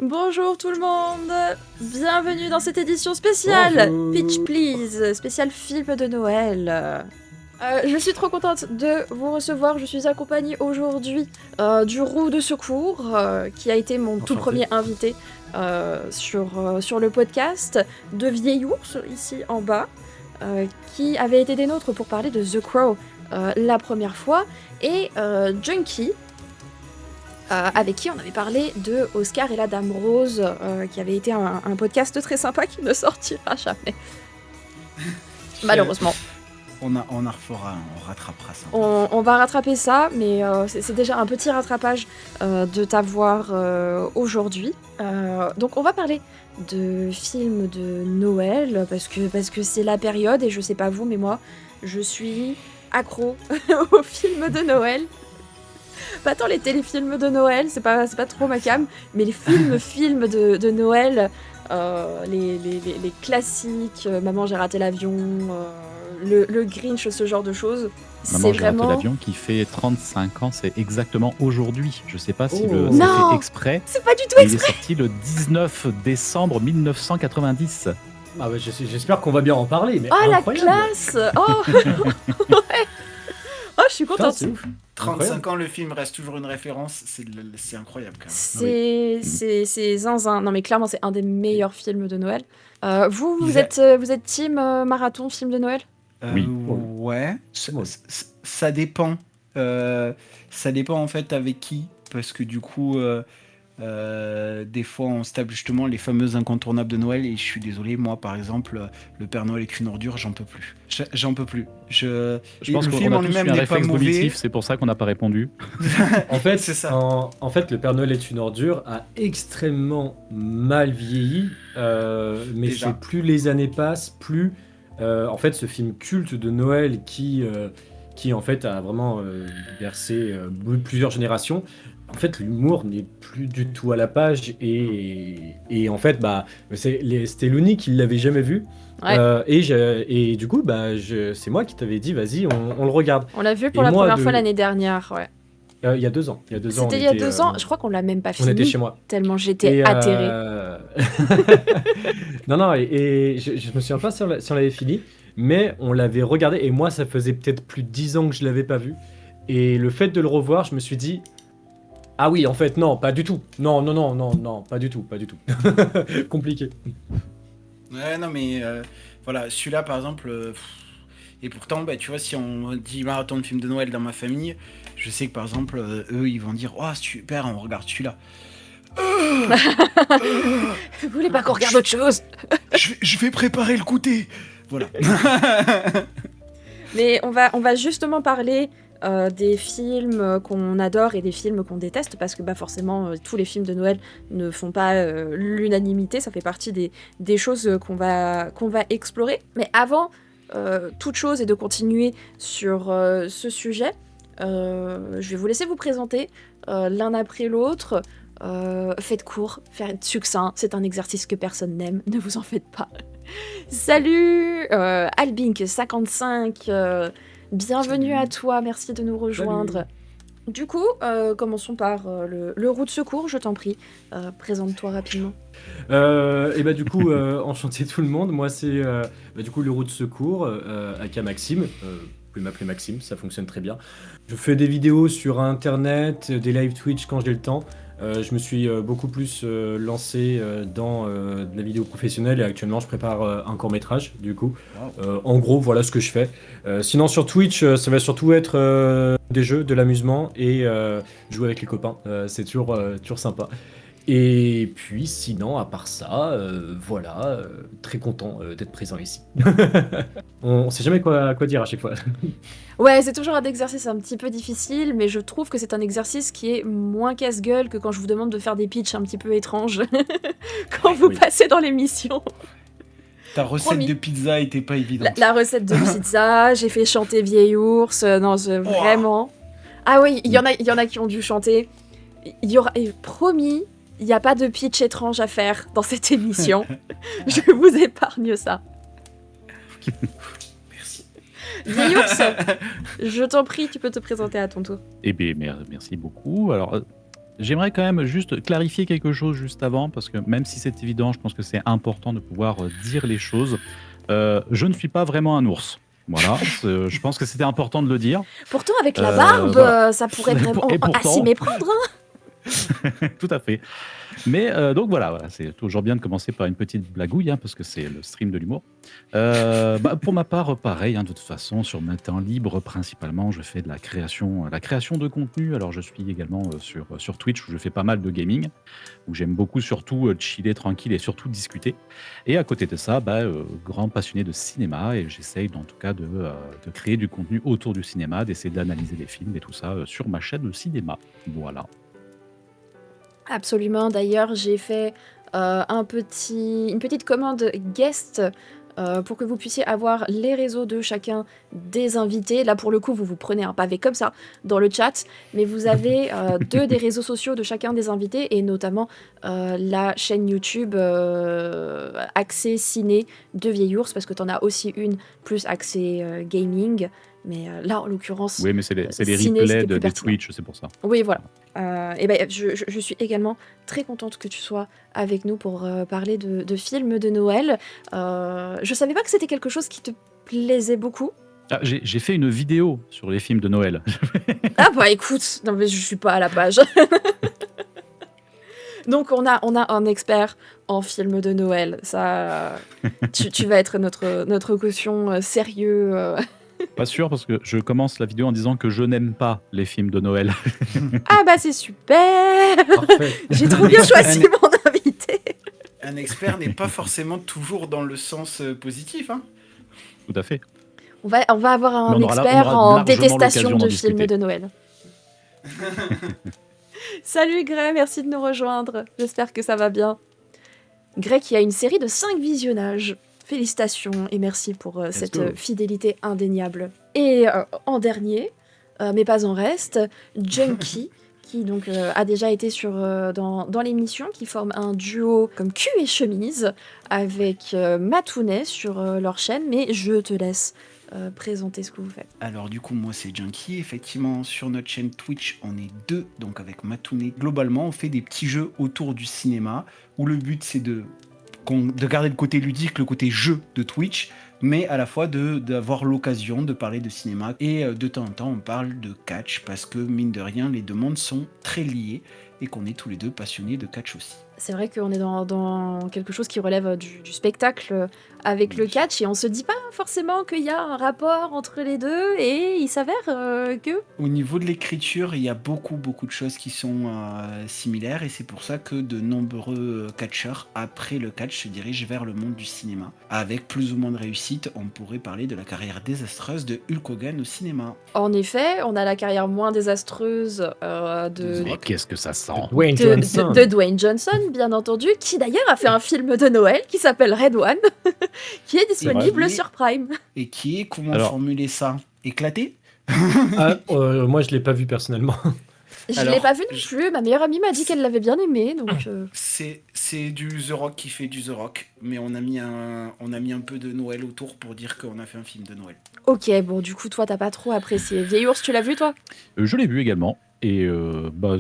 Bonjour tout le monde, bienvenue dans cette édition spéciale Bonjour. Pitch Please, spécial film de Noël. Je suis trop contente de vous recevoir, je suis accompagnée aujourd'hui du roux de secours, qui a été mon tout Enchanté. premier invité sur le podcast, de Vieil Ours, ici en bas, qui avait été des nôtres pour parler de The Crow la première fois, et Junkie, avec qui on avait parlé de Oscar et la Dame Rose, qui avait été un podcast très sympa qui ne sortira jamais. Malheureusement. On refera, on rattrapera ça. On va rattraper ça, mais c'est déjà un petit rattrapage de t'avoir aujourd'hui. Donc on va parler de films de Noël, parce que c'est la période, et je sais pas vous, mais moi, je suis accro aux films de Noël. Pas tant les téléfilms de Noël, c'est pas trop ma cam, mais les films de Noël, les classiques, Maman j'ai raté l'avion, le Grinch, ce genre de choses. Maman, C'est j'ai raté vraiment... l'avion qui fait 35 ans, c'est exactement aujourd'hui. Je sais pas si Oh. c'est Non. fait exprès. C'est pas du tout Mais il est exprès. sorti le 19 décembre 1990. Ah ouais, j'espère qu'on va bien en parler, mais Oh la incroyable. classe. Oh ouais. Oh, je suis Putain, contente. c'est ouf. 35 ans, le film reste toujours une référence, c'est incroyable quand même. C'est zinzin. Non mais clairement c'est un des meilleurs films de Noël. Vous Ils êtes team marathon film de Noël? Oui. Ouais, ça dépend. Ça dépend en fait avec qui, parce que du coup, des fois on se tape justement les fameuses incontournables de Noël, et je suis désolé, moi par exemple, le Père Noël est une ordure, j'en peux plus. J'en peux plus. Je pense le qu'on film a en tous eu lui-même un n'est pas réflexe mauvais. vomitif, c'est pour ça qu'on n'a pas répondu. En fait, C'est ça. En fait, le Père Noël est une ordure a extrêmement mal vieilli, mais Déjà. c'est plus les années passent, plus en fait ce film culte de Noël qui en fait a vraiment bercé plusieurs générations. En fait, l'humour n'est plus du tout à la page, et en fait, bah, c'était Looney qui l'avait jamais vu. Ouais. Et du coup, bah, c'est moi qui t'avais dit, vas-y, on le regarde. On l'a vu pour Et la moi, première fois l'année dernière, ouais. Il y a 2 ans. C'était il y a 2 ans, je crois qu'on l'a même pas On fini, était chez moi. tellement j'étais Et, atterrée. non, et je me souviens pas si on l'avait fini, mais on l'avait regardé, et moi, ça faisait peut-être plus de 10 ans que je l'avais pas vu. Et le fait de le revoir, je me suis dit, ah oui, en fait, non, pas du tout. Non, pas du tout. Compliqué. Ouais, non, mais voilà, celui-là par exemple, et pourtant, bah, tu vois, si on dit marathon de films de Noël dans ma famille, je sais que par exemple, eux ils vont dire, oh super, on regarde celui-là. Vous voulez pas qu'on regarde autre chose? Je vais préparer le goûter. Voilà. Mais on va justement parler des films qu'on adore et des films qu'on déteste, parce que bah, forcément tous les films de Noël ne font pas l'unanimité, ça fait partie des choses qu'on va explorer. Mais avant toute chose et de continuer sur ce sujet, je vais vous laisser vous présenter l'un après l'autre. Faites court, faites succinct, c'est un exercice que personne n'aime, ne vous en faites pas. Salut Albink55, bienvenue à toi, merci de nous rejoindre. Du coup, commençons par le roux de secours, je t'en prie. Présente-toi rapidement. Et bah du coup, enchanté tout le monde. Moi, c'est du coup le roux de secours, aka Maxime. Vous pouvez m'appeler Maxime, ça fonctionne très bien. Je fais des vidéos sur internet, des live Twitch quand j'ai le temps. Je me suis beaucoup plus lancé dans de la vidéo professionnelle, et actuellement je prépare un court-métrage du coup. En gros, voilà ce que je fais. Sinon sur Twitch, ça va surtout être des jeux, de l'amusement, et jouer avec les copains. C'est toujours sympa. Et puis sinon, à part ça, voilà, très content d'être présent ici. On sait jamais quoi dire à chaque fois. Ouais, c'est toujours un exercice un petit peu difficile, mais je trouve que c'est un exercice qui est moins casse-gueule que quand je vous demande de faire des pitchs un petit peu étranges quand vous passez dans l'émission. Ta recette Promis. de pizza était pas évidente. La recette de pizza, j'ai fait chanter Vieil Ours, vraiment. Ah oui, il y en a qui ont dû chanter. Il y aura, et promis, il n'y a pas de pitch étrange à faire dans cette émission. Je vous épargne ça. Merci. Vieil Ours, je t'en prie, tu peux te présenter à ton tour. Eh bien, merci beaucoup. Alors, J'aimerais quand même juste clarifier quelque chose juste avant, parce que même si c'est évident, je pense que c'est important de pouvoir dire les choses. Je ne suis pas vraiment un ours. Voilà, je pense que c'était important de le dire. Pourtant, avec la barbe, Voilà. ça pourrait vraiment Et pourtant, s'y méprendre. Hein. tout à fait. Mais donc voilà, c'est toujours bien de commencer par une petite blagouille, parce que c'est le stream de l'humour. Pour ma part, pareil, de toute façon, sur mes temps libres, principalement, je fais de la création de contenu. Alors, je suis également sur Twitch, où je fais pas mal de gaming, où j'aime beaucoup surtout chiller tranquille et surtout discuter. Et à côté de ça, grand passionné de cinéma, et j'essaye en tout cas de créer du contenu autour du cinéma, d'essayer d'analyser les films et tout ça sur ma chaîne de cinéma. Voilà. Absolument. D'ailleurs, j'ai fait une petite commande guest pour que vous puissiez avoir les réseaux de chacun des invités. Là, pour le coup, vous prenez un pavé comme ça dans le chat, mais vous avez deux des réseaux sociaux de chacun des invités, et notamment la chaîne YouTube axée ciné de Vieil Ours, parce que tu en as aussi une plus axée gaming. Mais là, en l'occurrence, Oui, mais c'est les ciné, replays c'était plus des pertinent. Twitch, c'est pour ça. Oui, voilà. Je suis également très contente que tu sois avec nous pour parler de films de Noël. Je savais pas que c'était quelque chose qui te plaisait beaucoup. Ah, j'ai fait une vidéo sur les films de Noël. Ah bah écoute, non mais je suis pas à la page. Donc on a un expert en films de Noël. Ça, tu vas être notre caution sérieux. Pas sûr, parce que je commence la vidéo en disant que je n'aime pas les films de Noël. Ah bah c'est super. Parfait. J'ai trop bien choisi mon invité. Un expert n'est pas forcément toujours dans le sens positif. Hein. Tout à fait. On va avoir un Mais on aura expert largement en détestation l'occasion d'en de films discuter. de Noël. Salut Gray, merci de nous rejoindre. J'espère que ça va bien. Gray qui a une série de 5 visionnages. Félicitations et merci pour cette go. fidélité indéniable. Et en dernier, mais pas en reste, Junkie, qui donc a déjà été dans l'émission, qui forme un duo comme cul et chemise avec Matounet sur leur chaîne, mais je te laisse présenter ce que vous faites. Alors du coup, moi c'est Junkie. Effectivement, sur notre chaîne Twitch, on est deux, donc avec Matounet. Globalement, on fait des petits jeux autour du cinéma, où le but c'est de garder le côté ludique, le côté jeu de Twitch, mais à la fois d'avoir l'occasion de parler de cinéma. Et de temps en temps, on parle de catch, parce que mine de rien, les deux mondes sont très liés, et qu'on est tous les deux passionnés de catch aussi. C'est vrai qu'on est dans quelque chose qui relève du spectacle avec le catch, et on se dit pas forcément qu'il y a un rapport entre les deux, et il s'avère que... Au niveau de l'écriture, il y a beaucoup de choses qui sont similaires, et c'est pour ça que de nombreux catcheurs, après le catch, se dirigent vers le monde du cinéma. Avec plus ou moins de réussite, on pourrait parler de la carrière désastreuse de Hulk Hogan au cinéma. En effet, on a la carrière moins désastreuse Mais qu'est-ce que ça sent? Dwayne Johnson. de Dwayne Johnson, bien entendu, qui d'ailleurs a fait un film de Noël qui s'appelle Red One, qui est disponible vrai. sur Prime. Et qui est, comment Alors- formuler ça? Éclaté? Moi, je l'ai pas vu personnellement. Je Alors, l'ai pas vu non plus, ma meilleure amie m'a dit qu'elle l'avait bien aimé, donc... C'est du The Rock qui fait du The Rock, mais on a mis un peu de Noël autour pour dire qu'on a fait un film de Noël. Ok, bon, du coup, toi, t'as pas trop apprécié. Vieil ours, tu l'as vu, toi? Je l'ai vu également. Et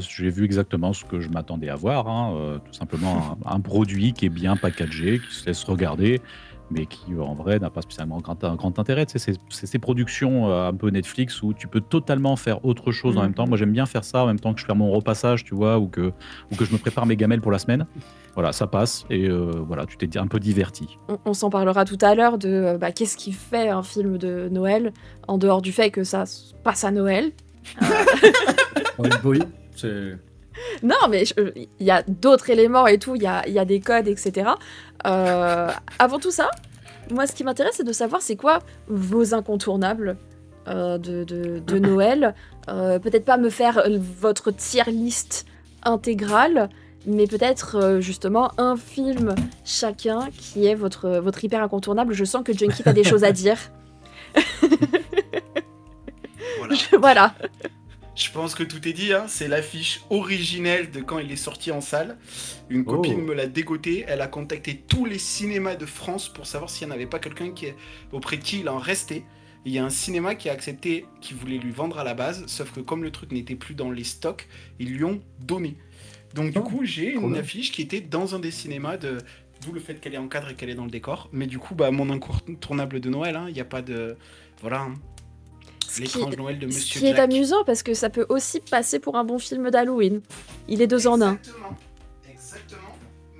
j'ai vu exactement ce que je m'attendais à voir. Tout simplement un produit qui est bien packagé, qui se laisse regarder, mais qui en vrai n'a pas spécialement grand intérêt. Tu sais, c'est ces productions un peu Netflix où tu peux totalement faire autre chose en même temps. Moi, j'aime bien faire ça en même temps que je fais mon repassage, tu vois, ou que je me prépare mes gamelles pour la semaine. Voilà, ça passe et voilà, tu t'es un peu diverti. On s'en parlera tout à l'heure de qu'est-ce qui fait un film de Noël, en dehors du fait que ça se passe à Noël. Oui, c'est... Non, mais il y a d'autres éléments et tout, il y a des codes, etc. Avant tout ça, moi, ce qui m'intéresse, c'est de savoir c'est quoi vos incontournables de Noël. Peut-être pas me faire votre tier list intégrale, mais peut-être justement un film chacun qui est votre hyper incontournable. Je sens que Junkie a des choses à dire. Voilà. Voilà. Je pense que tout est dit, hein. C'est l'affiche originelle de quand il est sorti en salle. Une copine me l'a dégoté, elle a contacté tous les cinémas de France pour savoir s'il n'y en avait pas quelqu'un auprès de qui il en restait. Il y a un cinéma qui a accepté, qui voulait lui vendre à la base, sauf que comme le truc n'était plus dans les stocks, ils lui ont donné. Donc du Oh, coup, j'ai trop une bien. affiche qui était dans un des cinémas d'où le fait qu'elle est en cadre et qu'elle est dans le décor. Mais du coup, mon incontournable de Noël, il n'y a pas de... Voilà, Ce qui, l'étrange Noël de ce Monsieur qui est Jack. amusant parce que ça peut aussi passer pour un bon film d'Halloween. Il est 2 en 1. Exactement.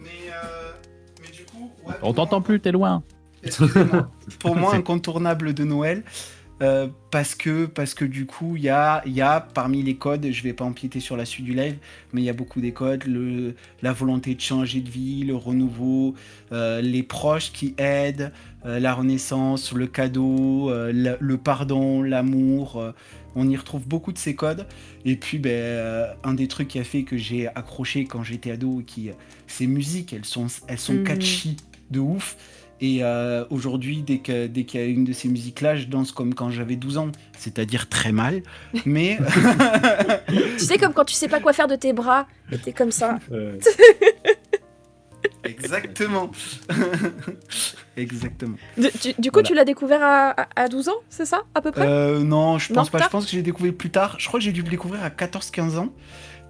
Mais du coup, ouais, On t'entend plus, t'es loin. excusez-moi. Pour moi, incontournable de Noël. Parce que du coup, il y a parmi les codes, je vais pas empiéter sur la suite du live, mais il y a beaucoup des codes, la volonté de changer de vie, le renouveau, les proches qui aident, la renaissance, le cadeau, le pardon, l'amour. On y retrouve beaucoup de ces codes. Et puis, un des trucs qui a fait que j'ai accroché quand j'étais ado, ces musiques, elles sont Mhm. catchy de ouf. Et aujourd'hui, dès qu'il y a une de ces musiques-là, je danse comme quand j'avais 12 ans, c'est-à-dire très mal. Mais Tu sais, comme quand tu sais pas quoi faire de tes bras et t'es comme ça. exactement. Exactement. Du coup, Voilà. tu l'as découvert à 12 ans, c'est ça, à peu près? Non, je Non, pense plus pas. Je tard pense que j'ai découvert plus tard. Je crois que j'ai dû le découvrir à 14-15 ans.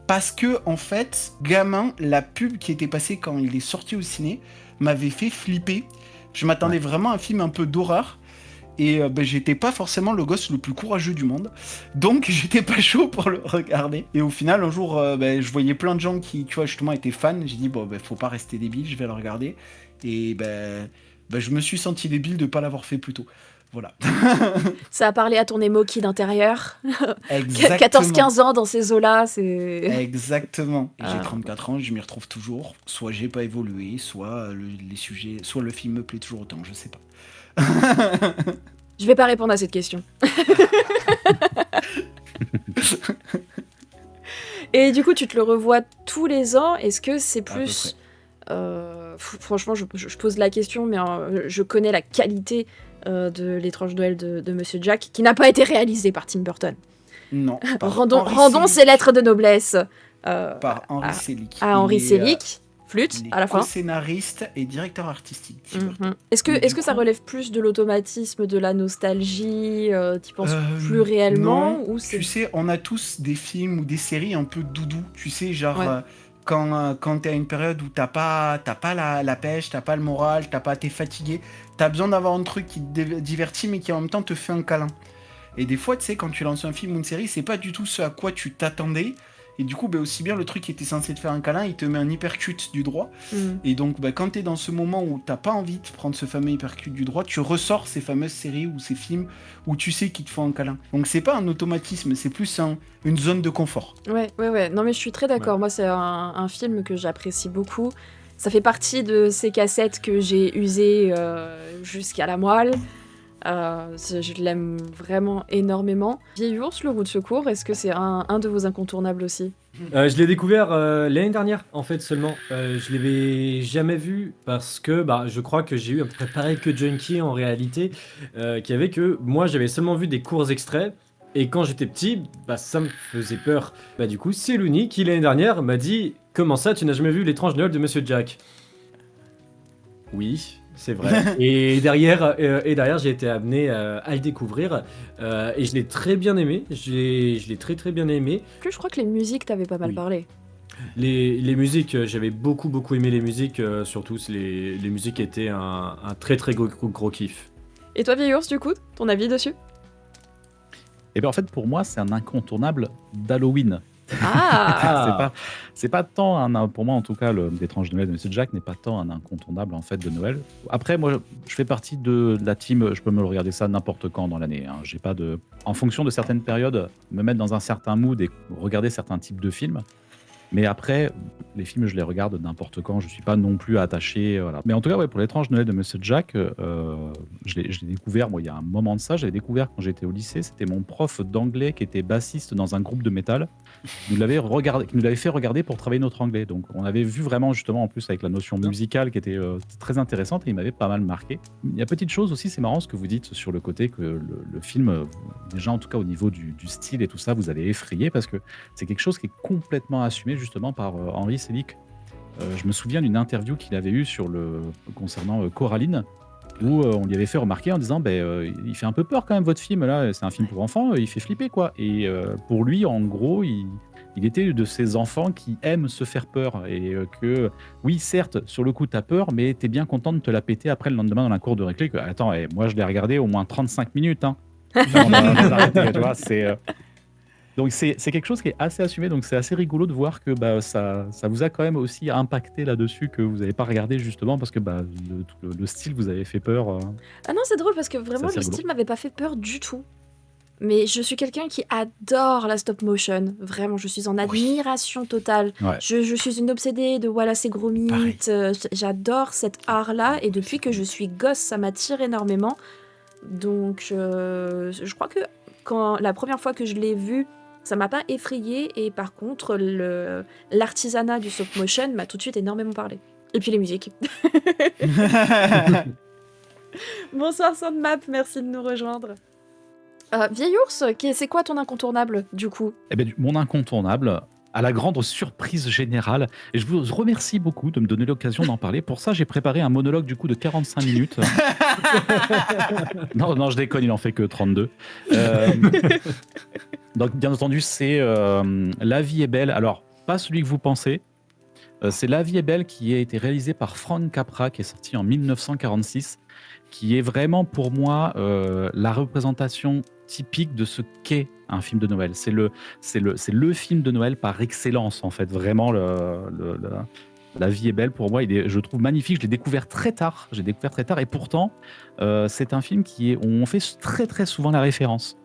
Parce que, en fait, gamin, la pub qui était passée quand il est sorti au ciné m'avait fait flipper. Je m'attendais vraiment à un film un peu d'horreur. Et j'étais pas forcément le gosse le plus courageux du monde. Donc j'étais pas chaud pour le regarder. Et au final, un jour, je voyais plein de gens qui, tu vois, justement étaient fans. J'ai dit, faut pas rester débile, je vais le regarder. Et je me suis senti débile de pas l'avoir fait plus tôt. Voilà. Ça a parlé à ton émoki d'intérieur. Exactement. 14-15 ans dans ces eaux-là, c'est... Exactement. Et j'ai Ah. 34 ans, je m'y retrouve toujours. Soit j'ai pas évolué, soit les sujets, soit le film me plaît toujours autant, je sais pas. Je vais pas répondre à cette question. Et du coup, tu te le revois tous les ans. Est-ce que c'est À peu plus... franchement, je pose la question, mais je connais la qualité de l'étrange Noël de Monsieur Jack, qui n'a pas été réalisé par Tim Burton. Non. Par Rendons Henry ses Selick. lettres de noblesse Par Henry à Selick. à Henry Il est, Selick, flûte, il est à la fin. co-scénariste et directeur artistique. Tim Burton. Est-ce Mais que du ça coup- relève plus de l'automatisme, de la nostalgie, t'y penses plus réellement, Non, ou c'est... tu sais, on a tous des films ou des séries un peu doudou. Tu sais, genre Ouais. quand t'es à une période où t'as pas la pêche, t'as pas le moral, t'es fatigué, t'as besoin d'avoir un truc qui te divertit mais qui en même temps te fait un câlin. Et des fois, tu sais, quand tu lances un film ou une série, c'est pas du tout ce à quoi tu t'attendais. Et du coup, aussi bien le truc qui était censé te faire un câlin, il te met un hypercute du droit. Et donc, quand t'es dans ce moment où t'as pas envie de prendre ce fameux hypercute du droit, tu ressors ces fameuses séries ou ces films où tu sais qu'ils te font un câlin. Donc, c'est pas un automatisme, c'est plus une zone de confort. Ouais. Non, mais je suis très d'accord. Ouais. Moi, c'est un film que j'apprécie beaucoup. Ça fait partie de ces cassettes que j'ai usées jusqu'à la moelle. Je l'aime vraiment énormément. Vieil ours, le roue de secours, est-ce que c'est un de vos incontournables aussi? Je l'ai découvert l'année dernière, en fait, seulement. Je l'avais jamais vu parce que je crois que j'ai eu à peu près pareil que Junkie en réalité, qui avait que moi j'avais seulement vu des courts extraits. Et quand j'étais petit, ça me faisait peur. Du coup, c'est Looney qui l'année dernière m'a dit: Comment ça, tu n'as jamais vu l'étrange Noël de Monsieur Jack? Oui, c'est vrai. Et derrière, j'ai été amené à le découvrir. Et je l'ai très bien aimé. Je l'ai très très bien aimé. Plus, je crois que les musiques t'avaient pas mal Oui. parlé. Les musiques, j'avais beaucoup aimé les musiques, surtout les musiques étaient un très très gros kiff. Et toi, vieil ours, du coup, ton avis dessus? Et bien en fait, pour moi, c'est un incontournable d'Halloween. Ah C'est pas tant pour moi en tout cas, l'étrange Noël de Monsieur Jack n'est pas tant un incontournable en fait de Noël. Après, moi, je fais partie de la team, je peux me le regarder ça n'importe quand dans l'année. J'ai pas de, en fonction de certaines périodes, me mettre dans un certain mood et regarder certains types de films. Mais après, les films, je les regarde n'importe quand. Je suis pas non plus attaché. Voilà. Mais en tout cas, pour l'étrange Noël de Monsieur Jack, je l'ai découvert. Moi, il y a un moment de ça, j'avais découvert quand j'étais au lycée. C'était mon prof d'anglais qui était bassiste dans un groupe de métal. Qui nous l'avait fait regarder pour travailler notre anglais. Donc, on avait vu vraiment justement en plus avec la notion musicale qui était très intéressante et il m'avait pas mal marqué. Il y a petite chose aussi, c'est marrant ce que vous dites sur le côté que le film, déjà en tout cas au niveau du style et tout ça, vous avez effrayé parce que c'est quelque chose qui est complètement assumé justement par Henry Selick. Je me souviens d'une interview qu'il avait eue concernant Coraline, où on lui avait fait remarquer en disant il fait un peu peur quand même votre film là, c'est un film pour enfants, il fait flipper quoi. Et pour lui en gros il il était de ces enfants qui aiment se faire peur. Et que, oui, certes, sur le coup, t'as peur, mais t'es bien content de te la péter après le lendemain dans la cour de récré. Attends, moi je l'ai regardé au moins 35 minutes hein, avant d'arrêter. Tu vois, donc c'est quelque chose qui est assez assumé, donc c'est assez rigolo de voir que ça vous a quand même aussi impacté là-dessus, que vous n'avez pas regardé justement parce que le style vous avait fait peur. Ah non, c'est drôle parce que C'est vraiment assez le rigolo. style m'avait pas fait peur du tout. Mais je suis quelqu'un qui adore la stop motion. Vraiment, je suis en admiration totale. Ouais. Je suis une obsédée de Wallace et Gromit. J'adore cet art-là. Et depuis que je suis gosse, ça m'attire énormément. Donc, je crois que la première fois que je l'ai vu, ça m'a pas effrayée. Et par contre, l'artisanat du stop motion m'a tout de suite énormément parlé. Et puis les musiques. Bonsoir Sandmap, merci de nous rejoindre. Vieil ours, c'est quoi ton incontournable du coup? Eh ben, mon incontournable, à la grande surprise générale, et je vous remercie beaucoup de me donner l'occasion d'en parler. Pour ça, j'ai préparé un monologue du coup de 45 minutes. Non, je déconne, il en fait que 32. Donc, bien entendu, c'est La vie est belle. Alors, pas celui que vous pensez. C'est La vie est belle qui a été réalisé par Frank Capra, qui est sorti en 1946, qui est vraiment pour moi la représentation typique de ce qu'est un film de Noël. C'est le film de Noël par excellence, en fait. Vraiment, La vie est belle, pour moi, je trouve magnifique. Je l'ai découvert très tard. Et pourtant, c'est un film où on fait très très souvent la référence.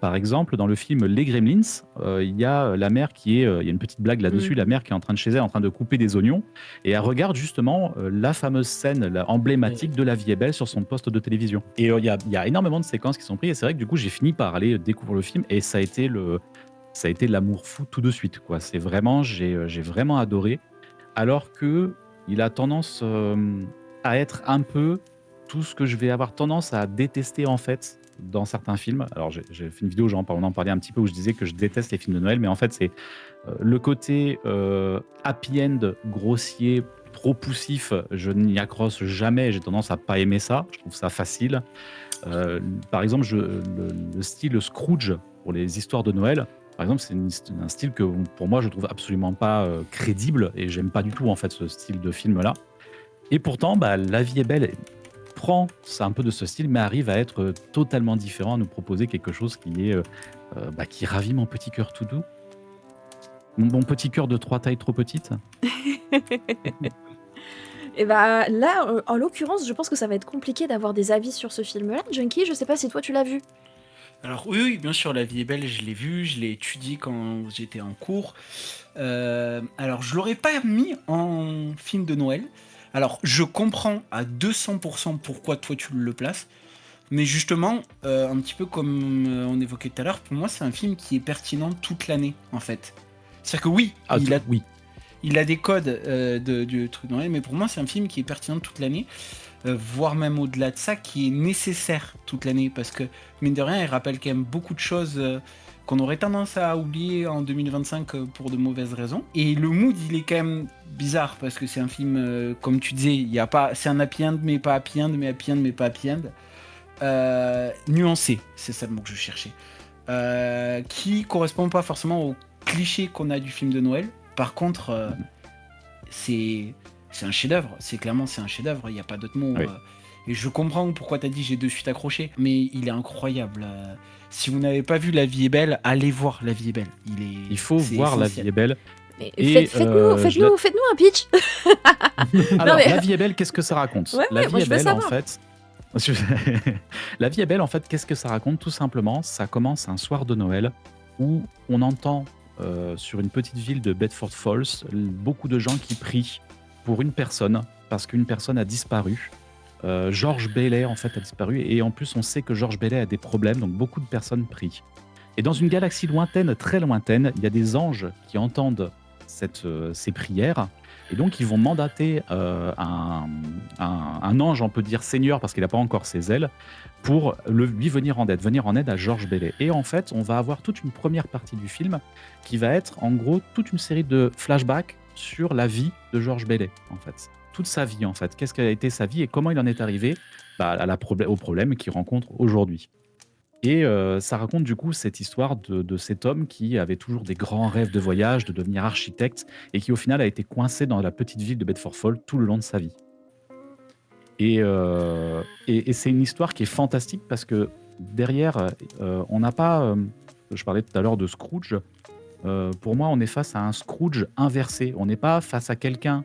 Par exemple, dans le film Les Gremlins, il y a la mère il y a une petite blague là-dessus, la mère qui est en train de chez elle, en train de couper des oignons, et elle regarde justement la fameuse scène emblématique de La vie est belle sur son poste de télévision. Et il y a énormément de séquences qui sont prises, et c'est vrai que du coup, j'ai fini par aller découvrir le film, et ça a été l'amour fou tout de suite, quoi. C'est vraiment, j'ai vraiment adoré, alors que il a tendance à être un peu tout ce que je vais avoir tendance à détester en fait dans certains films. Alors j'ai fait une vidéo, on en parlait un petit peu, où je disais que je déteste les films de Noël, mais en fait c'est le côté happy end grossier, trop poussif, je n'y accroche jamais, j'ai tendance à pas aimer ça, je trouve ça facile. Par exemple, le style Scrooge pour les histoires de Noël, par exemple, c'est un style que pour moi je trouve absolument pas crédible, et j'aime pas du tout en fait ce style de film là. Et pourtant, La vie est belle prend ça un peu de ce style, mais arrive à être totalement différent, à nous proposer quelque chose qui ravit mon petit cœur tout doux. Mon petit cœur de 3 tailles trop petites. Et là, en l'occurrence, je pense que ça va être compliqué d'avoir des avis sur ce film-là. Junkie, je sais pas si toi tu l'as vu. Alors oui, bien sûr, La vie est belle, je l'ai vu, je l'ai étudié quand j'étais en cours. Alors je l'aurais pas mis en film de Noël. Alors je comprends à 200% pourquoi toi tu le places. Mais justement, un petit peu comme on évoquait tout à l'heure, pour moi c'est un film qui est pertinent toute l'année en fait. C'est-à-dire que oui, il a des codes du truc de Noël, mais pour moi c'est un film qui est pertinent toute l'année. Voire même au-delà de ça, qui est nécessaire toute l'année, parce que mine de rien, il rappelle quand même beaucoup de choses qu'on aurait tendance à oublier en 2025 pour de mauvaises raisons. Et le mood, il est quand même bizarre, parce que c'est un film, comme tu disais, c'est un happy end, mais pas happy end, mais happy end, mais pas happy end. Nuancé, c'est ça le mot que je cherchais. Qui correspond pas forcément au cliché qu'on a du film de Noël. Par contre, c'est un chef-d'œuvre, c'est un chef-d'œuvre, il n'y a pas d'autre mot. Oui. Et je comprends pourquoi tu as dit j'ai de suite accroché, mais il est incroyable. Si vous n'avez pas vu La vie est belle, allez voir La vie est belle. Il faut voir La vie est belle. Et faites-nous un pitch. Alors, La vie est belle, qu'est-ce que ça raconte? La vie est belle, en fait. La vie est belle, en fait, qu'est-ce que ça raconte? Tout simplement, ça commence un soir de Noël où on entend sur une petite ville de Bedford Falls beaucoup de gens qui prient pour une personne, parce qu'une personne a disparu. George Bailey, en fait, a disparu, et en plus, on sait que George Bailey a des problèmes, donc beaucoup de personnes prient. Et dans une galaxie lointaine, très lointaine, il y a des anges qui entendent ces prières, et donc ils vont mandater un ange, on peut dire seigneur, parce qu'il n'a pas encore ses ailes, pour lui venir en aide à George Bailey. Et en fait, on va avoir toute une première partie du film qui va être, en gros, toute une série de flashbacks sur la vie de George Bailey, en fait. Toute sa vie, en fait. Qu'est-ce qu'a été sa vie et comment il en est arrivé au problème qu'il rencontre aujourd'hui. Et ça raconte du coup cette histoire de cet homme qui avait toujours des grands rêves de voyage, de devenir architecte, et qui au final a été coincé dans la petite ville de Bedford Falls tout le long de sa vie. Et c'est une histoire qui est fantastique parce que derrière, on n'a pas. Je parlais tout à l'heure de Scrooge. Pour moi, on est face à un Scrooge inversé. On n'est pas face à quelqu'un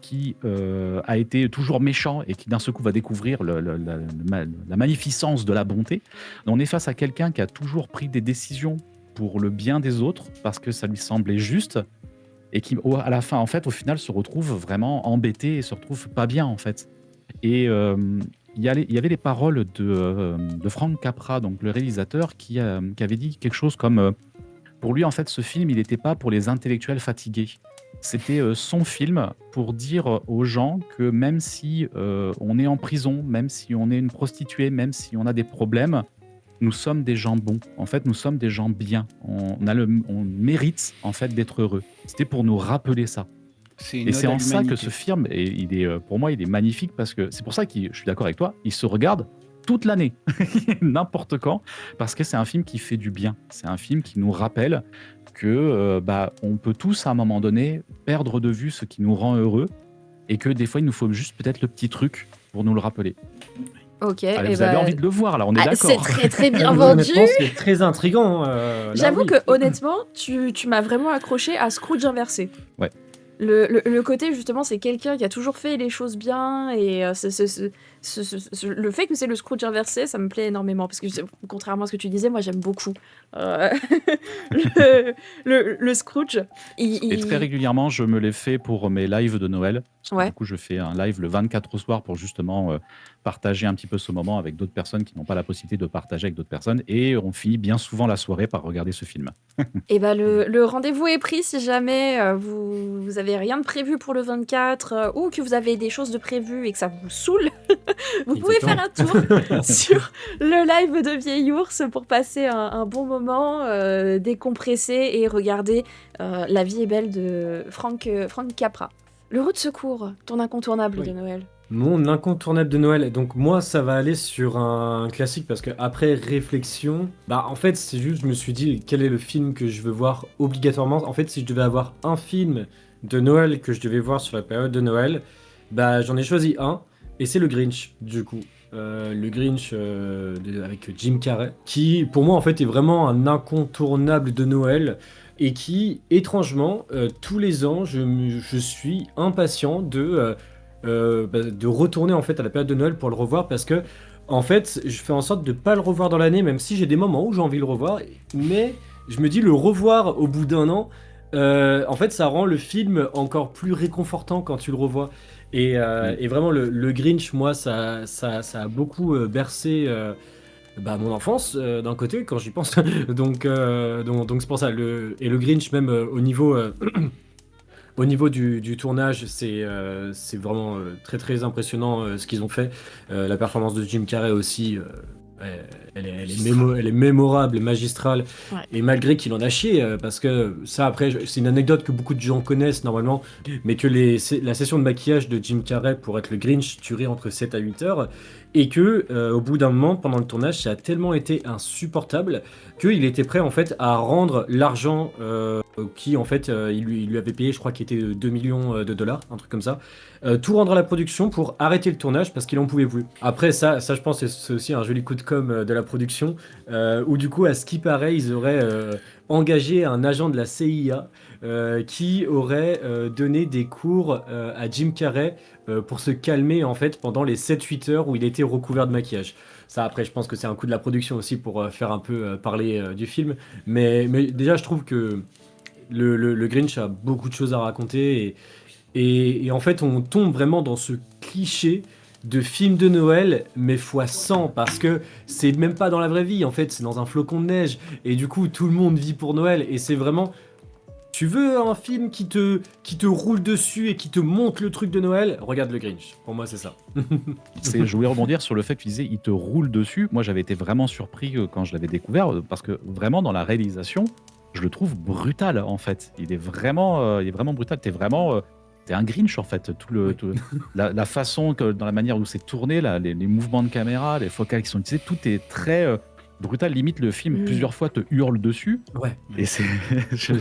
qui a été toujours méchant et qui d'un seul coup va découvrir la magnificence de la bonté. On est face à quelqu'un qui a toujours pris des décisions pour le bien des autres parce que ça lui semblait juste et qui, à la fin, en fait, au final, se retrouve vraiment embêté et se retrouve pas bien, en fait. Et il y avait les paroles de Frank Capra, donc le réalisateur, qui avait dit quelque chose comme pour lui, en fait, ce film, il n'était pas pour les intellectuels fatigués. C'était son film pour dire aux gens que même si on est en prison, même si on est une prostituée, même si on a des problèmes, nous sommes des gens bons. En fait, nous sommes des gens bien. On mérite en fait d'être heureux. C'était pour nous rappeler ça. C'est une Et c'est ode à en ça que l'humanité. ce film, pour moi, il est magnifique parce que c'est pour ça que je suis d'accord avec toi, il se regarde toute l'année, n'importe quand, parce que c'est un film qui fait du bien. C'est un film qui nous rappelle que on peut tous à un moment donné perdre de vue ce qui nous rend heureux et que des fois il nous faut juste peut-être le petit truc pour nous le rappeler. Ok, Allez, et vous avez envie de le voir là, on est c'est d'accord. très très bien Mais vendu. honnêtement, c'est très intriguant. Là, J'avoue oui. que honnêtement, tu m'as vraiment accroché à Scrooge inversé. Ouais. Le côté justement, c'est quelqu'un qui a toujours fait les choses bien et le fait que c'est le Scrooge inversé, ça me plaît énormément parce que contrairement à ce que tu disais, moi j'aime beaucoup euh, le Scrooge. Et très régulièrement, je me l'ai fait pour mes lives de Noël. Parce que Ouais. du coup, je fais un live le 24 au soir pour justement partager un petit peu ce moment avec d'autres personnes qui n'ont pas la possibilité de partager avec d'autres personnes. Et on finit bien souvent la soirée par regarder ce film. Et ben le rendez-vous est pris si jamais vous avez rien de prévu pour le 24 ou que vous avez des choses de prévues et que ça vous saoule. Vous pouvez faire un tour sur le live de Vieil Ours pour passer un bon moment, décompresser et regarder La vie est belle de Frank Capra. Le route de secours, ton incontournable Oui. de Noël. Mon incontournable de Noël. Donc moi, ça va aller sur un classique parce que après réflexion, en fait, c'est juste, je me suis dit quel est le film que je veux voir obligatoirement. En fait, si je devais avoir un film de Noël que je devais voir sur la période de Noël, j'en ai choisi un et c'est le Grinch du coup. Le Grinch avec Jim Carrey, qui pour moi en fait est vraiment un incontournable de Noël et qui étrangement tous les ans je suis impatient de retourner en fait à la période de Noël pour le revoir parce que en fait je fais en sorte de pas le revoir dans l'année même si j'ai des moments où j'ai envie de le revoir mais je me dis le revoir au bout d'un an en fait ça rend le film encore plus réconfortant quand tu le revois et vraiment le Grinch moi ça a beaucoup bercé mon enfance d'un côté quand j'y pense donc c'est pour ça le Grinch même au niveau du tournage, c'est vraiment très très impressionnant ce qu'ils ont fait. La performance de Jim Carrey aussi, elle est mémorable et magistrale. Ouais. Et malgré qu'il en a chié, parce que ça après, c'est une anecdote que beaucoup de gens connaissent normalement, mais que la session de maquillage de Jim Carrey pour être le Grinch durait entre 7 à 8 heures. Et que au bout d'un moment, pendant le tournage, ça a tellement été insupportable qu'il était prêt en fait à rendre l'argent qui en fait il lui avait payé, je crois qu'il était 2 millions de dollars, un truc comme ça, tout rendre à la production pour arrêter le tournage parce qu'il en pouvait plus. Après ça je pense que c'est aussi un joli coup de com de la production où du coup à ce qui paraît ils auraient engagé un agent de la CIA qui aurait donné des cours à Jim Carrey pour se calmer en fait pendant les 7-8 heures où il était recouvert de maquillage. Ça après je pense que c'est un coup de la production aussi pour faire un peu parler du film. Mais déjà je trouve que le Grinch a beaucoup de choses à raconter et en fait on tombe vraiment dans ce cliché de film de Noël mais fois 100 parce que c'est même pas dans la vraie vie en fait c'est dans un flocon de neige et du coup tout le monde vit pour Noël et c'est vraiment tu veux un film qui te roule dessus et qui te montre le truc de Noël, regarde le Grinch. Pour moi, c'est ça. Je voulais rebondir sur le fait que tu disais il te roule dessus. Moi, j'avais été vraiment surpris quand je l'avais découvert parce que vraiment dans la réalisation, je le trouve brutal en fait. Il est vraiment brutal. T'es un Grinch en fait. La façon dans la manière où c'est tourné, là, les mouvements de caméra, les focales qui sont utilisées, tout est très brutal. Limite, le film, Mm. plusieurs fois, te hurle dessus. Ouais. Et c'est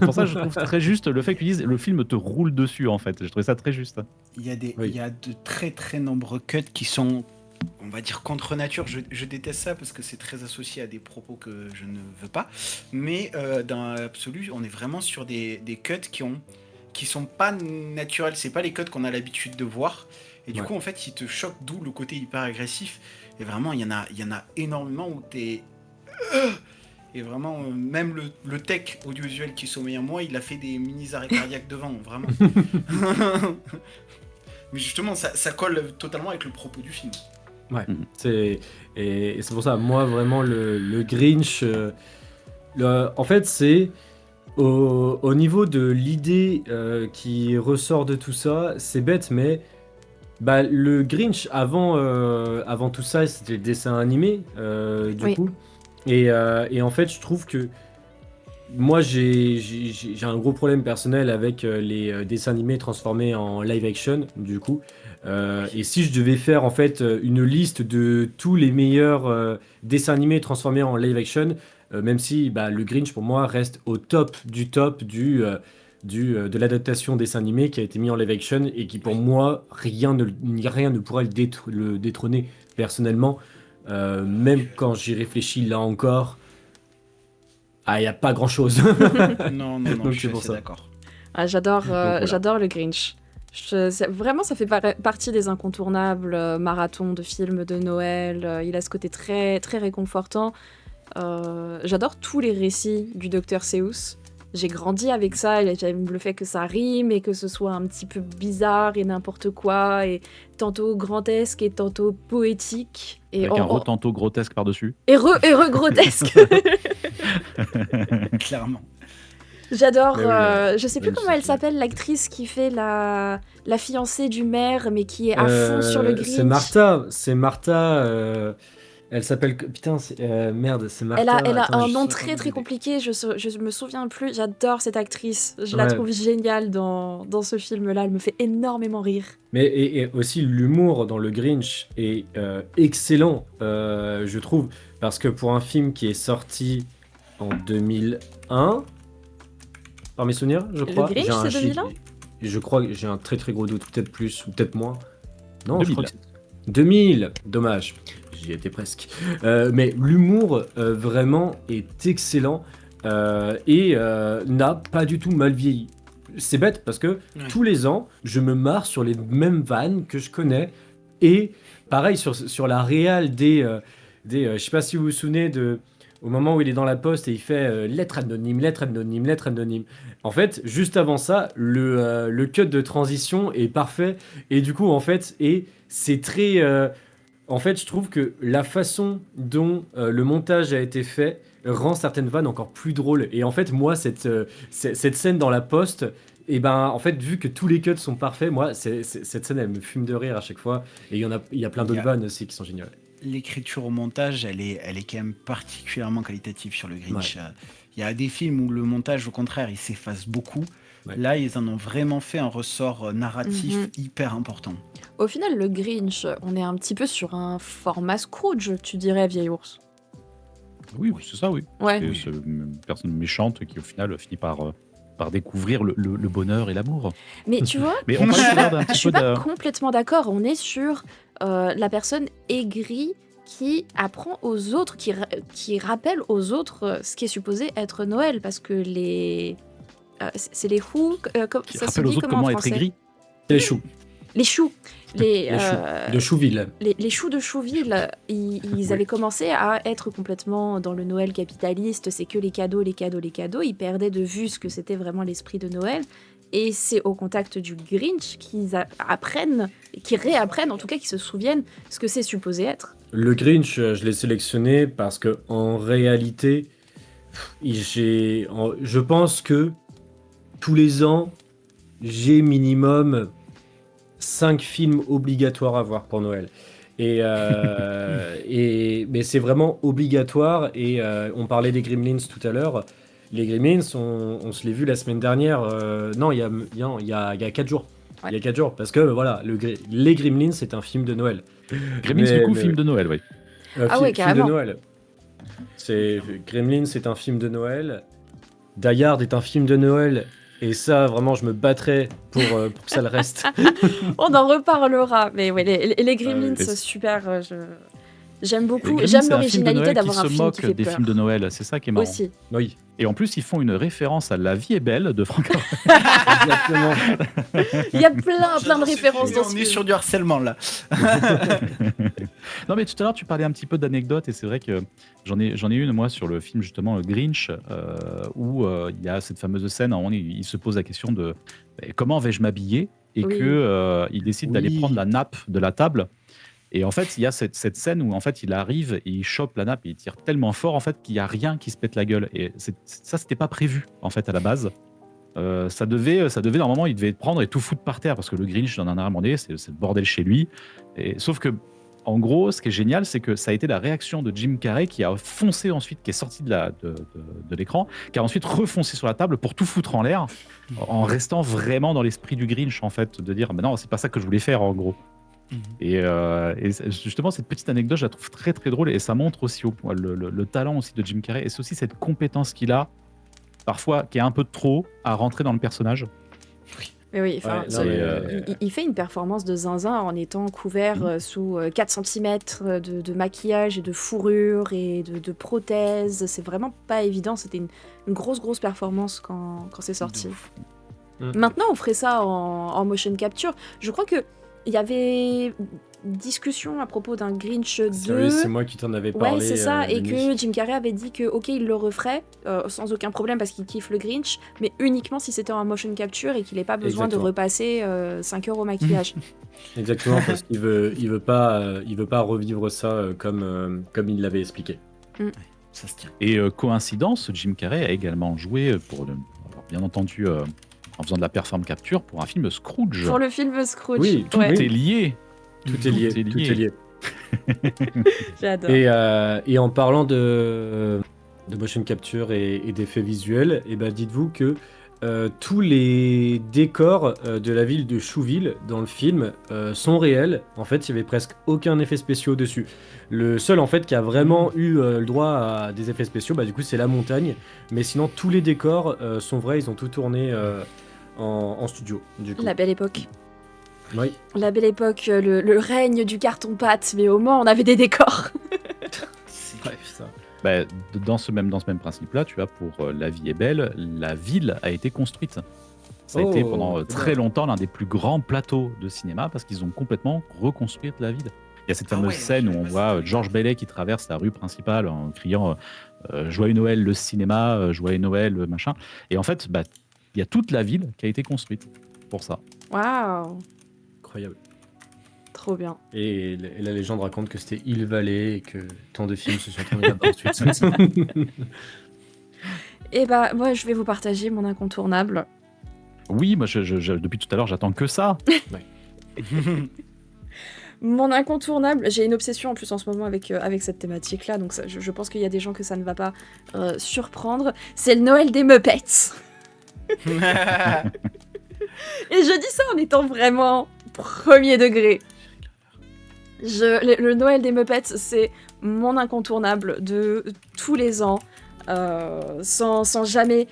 pour ça que je trouve très juste le fait qu'ils disent le film te roule dessus, en fait. Je trouvais ça très juste. Il y a Oui. il y a de très très nombreux cuts qui sont, on va dire, contre nature. Je déteste ça parce que c'est très associé à des propos que je ne veux pas. Mais dans l'absolu, on est vraiment sur des cuts qui sont pas naturels. C'est pas les cuts qu'on a l'habitude de voir. Et du Ouais. coup, en fait, ils te choquent, d'où le côté hyper agressif. Et vraiment, il y en a énormément où t'es... Et vraiment, même le tech audiovisuel qui sommeille en moi, il a fait des mini arrêts cardiaques devant, vraiment. Mais justement, ça colle totalement avec le propos du film. Ouais, Mhm. et c'est pour ça, moi vraiment le Grinch, en fait c'est au niveau de l'idée qui ressort de tout ça, c'est bête, mais bah, le Grinch avant tout ça, c'était le dessin animé du Oui. coup, et en fait je trouve que moi j'ai un gros problème personnel avec les dessins animés transformés en live action du coup. Et si je devais faire en fait une liste de tous les meilleurs dessins animés transformés en live action, même si bah, le Grinch pour moi reste au top de l'adaptation dessin animé qui a été mis en live action et qui pour moi rien ne pourra le détrôner personnellement. Même quand j'y réfléchis là encore, il n'y a pas grand chose. Non, Donc, je suis c'est pour assez ça. d'accord. Ah, j'adore voilà. j'adore le Grinch. Vraiment, ça fait partie des incontournables marathons de films de Noël. Il a ce côté très, très réconfortant. J'adore tous les récits du Dr Seuss. J'ai grandi avec ça, et j'aime le fait que ça rime et que ce soit un petit peu bizarre et n'importe quoi, et tantôt grotesque et tantôt poétique. Et Avec un retanto grotesque par-dessus. grotesque. Clairement. J'adore, Mais oui, je sais plus même comment si elle c'est- s'appelle, l'actrice qui fait la fiancée du maire, mais qui est à fond sur le Grinch. C'est Martha. Elle s'appelle. Putain, merde, c'est Elle Martha. a Attends, un je- nom saurais très pas très vous aider. compliqué, je me souviens plus, j'adore cette actrice, je la Ouais. trouve géniale dans ce film-là, elle me fait énormément rire. Mais et aussi l'humour dans le Grinch est excellent, je trouve, parce que pour un film qui est sorti en 2001, par mes souvenirs, je Le crois. Grinch, j'ai un c'est j'ai- 2001? Je crois que j'ai un très très gros doute, peut-être plus ou peut-être moins. Non, 2000. je crois que c'est 2000. Dommage, j'y étais presque. Mais l'humour vraiment est excellent et n'a pas du tout mal vieilli. C'est bête parce que Ouais. tous les ans, je me marre sur les mêmes vannes que je connais. Et pareil sur la réal je sais pas si vous vous souvenez au moment où il est dans la poste et il fait lettre anonyme, lettre anonyme, lettre anonyme. En fait, juste avant ça, le cut de transition est parfait. Et du coup, en fait, c'est très. En fait, je trouve que la façon dont le montage a été fait rend certaines vannes encore plus drôles. Et en fait, moi, cette scène dans la poste, et ben, en fait, vu que tous les cuts sont parfaits, moi, cette scène, elle me fume de rire à chaque fois. Et il y a plein Il y d'autres a- vannes aussi qui sont géniales. L'écriture au montage, elle est quand même particulièrement qualitative sur le Grinch. Il y a des films où le montage, au contraire, il s'efface beaucoup. Ouais. Là, ils en ont vraiment fait un ressort narratif Mhm. hyper important. Au final, le Grinch, on est un petit peu sur un format Scrooge, tu dirais, vieil ours. Oui, c'est ça, oui. Ouais. C'est une personne méchante qui, au final, finit par découvrir le bonheur et l'amour. Mais tu vois, Mais on je parlait suis tout à l'heure pas, d'un je petit suis peu pas de... complètement d'accord. On est sur la personne aigrie qui apprend aux autres, qui rappelle aux autres ce qui est supposé être Noël, parce que c'est les Who, qui ça se rappelle aux dit autres comment en comment être français? aigri. C'est les choux. Les choux. Les choux de Chouville. Les choux de Chouville, ils Oui. avaient commencé à être complètement dans le Noël capitaliste, c'est que les cadeaux, les cadeaux, les cadeaux. Ils perdaient de vue ce que c'était vraiment l'esprit de Noël. Et c'est au contact du Grinch qu'ils apprennent, qui réapprennent, en tout cas, qu'ils se souviennent ce que c'est supposé être. Le Grinch, je l'ai sélectionné parce que en réalité, je pense que tous les ans, j'ai minimum 5 films obligatoires à voir pour Noël. Mais c'est vraiment obligatoire. Et on parlait des Gremlins tout à l'heure. Les Gremlins, on se les vu la semaine dernière. Non, il y a 4 jours. Ouais. Il y a 4 jours. Parce que voilà, les Gremlins, c'est un film de Noël. Gremlins, du coup, mais- film de Noël, oui. Ah ouais, Film de carrément. Noël. Gremlins, c'est un film de Noël. Die Hard est un film de Noël. Et ça, vraiment, je me battrais pour que ça le reste. On en reparlera. Mais ouais, les Gremlins, oui. super. J'aime Les beaucoup. Gremlins, J'aime c'est un film de l'originalité Noël d'avoir qui un se film moque qui fait des peur. films de Noël, c'est ça qui est marrant. Aussi. Oui, Et en plus, ils font une référence à La vie est belle de Franck Capra. exactement. Il y a plein de références dans ce On est film. sur du harcèlement là. Non, mais tout à l'heure, tu parlais un petit peu d'anecdotes, et c'est vrai que j'en ai une, moi, sur le film, justement, Grinch, où il y a cette fameuse scène où il se pose la question de comment vais-je m'habiller, et Oui. que il décide d'aller Oui. prendre la nappe de la table. Et en fait, il y a cette scène où en fait, il arrive et il chope la nappe et il tire tellement fort en fait qu'il y a rien qui se pète la gueule. Et ça, c'était pas prévu en fait à la base. Ça devait normalement, il devait prendre et tout foutre par terre parce que le Grinch dans un moment donné, c'est le bordel chez lui. Et sauf que en gros, ce qui est génial, c'est que ça a été la réaction de Jim Carrey qui a foncé ensuite, qui est sorti de l'écran, qui a ensuite refoncé sur la table pour tout foutre en l'air, en restant vraiment dans l'esprit du Grinch en fait, de dire bah non, c'est pas ça que je voulais faire en gros. Et justement, cette petite anecdote, je la trouve très très drôle et ça montre aussi le talent aussi de Jim Carrey et c'est aussi cette compétence qu'il a, parfois qui est un peu trop, à rentrer dans le personnage. Mais oui, enfin, Ouais, non, il fait une performance de zinzin en étant couvert sous 4 cm de maquillage et de fourrure et de prothèses. C'est vraiment pas évident. C'était une grosse performance quand c'est sorti. Maintenant, on ferait ça en motion capture. Je crois que il y avait discussion à propos d'un Grinch 2. Oui, c'est moi qui t'en avais parlé. Ouais, c'est ça, et Denis. que Jim Carrey avait dit que ok, il le referait sans aucun problème parce qu'il kiffe le Grinch, mais uniquement si c'était en motion capture et qu'il n'ait pas besoin de Exactement. repasser 5 heures au maquillage. Exactement, parce qu'il veut pas revivre ça comme il l'avait expliqué. Ça se tient. Et coïncidence, Jim Carrey a également joué, alors, bien entendu, en faisant de la perform capture pour un film Scrooge. Pour le film Scrooge. Oui, Tout ouais, est lié. Tout est lié. j'adore. Et en parlant de motion capture et d'effets visuels, et ben dites-vous que tous les décors de la ville de Chouville dans le film sont réels. En fait, il y avait presque aucun effet spéciaux dessus. Le seul en fait qui a vraiment eu le droit à des effets spéciaux, bah du coup c'est la montagne. Mais sinon tous les décors sont vrais. Ils ont tout tourné en studio. Du coup. La belle époque. Oui. La belle époque, le règne du carton-pâte, mais au moins on avait des décors. Ouais, putain. Bah, dans ce même principe-là, tu vois, pour La vie est belle, la ville a été construite. Ça a été pendant c'est très bien. longtemps l'un des plus grands plateaux de cinéma parce qu'ils ont complètement reconstruit la ville. Il y a cette fameuse ouais, scène où on voit George Bailey qui traverse la rue principale en criant Joyeux Noël le cinéma, Joyeux Noël machin. Et en fait, bah, il y a toute la ville qui a été construite pour ça. Waouh, Incroyable. trop bien. Et la légende raconte que c'était Hill Valley et que tant de films se sont tournés là-bas ensuite. Et bah, moi je vais vous partager mon incontournable. Oui, moi, depuis tout à l'heure, j'attends que ça. Mon incontournable, j'ai une obsession en plus en ce moment avec cette thématique-là, donc ça, je pense qu'il y a des gens que ça ne va pas surprendre. C'est le Noël des Muppets. Et je dis ça en étant vraiment premier degré. Le Noël des Muppets, c'est mon incontournable de tous les ans, sans jamais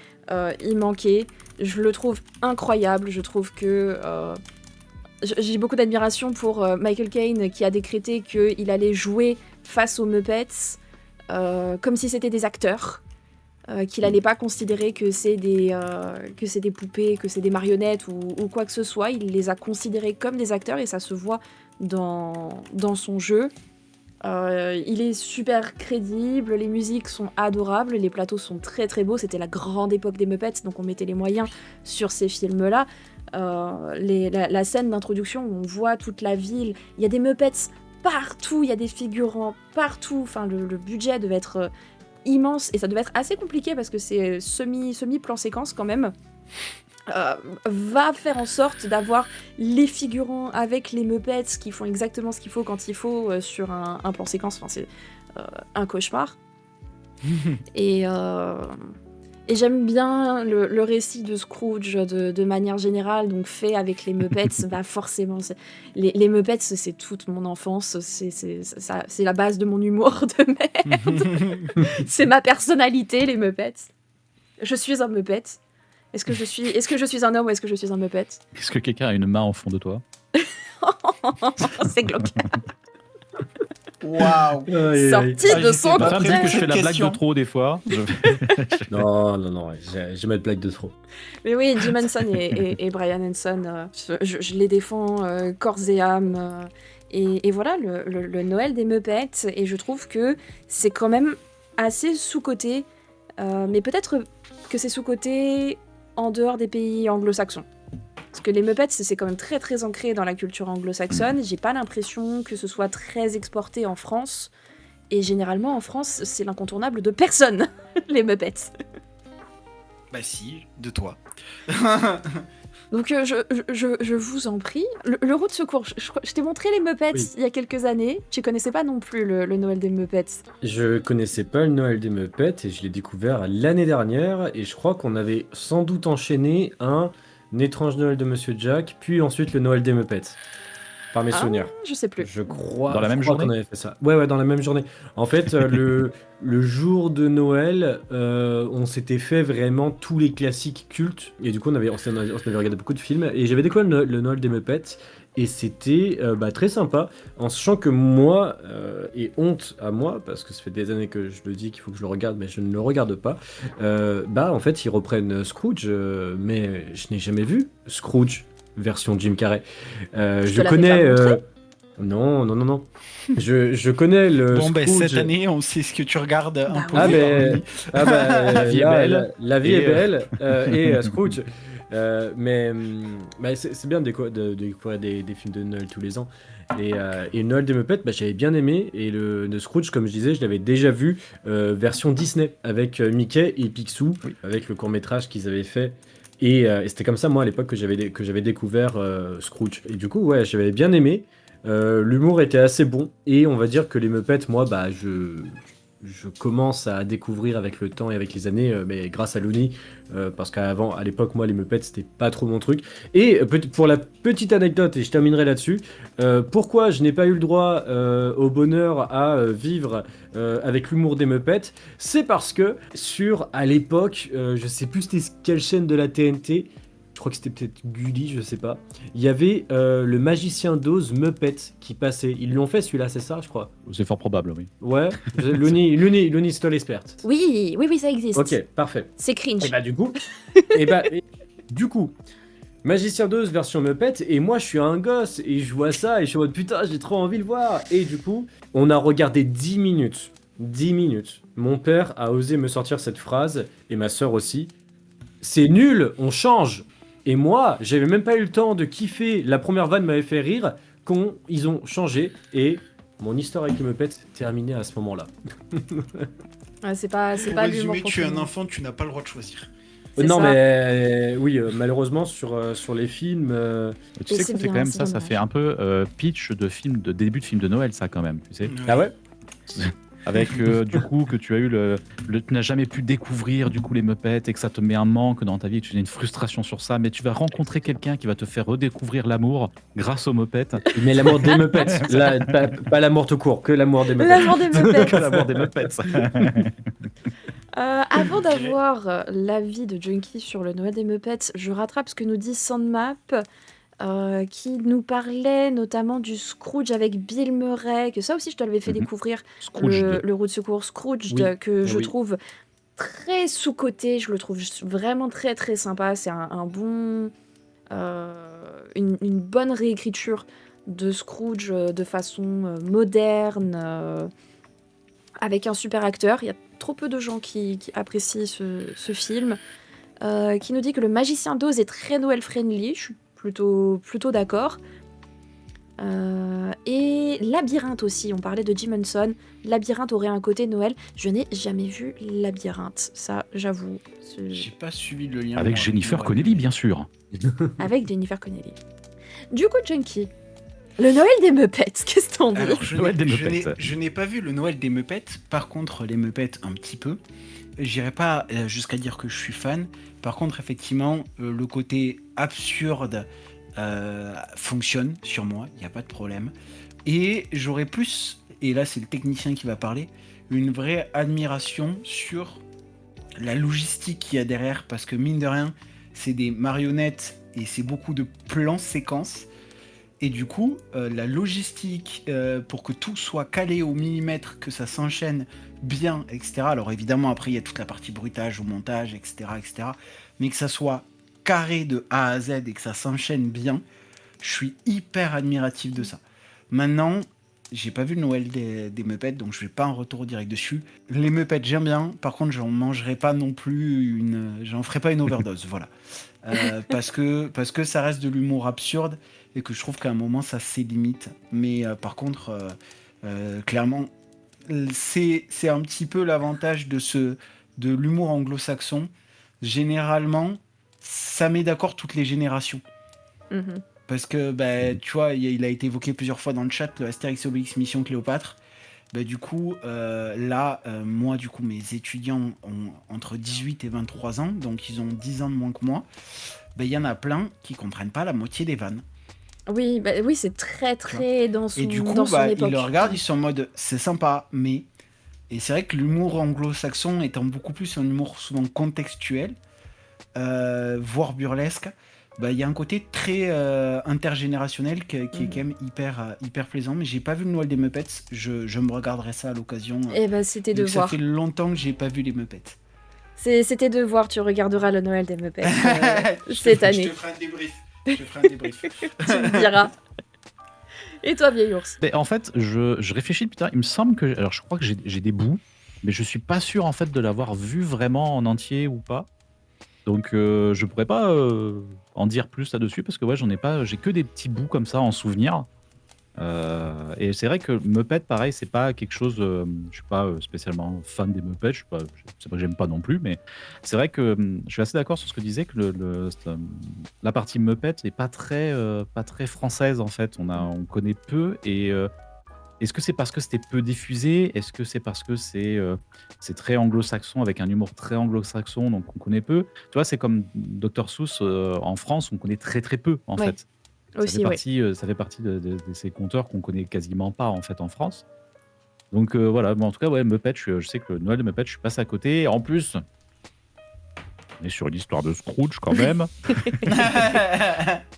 y manquer. Je le trouve incroyable, je trouve que... j'ai beaucoup d'admiration pour Michael Caine qui a décrété qu'il allait jouer face aux Muppets comme si c'était des acteurs. Qu'il n'allait pas considérer que c'est des poupées, que c'est des marionnettes ou quoi que ce soit. Il les a considérés comme des acteurs et ça se voit dans son jeu. Il est super crédible, les musiques sont adorables, les plateaux sont très très beaux. C'était la grande époque des Muppets, donc on mettait les moyens sur ces films-là. La scène d'introduction où on voit toute la ville, il y a des Muppets partout, il y a des figurants partout. Enfin, le budget devait être immense et ça devait être assez compliqué parce que c'est semi-plan séquence quand même. Va faire en sorte d'avoir les figurants avec les Muppets qui font exactement ce qu'il faut quand il faut sur un plan séquence. Enfin, c'est un cauchemar. Et Et j'aime bien le récit de Scrooge de manière générale, donc fait avec les Muppets. Bah forcément, les Muppets, c'est toute mon enfance. C'est la base de mon humour de merde. C'est ma personnalité, les Muppets. Je suis un Muppet. Est-ce que je suis un homme ou est-ce que je suis un Muppet? Est-ce que quelqu'un a une main au fond de toi? C'est glauque. Waouh. Sorti de son Ma femme dit que je fais la blague Question. de trop des fois. Non, j'ai ma blague de trop. Mais oui, Jim Henson et Brian Henson, je les défends corps et âme. Et voilà, le Noël des Muppets. Et je trouve que c'est quand même assez sous-coté. Mais peut-être que c'est sous-coté en dehors des pays anglo-saxons. Parce que les Muppets, c'est quand même très très ancré dans la culture anglo-saxonne. J'ai pas l'impression que ce soit très exporté en France. Et généralement, en France, c'est l'incontournable de personne, les Muppets. Bah si, de toi. Donc je vous en prie. Le route de secours, je t'ai montré les Muppets Oui. il y a quelques années. Tu connaissais pas non plus le Noël des Muppets. Je connaissais pas le Noël des Muppets et je l'ai découvert l'année dernière et je crois qu'on avait sans doute enchaîné un étrange Noël de Monsieur Jack, puis ensuite le Noël des Muppets. Par mes souvenirs. Je sais plus. Je crois, Dans la je même crois journée qu'on avait fait ça. Ouais, dans la même journée. En fait, le jour de Noël, on s'était fait vraiment tous les classiques cultes. Et du coup, on avait regardé beaucoup de films. Et j'avais découvert le Noël des Muppets. Et c'était très sympa. En sachant que moi, et honte à moi, parce que ça fait des années que je le dis qu'il faut que je le regarde, mais je ne le regarde pas. En fait, ils reprennent Scrooge, mais je n'ai jamais vu Scrooge version Jim Carrey. Je te l'avais connais. pas montré Non. Je connais le Bon, ben Scrooge. cette année, on sait ce que tu regardes un Bah peu. Ah oui. ben, La vie est belle. La vie Et, est belle et Scrooge. C'est bien de découvrir des films de Noël tous les ans. Et Noël des Muppets, j'avais bien aimé. Et le Scrooge, comme je disais, je l'avais déjà vu version Disney avec Mickey et Picsou, avec le court-métrage qu'ils avaient fait. Et c'était comme ça, moi, à l'époque, que j'avais découvert Scrooge. Et du coup, ouais, j'avais bien aimé. L'humour était assez bon. Et on va dire que les Muppets, moi, je commence à découvrir avec le temps et avec les années, mais grâce à Looney, parce à l'époque, moi, les Muppets, c'était pas trop mon truc. Et pour la petite anecdote, et je terminerai là-dessus, pourquoi je n'ai pas eu le droit au bonheur à vivre avec l'humour des Muppets, c'est parce que à l'époque, je sais plus c'était quelle chaîne de la TNT, je crois que c'était peut-être Gulli, je sais pas. Il y avait le magicien d'Oz Muppet qui passait. Ils l'ont fait celui-là, c'est ça, je crois. C'est fort probable, oui. Ouais, Looney Stoll Expert. Oui, ça existe. Ok, parfait. C'est cringe. Et du coup, Magicien d'Oz version Muppet, et moi je suis un gosse, et je vois ça, et je suis en mode putain, j'ai trop envie de le voir. Et du coup, on a regardé 10 minutes. 10 minutes. Mon père a osé me sortir cette phrase, et ma soeur aussi. C'est nul, on change. Et moi, j'avais même pas eu le temps de kiffer. La première vanne m'avait fait rire quand ils ont changé, et mon histoire avec les Muppets terminée à ce moment-là. Ouais, c'est pas Pour l'humour résumer, tu es un profond. enfant, tu n'as pas le droit de choisir. C'est Non, ça. mais oui, malheureusement, sur les films. Tu Et sais c'est que c'est bien, quand même c'est ça dommage. fait un peu pitch de début de film de Noël, ça quand même, tu sais. Ah ouais? Avec du coup que tu as eu tu n'as jamais pu découvrir du coup les Muppets et que ça te met un manque dans ta vie, tu as une frustration sur ça, mais tu vas rencontrer quelqu'un qui va te faire redécouvrir l'amour grâce aux Muppets. Mais l'amour des Muppets. Là, pas l'amour tout court, que l'amour des Muppets. L'amour des Muppets. Que l'amour des Muppets. Avant d'avoir l'avis de Junkie sur le Noël des Muppets, je rattrape ce que nous dit Sandmap, qui nous parlait notamment du Scrooge avec Bill Murray, que ça aussi je te l'avais fait découvrir, Scrooge. le roue de secours Scrooge, Oui. que je Oui. trouve très sous-coté, je le trouve vraiment très très sympa, c'est un bon... une bonne réécriture de Scrooge de façon moderne, avec un super acteur. Il y a trop peu de gens qui apprécient ce film. Qui nous dit que le magicien d'Oz est très Noël-friendly. Je suis plutôt d'accord. Et Labyrinthe aussi, on parlait de Jim Henson. Labyrinthe aurait un côté Noël. Je n'ai jamais vu Labyrinthe, ça j'avoue. J'ai pas suivi le lien. Avec moi, Jennifer ouais. Connelly, bien sûr. Avec Jennifer Connelly. Du coup, Junkie, Le Noël des Muppets, qu'est-ce que t'en dis? Alors, je Noël n'ai- des je Muppets. n'ai je n'ai pas vu le Noël des Muppets. Par contre, les Muppets, un petit peu. J'irai pas jusqu'à dire que je suis fan. Par contre, effectivement, le côté absurde fonctionne sur moi. Il n'y a pas de problème. Et j'aurais plus, et là c'est le technicien qui va parler, une vraie admiration sur la logistique qu'il y a derrière. Parce que mine de rien, c'est des marionnettes et c'est beaucoup de plans séquences. Et du coup, la logistique pour que tout soit calé au millimètre, que ça s'enchaîne bien, etc. Alors évidemment, après, il y a toute la partie bruitage au montage, etc., etc. Mais que ça soit carré de A à Z et que ça s'enchaîne bien, je suis hyper admiratif de ça. Maintenant, j'ai pas vu le Noël des Muppets, donc je vais pas en retour direct dessus. Les Muppets, j'aime bien. Par contre, j'en mangerai pas non plus j'en ferai pas une overdose, voilà. Parce que ça reste de l'humour absurde et que je trouve qu'à un moment ça c'est limite. Mais par contre, clairement, c'est un petit peu l'avantage de l'humour anglo-saxon. Généralement, ça met d'accord toutes les générations. Mhm. Parce que, bah, tu vois, il a été évoqué plusieurs fois dans le chat, le Astérix et Obélix Mission Cléopâtre. Bah, du coup, moi, du coup, mes étudiants ont entre 18 et 23 ans, donc ils ont 10 ans de moins que moi. Bah, il y en a plein qui comprennent pas la moitié des vannes. Oui, bah, oui, c'est très très dans Et du coup, dans son bah, ils époque. le regardent, ils sont en mode c'est sympa, mais. Et c'est vrai que l'humour anglo-saxon étant beaucoup plus un humour souvent contextuel, voire burlesque, bah, il y a un côté très intergénérationnel qui est quand même hyper plaisant. Mais j'ai pas vu le Noël des Muppets, je me regarderai ça à l'occasion. Eh ben, c'était Vu de que ça voir. fait longtemps que j'ai pas vu les Muppets. C'était de voir, tu regarderas le Noël des Muppets Je cette te année. ferai un débrief. Je te ferai un débrief. Tu me diras. Et toi, vieil ours? Mais en fait, je réfléchis depuis tard. Il me semble que. Alors, je crois que j'ai des bouts, mais je suis pas sûr en fait de l'avoir vu vraiment en entier ou pas. Donc, je pourrais pas en dire plus là-dessus parce que ouais, j'en ai pas. J'ai que des petits bouts comme ça en souvenir. Et c'est vrai que Muppet, pareil, c'est pas quelque chose. Je suis pas spécialement fan des Muppets. C'est pas que j'aime pas non plus, mais c'est vrai que je suis assez d'accord sur ce que disait que la partie Muppet est pas très française en fait. On connaît peu et est-ce que c'est parce que c'était peu diffusé? Est-ce que c'est parce que c'est très anglo-saxon avec un humour très anglo-saxon donc on connaît peu? Tu vois, c'est comme Dr Seuss en France, on connaît très très peu en Ouais. fait. Aussi, oui. Ça fait partie de ces conteurs qu'on connaît quasiment pas en fait en France. Donc voilà, mais en tout cas, ouais, Muppet, je sais que le Noël de Muppet, je suis passé à côté. En plus, on est sur l'histoire de Scrooge quand même.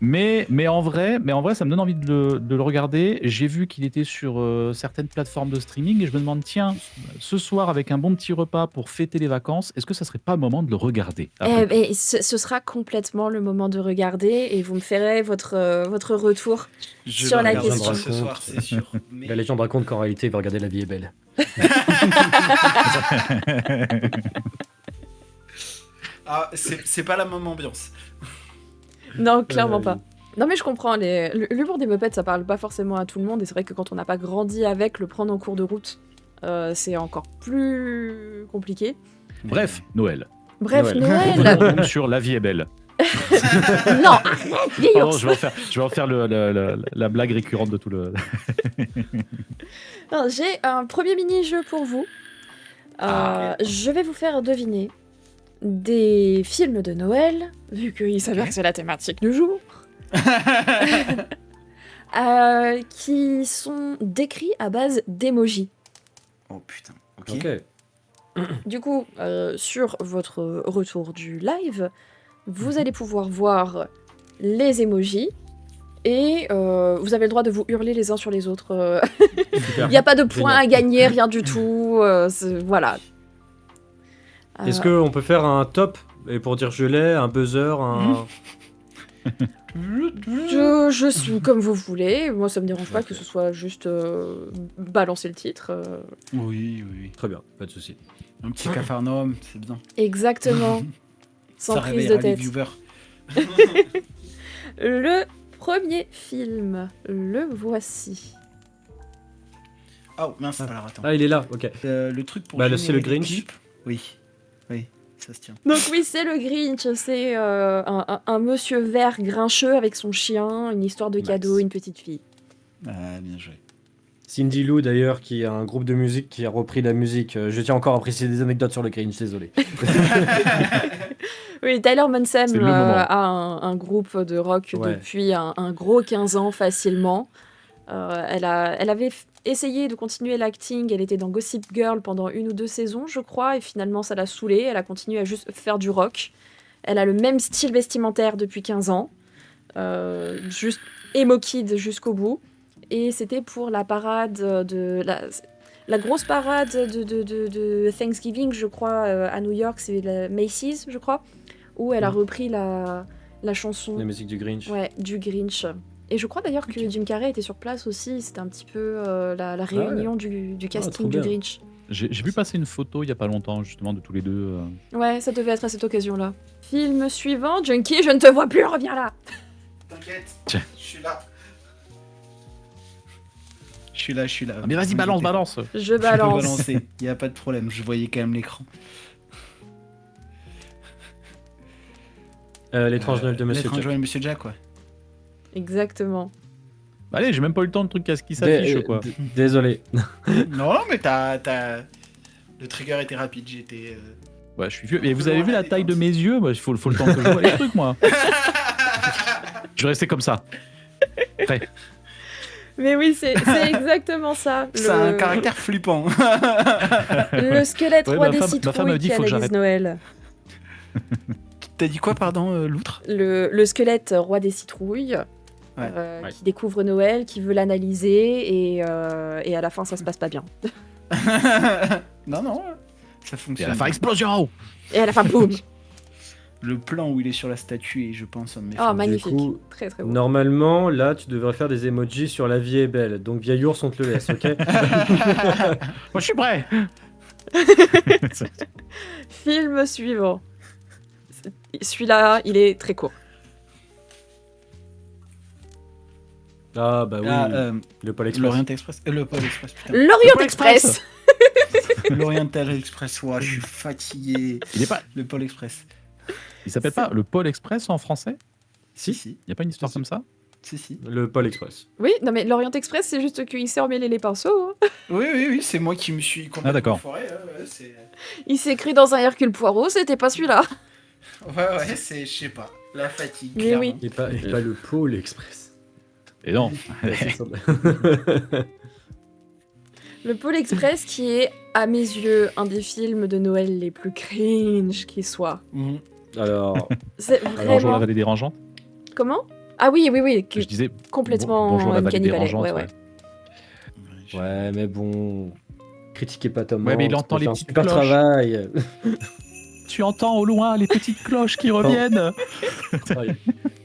mais en vrai, ça me donne envie de le regarder. J'ai vu qu'il était sur certaines plateformes de streaming et je me demande, tiens, ce soir avec un bon petit repas pour fêter les vacances, est-ce que ça serait pas le moment de le regarder après tout Ce sera complètement le moment de regarder et vous me ferez votre retour Je sur le la regarderai question. pas ce soir, c'est sûr. Mais- La légende raconte qu'en réalité, il va regarder La vie est belle. Ah, c'est pas la même ambiance. Non, clairement pas. Non, mais je comprends. L'humour des Muppets, ça parle pas forcément à tout le monde. Et c'est vrai que quand on n'a pas grandi avec, le prendre en cours de route, c'est encore plus compliqué. Bref, Noël. Bref, Noël. Noël. Revenons donc sur La vie est belle. Non, arrête, vieil Pardon, ours. je vais en faire la blague récurrente de tout le. Non, j'ai un premier mini-jeu pour vous. Je vais vous faire deviner des films de Noël, vu qu'il s'avère que c'est la thématique du jour, qui sont décrits à base d'émojis. Oh putain. Ok. Ok. Du coup, sur votre retour du live, vous allez pouvoir voir les émojis et vous avez le droit de vous hurler les uns sur les autres. Super. Il n'y a pas de points Génial. à gagner, rien du tout. Voilà. Est-ce qu'on peut faire un top et pour dire je l'ai, un buzzer, un. Je suis comme vous voulez. Moi, ça me dérange pas que ce soit juste balancer le titre. Oui, oui, oui. Très bien, pas de souci. Un petit Capharnaüm, c'est bien. Exactement. Sans Ça prise de réveillera les tête. viewers. Le premier film, le voici. Oh mince, alors attends. Ah, il est là, ok. Le truc pour Bah, générer c'est le les Grinch. clips. Oui, ça se tient. Donc oui, c'est le Grinch. C'est un monsieur vert grincheux avec son chien, une histoire de Nice. cadeau, une petite fille. Ah, bien joué. Cindy Lou, d'ailleurs, qui a un groupe de musique qui a repris la musique. Je tiens encore à préciser des anecdotes sur le Grinch, désolé. Oui, Tyler Mansem C'est le moment. a un groupe de rock Ouais. depuis un gros 15 ans facilement. Elle avait essayé de continuer l'acting, elle était dans Gossip Girl pendant 1 ou 2 saisons, je crois, et finalement ça l'a saoulée, elle a continué à juste faire du rock. Elle a le même style vestimentaire depuis 15 ans, juste emo kid jusqu'au bout. Et c'était pour la parade la grosse parade de Thanksgiving, je crois, à New York, c'est la Macy's, je crois, où elle a repris la chanson La musique du Grinch. du Grinch. Et je crois d'ailleurs que Jim Carrey était sur place aussi, c'était un petit peu la ouais. réunion du trop casting du bien. Grinch. J'ai vu passer une photo il y a pas longtemps, justement, de tous les deux. Ouais, ça devait être à cette occasion-là. Film suivant, Junkie, je ne te vois plus, reviens là. T'inquiète, Tiens. je suis là. Je suis là. Ah, mais vas-y, Vous balance, inquiétez pas. Je balance. Je peux balance. balancer, il n'y a pas de problème, je voyais quand même l'écran. L'étrange Noël de Monsieur L'étrange Jack. Noël de Monsieur Jack, quoi. Exactement. Allez, j'ai même pas eu le temps de truc à ce qui s'affiche, quoi. Désolé. Non, mais le trigger était rapide, j'étais... Ouais, je suis vieux. Et vous avez vu la taille de mes yeux? Moi, il faut le temps que je vois les trucs, moi. Je vais rester comme ça. Prêt. Mais oui, c'est exactement ça. C'est un caractère flippant. Le squelette Ouais, roi ma des femme me citrouilles dit, qui faut que analyse j'arrête. Noël. T'as dit quoi, pardon, l'outre? Le squelette roi des citrouilles. Ouais. Ouais. Qui découvre Noël, qui veut l'analyser, et à la fin ça se passe pas bien. Non, ça Et à fonctionne. la fin, explosion! Et à la fin, boum. Le plan où il est sur la statue est, je pense, un de mes Oh, favoris. magnifique. coup, Très très beau. Normalement, là, tu devrais faire des emojis sur La vie est belle. Donc, vieil ours, on te le laisse, ok? Moi, je suis prêt! Film suivant. Celui-là, il est très court. Ah, bah oui. Le Pôle Express. L'Orient Express. Le Pôle Express, putain. L'Orient Pôle Express. L'Oriental Express, ouais, je suis fatigué. Il est pas... Le Pôle Express. Il s'appelle pas le Pôle Express en français? Si. Il y a pas une histoire Si. comme ça? Si. Le Pôle Express. Oui, non mais l'Orient Express, c'est juste qu'il s'est emmêlé les pinceaux. Hein. Oui, c'est moi qui me suis complètement d'accord. foiré. Ouais, c'est... Il s'est cru dans un Hercule Poirot, c'était pas celui-là. Ouais, c'est, je sais pas, la fatigue. Mais clairement. oui. Et pas le Pôle Express. Et non. Ouais, c'est ça. Le Pôle Express qui est, à mes yeux, un des films de Noël les plus cringe qui soit. Mhm. Alors, C'est Bonjour la vraiment... vallée dérangeante. Comment? Ah oui, Que je disais complètement bonjour la vallée Uncanny Valley, dérangeante. ouais. ouais, mais bon. Critiquez pas Tom Ouais, mais Hanks, il entend fait les un petites super cloches. travail. Tu entends au loin les petites cloches qui reviennent.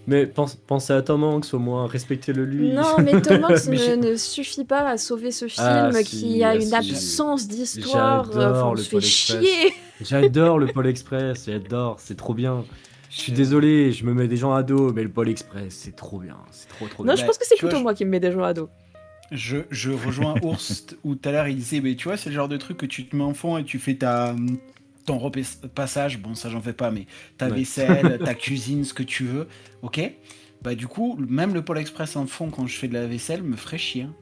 Mais pensez à Tom Hanks au moins, respectez-le lui. Non, mais Tom Hanks Mais ne suffit pas à sauver ce film Ah, si, qui a ah, une si. absence d'histoire. J'adore Enfin, on le se fait Pôle Express. chier. J'adore le Pôle Express, j'adore, c'est trop bien. Je suis désolé, je me mets des gens à dos, mais le Pôle Express, c'est trop bien, c'est trop Non, bien. je pense que c'est tu vois, plutôt moi qui me mets des gens à dos. Je rejoins Ours où tout à l'heure il disait, mais tu vois, c'est le genre de truc que tu te mets en fond et tu fais ton repassage, bon ça j'en fais pas, mais ta Ouais. vaisselle, ta cuisine, ce que tu veux, ok? Bah du coup, même le Pôle Express en fond quand je fais de la vaisselle me ferait chier. Hein.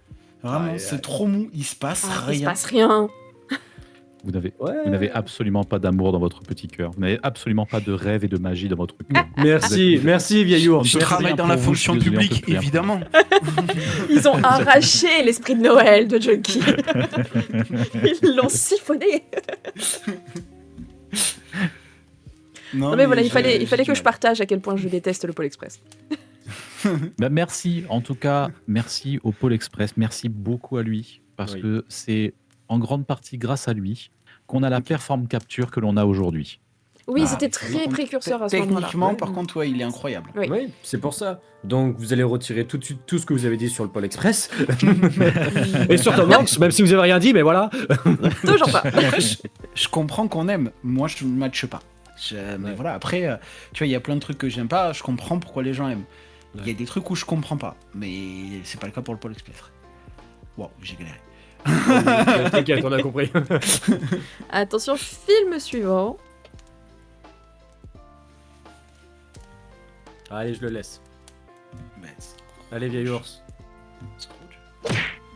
Vraiment, Ouais, c'est trop mou, il se passe Ah, il se rien. passe rien. Vous n'avez Ouais. absolument pas d'amour dans votre petit cœur. Vous n'avez absolument pas de rêve et de magie dans votre cœur. Merci vieil ours. Je Merci travaille rien dans la pour vous, fonction je suis désolé, publique, on peut plus évidemment. Ils ont arraché l'esprit de Noël de Junkie. Ils l'ont siphonné. Non mais voilà, il fallait que je partage à quel point je déteste le Pôle Express. Bah, merci, en tout cas, merci au Pôle Express. Merci beaucoup à lui. Parce Oui. que c'est en grande partie grâce à lui qu'on a la perform capture que l'on a aujourd'hui. Oui, Ah, c'était très donc, précurseur à ce moment-là. Techniquement, Ouais. par contre, ouais, il est incroyable. Oui. Oui, c'est pour ça. Donc vous allez retirer tout de suite tout ce que vous avez dit sur le Pôle Express. Et sur Tom Hanks, même si vous avez rien dit, mais voilà. Toujours pas. Je comprends qu'on aime. Moi, je ne matche pas. Mais voilà, après, tu vois, il y a plein de trucs que j'aime pas. Je comprends pourquoi les gens aiment. Il y a des trucs où je comprends pas. Mais c'est pas le cas pour le Pôle Express. Wow, j'ai galéré. T'inquiète, on a compris. Attention, film suivant. Allez, je le laisse. Ben, Allez, vieil ours. Scrooge.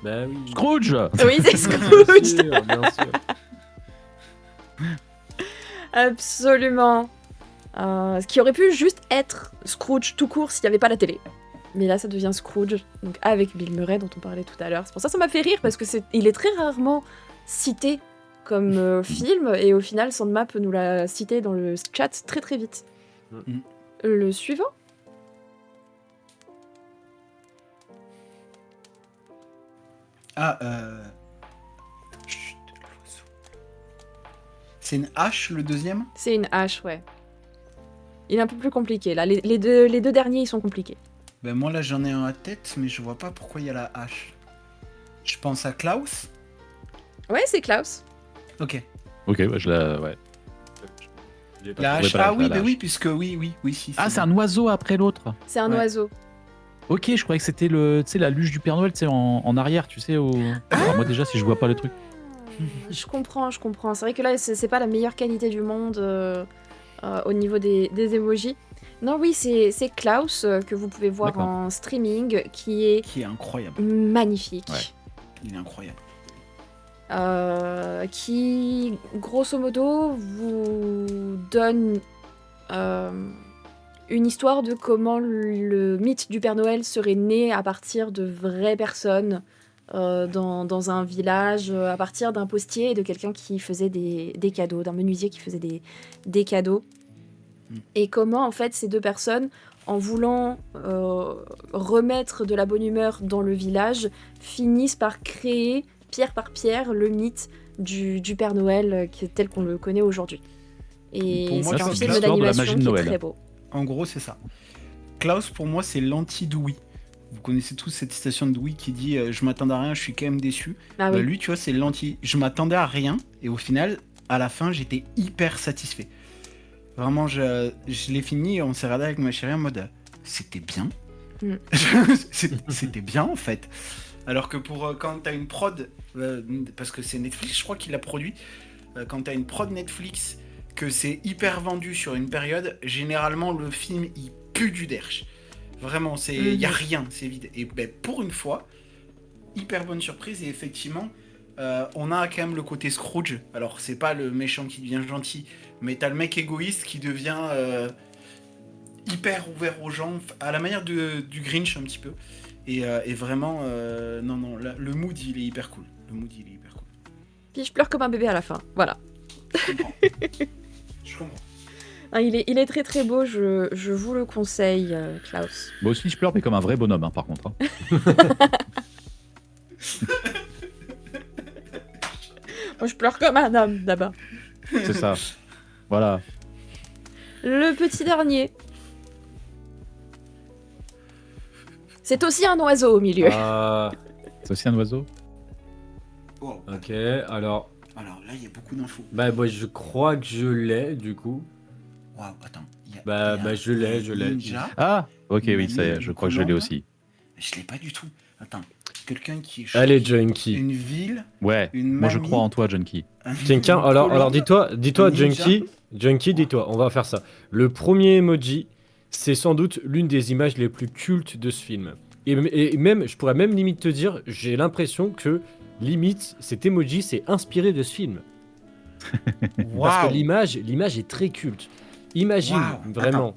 Bah oui. Scrooge. Oui, c'est Bien Scrooge. sûr, bien sûr. Absolument. Ce qui aurait pu juste être Scrooge tout court s'il n'y avait pas la télé. Mais là, ça devient Scrooge, donc avec Bill Murray dont on parlait tout à l'heure. C'est pour ça que ça m'a fait rire, parce que il est très rarement cité comme film, et au final, Sandmap nous l'a cité dans le chat très très vite. Mm. Le suivant. Ah, chut, l'oiseau. C'est une hache le deuxième? C'est une hache, ouais. Il est un peu plus compliqué, là. Les deux derniers, ils sont compliqués. Ben moi là j'en ai un à tête, mais je vois pas pourquoi il y a la hache. Je pense à Klaus. Ouais, c'est Klaus. Ok. Ok, ouais, je la. Ouais. J'ai pas La trouvé. hache. pas la- Ah oui, la bah hache. oui, puisque oui, si. Ah, c'est un oiseau après l'autre. C'est un Ouais. oiseau. Ok, je croyais que c'était la luge du Père Noël, tu sais, en arrière, tu sais. Alors, moi déjà, si je vois pas le truc. Je comprends. C'est vrai que là, c'est pas la meilleure qualité du monde au niveau des emojis. Non, oui, c'est Klaus que vous pouvez voir D'accord. en streaming, qui est Qui est incroyable. magnifique. Ouais. Il est incroyable. Qui, grosso modo, vous donne une histoire de comment le mythe du Père Noël serait né à partir de vraies personnes dans un village, à partir d'un postier et de quelqu'un qui faisait des cadeaux, d'un menuisier qui faisait des cadeaux. Et comment, en fait, ces deux personnes, en voulant remettre de la bonne humeur dans le village, finissent par créer, pierre par pierre, le mythe du Père Noël tel qu'on le connaît aujourd'hui. Et Pour moi, c'est un c'est film l'histoire de la d'animation magie de qui est Noël. très beau. En gros, c'est ça. Klaus, pour moi, c'est l'anti-Dewey. Vous connaissez tous cette citation de Dewey qui dit je m'attendais à rien, je suis quand même déçu. Ah Bah, oui. lui, tu vois, c'est l'anti. Je m'attendais à rien, et au final, à la fin, j'étais hyper satisfait. Vraiment, je l'ai fini et on s'est regardé avec ma chérie en mode c'était bien. Mm. C'était bien en fait. Alors que pour quand t'as une prod, parce que c'est Netflix, je crois qu'il l'a produit, quand t'as une prod Netflix, que c'est hyper vendu sur une période, généralement le film il pue du derche. Vraiment, il y a rien, c'est vide. Et ben, pour une fois, hyper bonne surprise et effectivement, on a quand même le côté Scrooge. Alors c'est pas le méchant qui devient gentil, mais t'as le mec égoïste qui devient hyper ouvert aux gens, à la manière du Grinch un petit peu. Et vraiment, non, là, le mood il est hyper cool. Puis je pleure comme un bébé à la fin. Voilà. Je comprends. Je comprends. Ah, il est très très beau, je vous le conseille, Klaus. Moi aussi, je pleure, mais comme un vrai bonhomme, hein, par contre. Hein. Moi, je pleure comme un homme, d'abord. C'est ça. Voilà. Le petit dernier. C'est aussi un oiseau au milieu. Ah, C'est aussi un oiseau. Wow. ok, alors, Alors là, il y a beaucoup d'infos. bah, je crois que je l'ai, du coup. Waouh, attends. il y a- Bah, il y a je l'ai. Ninja. Ah, ok, oui, Manu ça y est, je crois que je l'ai Colombe. aussi. Je l'ai pas du tout. Attends. Quelqu'un qui Allez, Junkie. une ville, Ouais, une moi je mamie, crois en toi, Junkie. Quelqu'un, une alors colombe. dis-toi, Ninja. Junkie, dis-toi, on va faire ça. Le premier emoji, c'est sans doute l'une des images les plus cultes de ce film. Et même, je pourrais même limite te dire, j'ai l'impression que limite cet emoji s'est inspiré de ce film. Parce que Waouh. l'image est très culte. Imagine Waouh. vraiment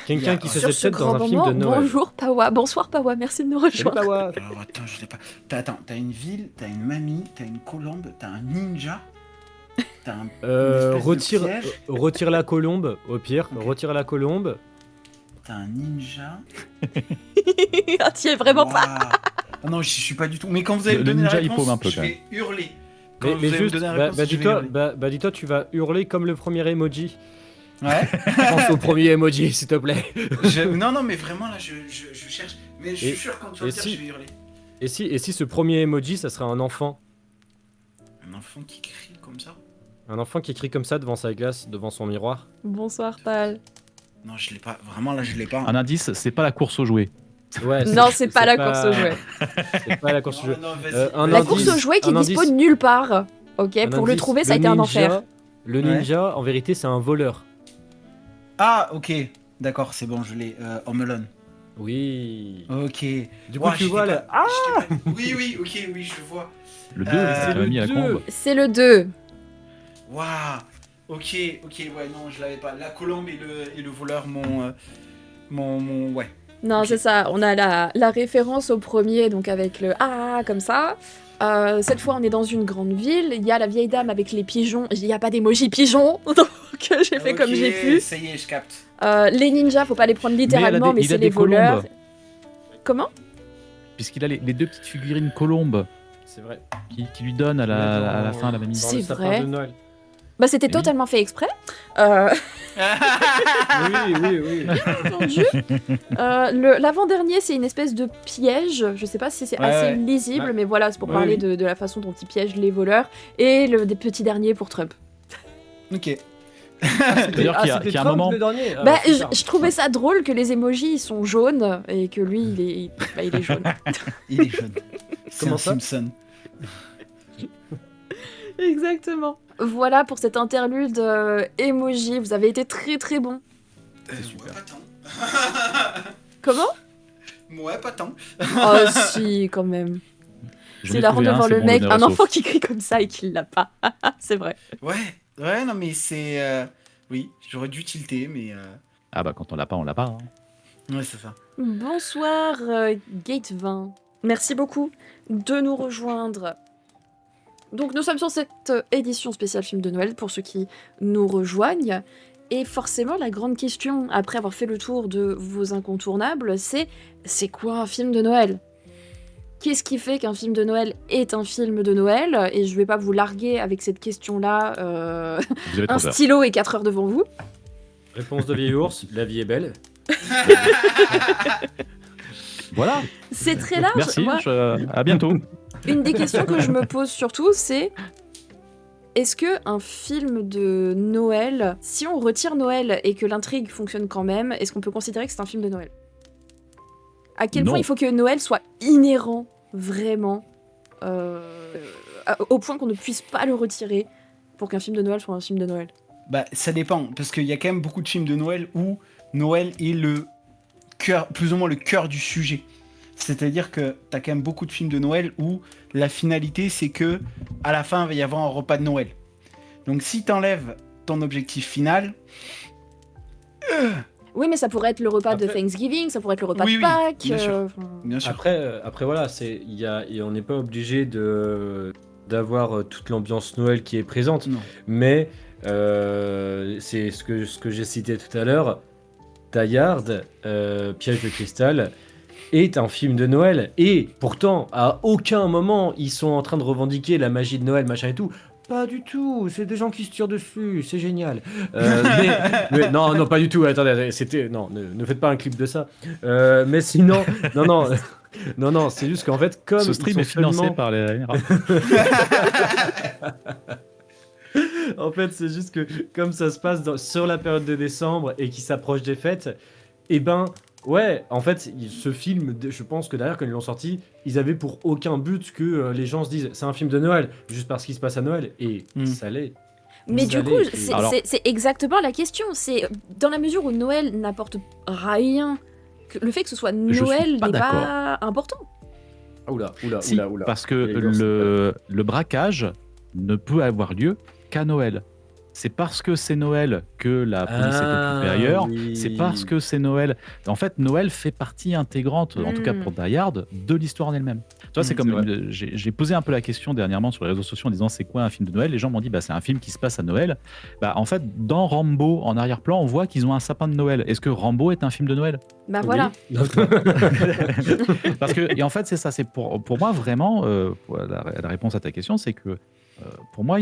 quelqu'un qui se Sur ce cette tête dans grand un film moment, de Noël. bonjour Pawa. Bonsoir Pawa, merci de nous Salut, rejoindre. Pawa. Alors attends, je l'ai pas. T'as une ville, t'as une mamie, t'as une colombe, t'as un ninja, t'as un. une espèce de piège, Retire la colombe, au pire. Ok. Retire la colombe. T'as un ninja. Ah, t'y es vraiment pas. Waouh. Ah non, j'y suis pas du tout. Mais quand vous allez Le me donner la ninja, il réponse, paume un peu, je quand vais hurler. Quand Mais vous allez me juste, donner la bah, réponse, bah, je vais dis-toi, hurler. dis-toi, tu vas hurler comme le premier emoji. Ouais. Pense au premier emoji, s'il te plaît. Non, mais vraiment là, je cherche. Mais je suis Et- sûr quand tu vas et le dire, si- je vais hurler. Et si ce premier emoji, ça serait un enfant? Un enfant qui crie comme ça. Un enfant qui crie comme ça devant sa glace, devant son miroir. Bonsoir Pal. Non, je l'ai pas. Vraiment là, je l'ai pas. Un indice, c'est pas la course aux jouets. Ouais, Non, c'est pas la course aux jouets. C'est pas la course aux jouets. Non, vas-y. Un La indice, course aux jouets qui un est dispo indice. nulle part. Ok, Un pour le indice, trouver, ça a le été un ninja- enfer. Le Ouais. ninja, en vérité, c'est un voleur. Ah, ok. D'accord, c'est bon, je l'ai. Home Alone. Oui. Ok. Du coup, Ouah, tu j'étais vois pas- là. Ah, j'étais pas- Oui, ok, oui, je vois. Le 2, C'est tu le l'as mis à la 2. combe. C'est le 2. Waouh. Ok, ouais, non, je l'avais pas. La colombe et le voleur ouais. Non, Ok. c'est ça. On a la référence au premier, donc avec le ah comme ça. Cette fois, on est dans une grande ville. Il y a la vieille dame avec les pigeons. Il n'y a pas d'emoji pigeon, donc j'ai fait comme j'ai pu. Ça y est, je capte. Les ninjas, faut pas les prendre Mais littéralement, mais il a c'est des les voleurs. colombes, Comment? puisqu'il a les deux petites figurines colombes c'est vrai. qui lui donnent à la fin, la mamie. C'est Dans le sapin vrai. de Noël. Bah, c'était Oui. totalement fait exprès. Euh, Oui. entendu. L'avant-dernier, c'est une espèce de piège. Je sais pas si c'est Ouais, assez ouais. lisible, Ouais. mais voilà, c'est pour Ouais, parler oui. de la façon dont ils piègent les voleurs. Et le des petits derniers pour Trump. Ok. D'ailleurs, qu'il y a c'était un Trump, moment- le dernier. Ah, Bah, super. je trouvais ça drôle que les emojis ils sont jaunes et que lui il est jaune. Il est jeune. C'est Comment un ça Simpson. Exactement. Voilà pour cet interlude emoji. Vous avez été très très bon. super. Ouais, pas tant. Comment? Ouais, pas tant. Oh si, quand même. J'en C'est ai la trouvé honte un, devant c'est le bon, mec, l'honneur un est enfant sauf. qui crie comme ça et qui l'a pas. C'est vrai. Ouais, non, mais c'est. Oui, j'aurais dû tilter, mais. Ah bah quand on l'a pas, on l'a pas. Hein. Ouais, c'est ça. Bonsoir Gate 20. Merci beaucoup de nous rejoindre. Donc nous sommes sur cette édition spéciale film de Noël pour ceux qui nous rejoignent. Et forcément la grande question, après avoir fait le tour de vos incontournables, c'est quoi un film de Noël? Qu'est-ce qui fait qu'un film de Noël est un film de Noël? Et je vais pas vous larguer avec cette question-là, Vous avez un 3 heures. stylo et 4 heures devant vous. Réponse de vieil ours, la vie est belle. Voilà. C'est très large. Merci. Moi, À bientôt. une des questions que je me pose surtout, c'est est-ce que un film de Noël, si on retire Noël et que l'intrigue fonctionne quand même, est-ce qu'on peut considérer que c'est un film de Noël? À quel Non. point il faut que Noël soit inhérent, vraiment, au point qu'on ne puisse pas le retirer pour qu'un film de Noël soit un film de Noël? Bah, ça dépend, parce qu'il y a quand même beaucoup de films de Noël où Noël est le cœur, plus ou moins le cœur du sujet. C'est-à-dire que t'as quand même beaucoup de films de Noël où la finalité, c'est que à la fin, il va y avoir un repas de Noël. Donc si t'enlèves ton objectif final, Oui, mais ça pourrait être le repas de Après- Thanksgiving, ça pourrait être le repas Oui, de oui, Pâques. bien sûr. enfin, bien sûr. Après voilà, et on n'est pas obligé d'avoir toute l'ambiance Noël qui est présente, Non. mais c'est ce que j'ai cité tout à l'heure. Die Hard, Piège de cristal, est un film de Noël, et pourtant à aucun moment ils sont en train de revendiquer la magie de Noël, machin et tout. Pas du tout, c'est des gens qui se tirent dessus, c'est génial. Mais non, pas du tout. Attendez, non, ne faites pas un clip de ça. Mais sinon, non, c'est juste qu'en fait, comme Ce stream ils est sont financé seulement- par les. En fait, c'est juste que comme ça se passe sur la période de décembre et qui s'approche des fêtes, et ben ouais, en fait, ce film, je pense que d'ailleurs quand ils l'ont sorti, ils avaient pour aucun but que les gens se disent c'est un film de Noël juste parce qu'il se passe à Noël, et ça l'est. Mais Vous du allez- coup, et- Alors- c'est exactement la question. C'est dans la mesure où Noël n'apporte rien, le fait que ce soit suis Noël pas n'est d'accord. pas important. Ah, oula. Si, parce que le braquage ne peut avoir lieu qu'à Noël. C'est parce que c'est Noël que la police est au supérieur. oui. C'est parce que c'est Noël. En fait, Noël fait partie intégrante, en tout cas pour Die Hard, de l'histoire en elle-même. Tu vois, c'est comme j'ai posé un peu la question dernièrement sur les réseaux sociaux en disant c'est quoi un film de Noël. Les gens m'ont dit c'est un film qui se passe à Noël. En fait, dans Rambo, en arrière-plan, on voit qu'ils ont un sapin de Noël. Est-ce que Rambo est un film de Noël? Bah voilà. Parce que, et en fait, c'est ça. C'est pour moi vraiment la réponse à ta question, c'est que pour moi,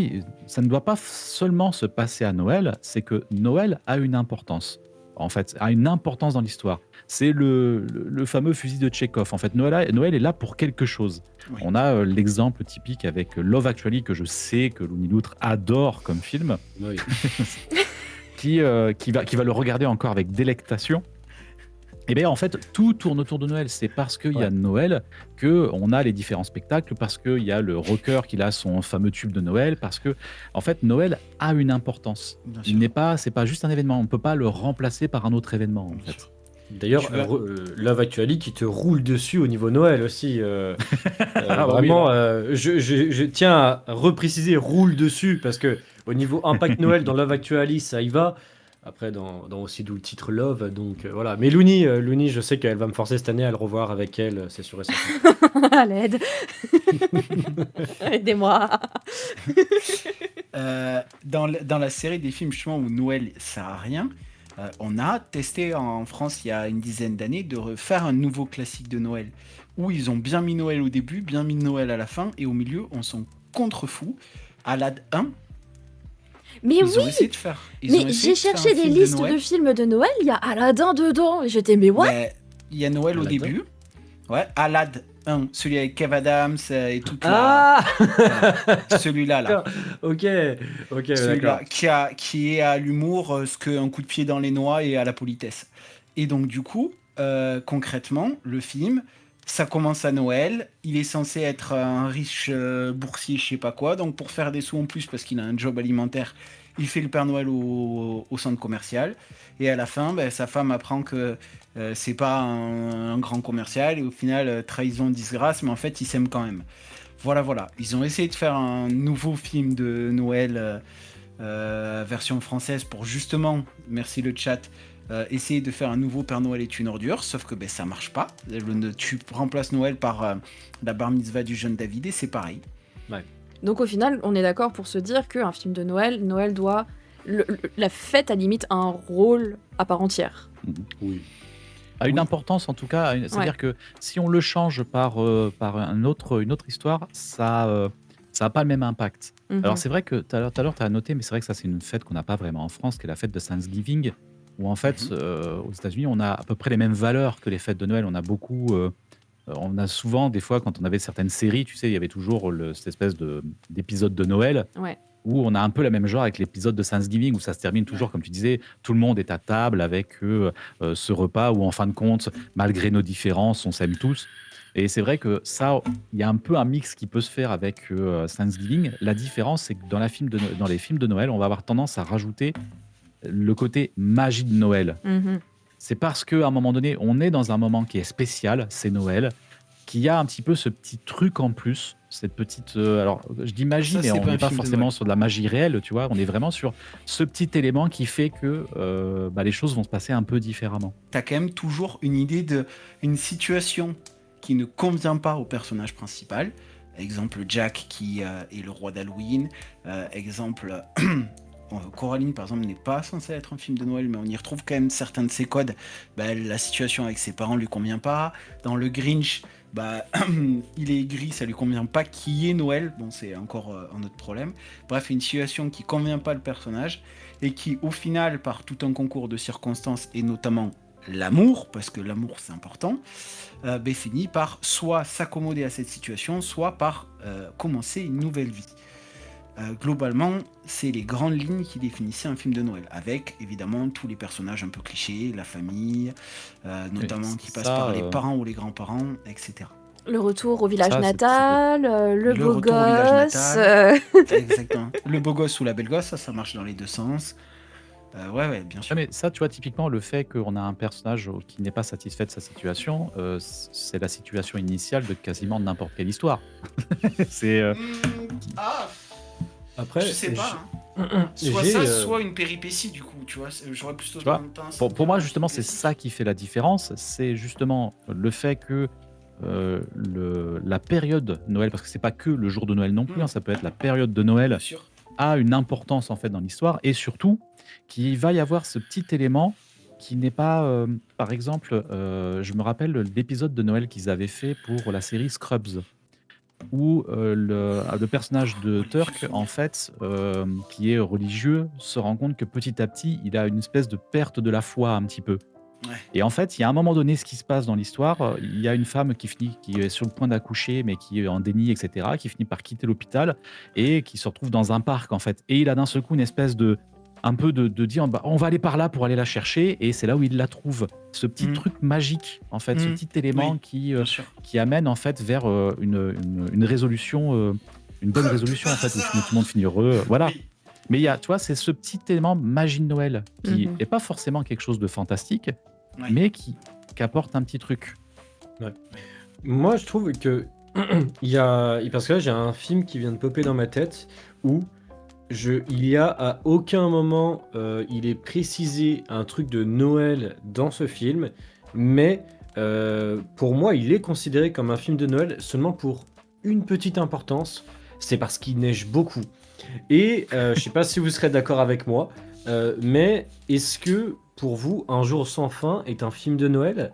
ça ne doit pas seulement se passer à Noël. C'est que Noël a une importance. En fait, a une importance dans l'histoire. C'est le fameux fusil de Tchekhov. En fait, Noël est là pour quelque chose. Oui. On a l'exemple typique avec Love Actually que je sais que Looney Loutre adore comme film, Oui. qui va le regarder encore avec délectation. Et bien en fait, tout tourne autour de Noël. C'est parce qu'il y a Noël qu'on a les différents spectacles, parce qu'il y a le rocker qui a son fameux tube de Noël, parce que en fait, Noël a une importance. Bien sûr. C'est pas juste un événement. On ne peut pas le remplacer par un autre événement. En fait. D'ailleurs, Tu vas- Love Actually qui te roule dessus au niveau Noël aussi. Ah bah oui, Vraiment, je tiens à repréciser roule dessus parce que au niveau impact Noël dans Love Actually, ça y va. Après, dans aussi d'où le titre Love, donc voilà. Mais Looney, je sais qu'elle va me forcer cette année à le revoir avec elle, c'est sûr et certain. À l'aide. Aidez-moi. dans la série des films justement où Noël sert à rien, on a testé en France il y a une dizaine d'années de refaire un nouveau classique de Noël où ils ont bien mis Noël au début, bien mis Noël à la fin et au milieu on s'en contrefou. Alad 1, Mais ils oui, ont essayé de faire. Ils ont mais essayé j'ai de faire cherché un des film listes Noël. de films de Noël, il y a Aladdin dedans. Et j'étais, mais what? Mais il y a Noël au Aladdin. début. Ouais, Alad 1, celui avec Kev Adams et toute la. Ah Celui-là, là. D'accord. Ok, ok, Celui-là d'accord. qui est à l'humour ce qu'un coup de pied dans les noix et à la politesse. Et donc, du coup, concrètement, le film, ça commence à Noël. Il est censé être un riche boursier, je sais pas quoi. Donc, pour faire des sous en plus, parce qu'il a un job alimentaire, il fait le Père Noël au centre commercial. Et à la fin, ben, sa femme apprend que c'est pas un grand commercial. Et au final, trahison, disgrâce, mais en fait, ils s'aiment quand même. Voilà, voilà. Ils ont essayé de faire un nouveau film de Noël version française pour justement, merci le chat, essayer de faire un nouveau Père Noël est une ordure, sauf que ben, ça marche pas. Tu remplaces Noël par la bar mitzvah du jeune David et c'est pareil. Donc au final, on est d'accord pour se dire qu'un film de Noël, Noël doit... la fête a limite un rôle à part entière. Oui. A une Oui. importance en tout cas, c'est-à-dire que si on le change par une autre histoire, ça n'a pas le même impact. Mhm. Alors c'est vrai que tout à l'heure, tu as noté, mais c'est vrai que ça c'est une fête qu'on n'a pas vraiment en France, qui est la fête de Thanksgiving, où en fait aux États-Unis on a à peu près les mêmes valeurs que les fêtes de Noël. On a souvent, des fois, quand on avait certaines séries, tu sais, il y avait toujours cette espèce d'épisode de Noël Ouais. où on a un peu la même genre avec l'épisode de Thanksgiving où ça se termine toujours, comme tu disais, tout le monde est à table avec ce repas où, en fin de compte, malgré nos différences, on s'aime tous. Et c'est vrai que ça, il y a un peu un mix qui peut se faire avec Thanksgiving. La différence, c'est que dans les films de Noël, on va avoir tendance à rajouter le côté magie de Noël. Mhm. C'est parce qu'à un moment donné, on est dans un moment qui est spécial, c'est Noël, qu'il y a un petit peu ce petit truc en plus, cette petite... alors, je dis magie, Ça, mais c'est on pas un n'est pas film de forcément Noël. sur de la magie réelle, tu vois. On est vraiment sur ce petit élément qui fait que les choses vont se passer un peu différemment. T'as quand même toujours une idée une situation qui ne convient pas au personnage principal. Exemple Jack qui est le roi d'Halloween. Exemple Coraline par exemple n'est pas censée être un film de Noël, mais on y retrouve quand même certains de ses codes. Bah, la situation avec ses parents lui convient pas. Dans le Grinch, bah, il est gris, ça lui convient pas. Qui est Noël? Bon, c'est encore un autre problème. Bref, une situation qui convient pas le personnage et qui, au final, par tout un concours de circonstances et notamment l'amour, parce que l'amour c'est important, finit par soit s'accommoder à cette situation, soit par commencer une nouvelle vie. Globalement, c'est les grandes lignes qui définissaient un film de Noël, avec évidemment tous les personnages un peu clichés, la famille, notamment qui passent par les parents ou les grands-parents, etc. Le retour au village Ça, c'est- natal, le beau retour au village gosse. natal. Exactement. Le beau gosse ou la belle gosse, ça marche dans les deux sens. Ouais, bien sûr. Ouais, mais ça, tu vois, typiquement, le fait qu'on a un personnage qui n'est pas satisfait de sa situation, c'est la situation initiale de quasiment n'importe quelle histoire. C'est... Après, je sais pas. Soit j'ai, ça, euh, soit une péripétie du coup, tu vois. J'aurais plutôt Tu vois, tendance pour moi, à justement, c'est péripétie. ça qui fait la différence. C'est justement le fait que la période Noël, parce que c'est pas que le jour de Noël non plus, hein, ça peut être la période de Noël, Bien sûr. a une importance en fait dans l'histoire, et surtout qu'il va y avoir ce petit élément qui n'est pas, par exemple, je me rappelle l'épisode de Noël qu'ils avaient fait pour la série Scrubs, où le personnage de Turk, en fait, qui est religieux, se rend compte que petit à petit, il a une espèce de perte de la foi un petit peu. Ouais. Et en fait, il y a un moment donné, ce qui se passe dans l'histoire, il y a une femme qui est sur le point d'accoucher, mais qui est en déni, etc., qui finit par quitter l'hôpital et qui se retrouve dans un parc, en fait. Et il a d'un seul coup une espèce un peu de dire, bah, on va aller par là pour aller la chercher, et c'est là où il la trouve. Ce petit truc magique, en fait, ce petit élément Oui, bien sûr. qui amène en fait vers une résolution, une bonne résolution, en fait, où tout le monde finit heureux. Voilà. Oui. Mais il y a, tu vois, c'est ce petit élément magie de Noël qui n'est pas forcément quelque chose de fantastique, Ouais. mais qui apporte un petit truc. Moi, je trouve que parce que là, j'ai un film qui vient de popper dans ma tête où il y a à aucun moment, il est précisé un truc de Noël dans ce film, mais pour moi, il est considéré comme un film de Noël seulement pour une petite importance, c'est parce qu'il neige beaucoup. Et je sais pas si vous serez d'accord avec moi, mais est-ce que pour vous, Un jour sans fin est un film de Noël?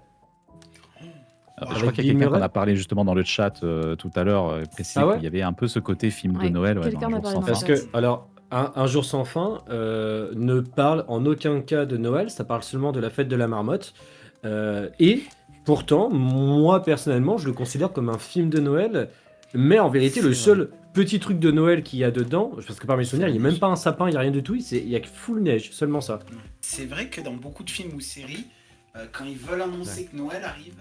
Je Avec crois qu'il y a Bill quelqu'un qui en Murray? a parlé justement dans le chat tout à l'heure, précisé Ah ouais? qu'il y avait un peu ce côté film de Ouais, Noël dans quelqu'un Un en a jour parlé sans dans le fin. Parce chat. que, alors, un jour sans fin ne parle en aucun cas de Noël, ça parle seulement de la fête de la marmotte. Et pourtant, moi personnellement, je le considère comme un film de Noël, mais en vérité, le C'est vrai. seul petit truc de Noël qu'il y a dedans, parce que par mes souvenirs, il n'y a même pas un sapin, il n'y a rien du tout, il y a que full neige, seulement ça. C'est vrai que dans beaucoup de films ou séries, quand ils veulent annoncer que Noël arrive,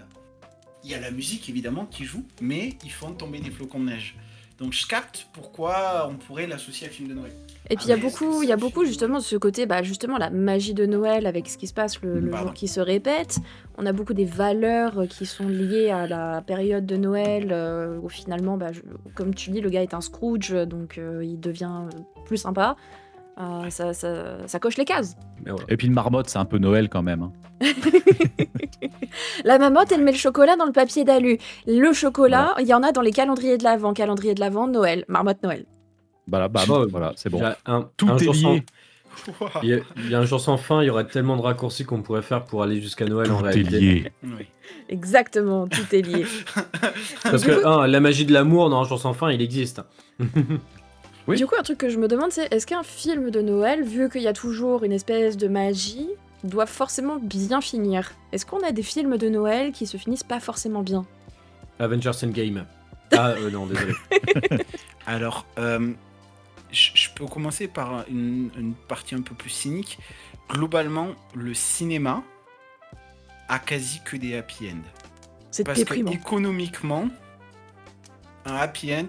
il y a la musique évidemment qui joue, mais ils font tomber des flocons de neige. Donc je capte pourquoi on pourrait l'associer à film de Noël. Et puis il y a Mais est-ce que beaucoup, c'est il y a un beaucoup film de justement de ce côté, justement la magie de Noël avec ce qui se passe le Pardon. jour qui se répète. On a beaucoup des valeurs qui sont liées à la période de Noël, où finalement, comme tu dis, le gars est un Scrooge, donc il devient plus sympa. Ça coche les cases. Mais voilà. Et puis le marmotte, c'est un peu Noël quand même. La mamotte, elle met le chocolat dans le papier d'alu. Le chocolat, il y en a dans les calendriers de l'Avent, Noël, marmotte Noël. Voilà, bam, Bah, voilà, c'est bon. Il y a Tout un est jour sans- lié. il y a un jour sans fin, il y aurait tellement de raccourcis qu'on pourrait faire pour aller jusqu'à Noël en Tout est réalité. lié. Oui. Exactement, tout est lié. Parce Du que, la magie de l'amour dans Un jour sans fin, il existe. Oui. Du coup, un truc que je me demande, c'est est-ce qu'un film de Noël, vu qu'il y a toujours une espèce de magie, doit forcément bien finir? Est-ce qu'on a des films de Noël qui se finissent pas forcément bien? Avengers Endgame. Ah, non, désolé. Alors, je peux commencer par une partie un peu plus cynique. Globalement, le cinéma a quasi que des happy end. C'est Parce déprimant. que économiquement, un happy end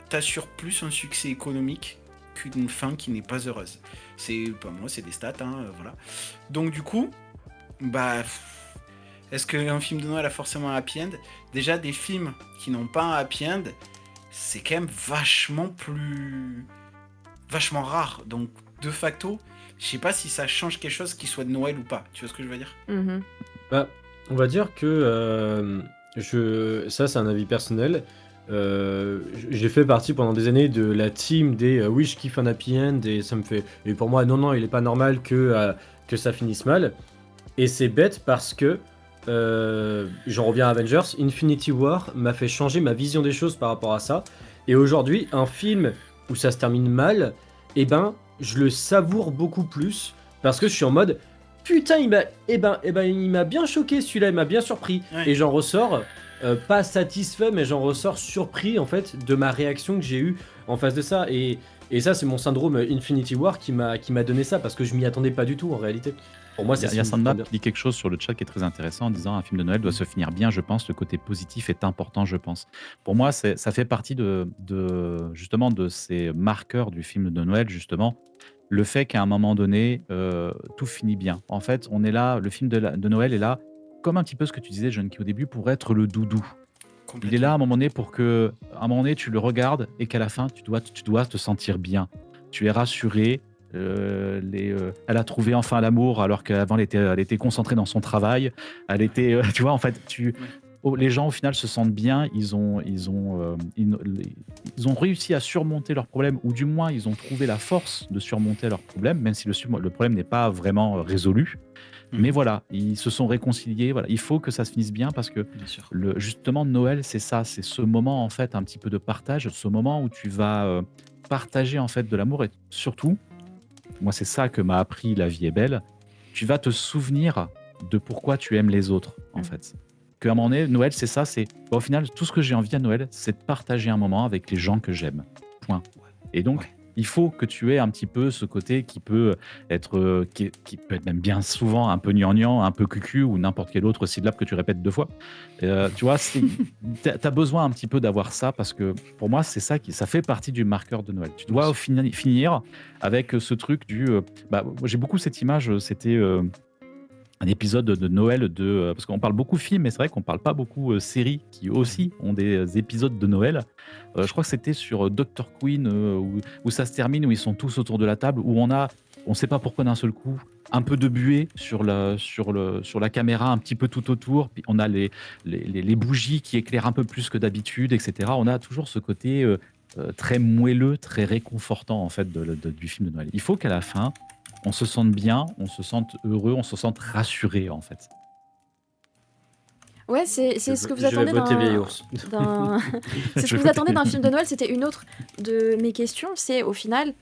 t'assure plus un succès économique qu'une fin qui n'est pas heureuse. C'est pas moi, c'est des stats, voilà. Donc du coup, est-ce qu'un film de Noël a forcément un happy end? Déjà, des films qui n'ont pas un happy end, c'est quand même vachement rare. Donc de facto, je sais pas si ça change quelque chose qui soit de Noël ou pas. Tu vois ce que je veux dire? Mhm. Bah, on va dire que ça, c'est un avis personnel. J'ai fait partie pendant des années de la team des oui, je kiffe un happy end et ça me fait. Et pour moi, non, il est pas normal que ça finisse mal. Et c'est bête parce que j'en reviens à Avengers. Infinity War m'a fait changer ma vision des choses par rapport à ça. Et aujourd'hui, un film où ça se termine mal, je le savoure beaucoup plus parce que je suis en mode putain, il m'a bien choqué celui-là, il m'a bien surpris. Ouais. Et j'en ressors pas satisfait, mais j'en ressors surpris en fait de ma réaction que j'ai eue en face de ça. Et ça, c'est mon syndrome Infinity War qui m'a donné ça parce que je m'y attendais pas du tout en réalité. Pour moi, Il y a Sandmap qui dit quelque chose sur le chat qui est très intéressant en disant un film de Noël doit se finir bien, je pense. Le côté positif est important, je pense. Pour moi, ça fait partie justement de ces marqueurs du film de Noël, justement. Le fait qu'à un moment donné, tout finit bien. En fait, on est là, le film de Noël est là, comme un petit peu ce que tu disais, Junkie, au début, pour être le doudou. Il est là à un moment donné pour que, à un moment donné, tu le regardes et qu'à la fin, tu dois te sentir bien. Tu es rassuré. Elle a trouvé enfin l'amour alors qu'avant elle était concentrée dans son travail. Elle était, tu vois, en fait, les gens au final se sentent bien. Ils ont réussi à surmonter leurs problèmes, ou du moins ils ont trouvé la force de surmonter leurs problèmes, même si le problème n'est pas vraiment résolu. Mais voilà, ils se sont réconciliés. Voilà, il faut que ça se finisse bien parce que justement Noël, c'est ça, c'est ce moment en fait un petit peu de partage, ce moment où tu vas partager en fait de l'amour et surtout, moi c'est ça que m'a appris La vie est belle. Tu vas te souvenir de pourquoi tu aimes les autres en fait. Qu'à un moment donné, Noël c'est ça, au final tout ce que j'ai envie à Noël, c'est de partager un moment avec les gens que j'aime. Point. Et donc il faut que tu aies un petit peu ce côté qui peut être, qui peut être même bien souvent un peu gnangnan, un peu cucu ou n'importe quel autre syllabe que tu répètes 2 fois. Tu vois, t'as besoin un petit peu d'avoir ça parce que pour moi, c'est ça ça fait partie du marqueur de Noël. Tu dois finir avec ce truc du. J'ai beaucoup cette image, c'était un épisode de Noël parce qu'on parle beaucoup films, mais c'est vrai qu'on parle pas beaucoup séries qui aussi ont des épisodes de Noël. Je crois que c'était sur Dr. Queen où ça se termine, où ils sont tous autour de la table, où on sait pas pourquoi d'un seul coup, un peu de buée sur la caméra, un petit peu tout autour. Puis on a les bougies qui éclairent un peu plus que d'habitude, etc. On a toujours ce côté très moelleux, très réconfortant en fait du film de Noël. Il faut qu'à la fin, on se sente bien, on se sente heureux, on se sente rassuré en fait. Ouais, c'est ce que vous Je vais attendez voter Vieil Ours. c'est ce Je que vous vais attendez voter. d'un film de Noël. C'était une autre de mes questions. C'est au final,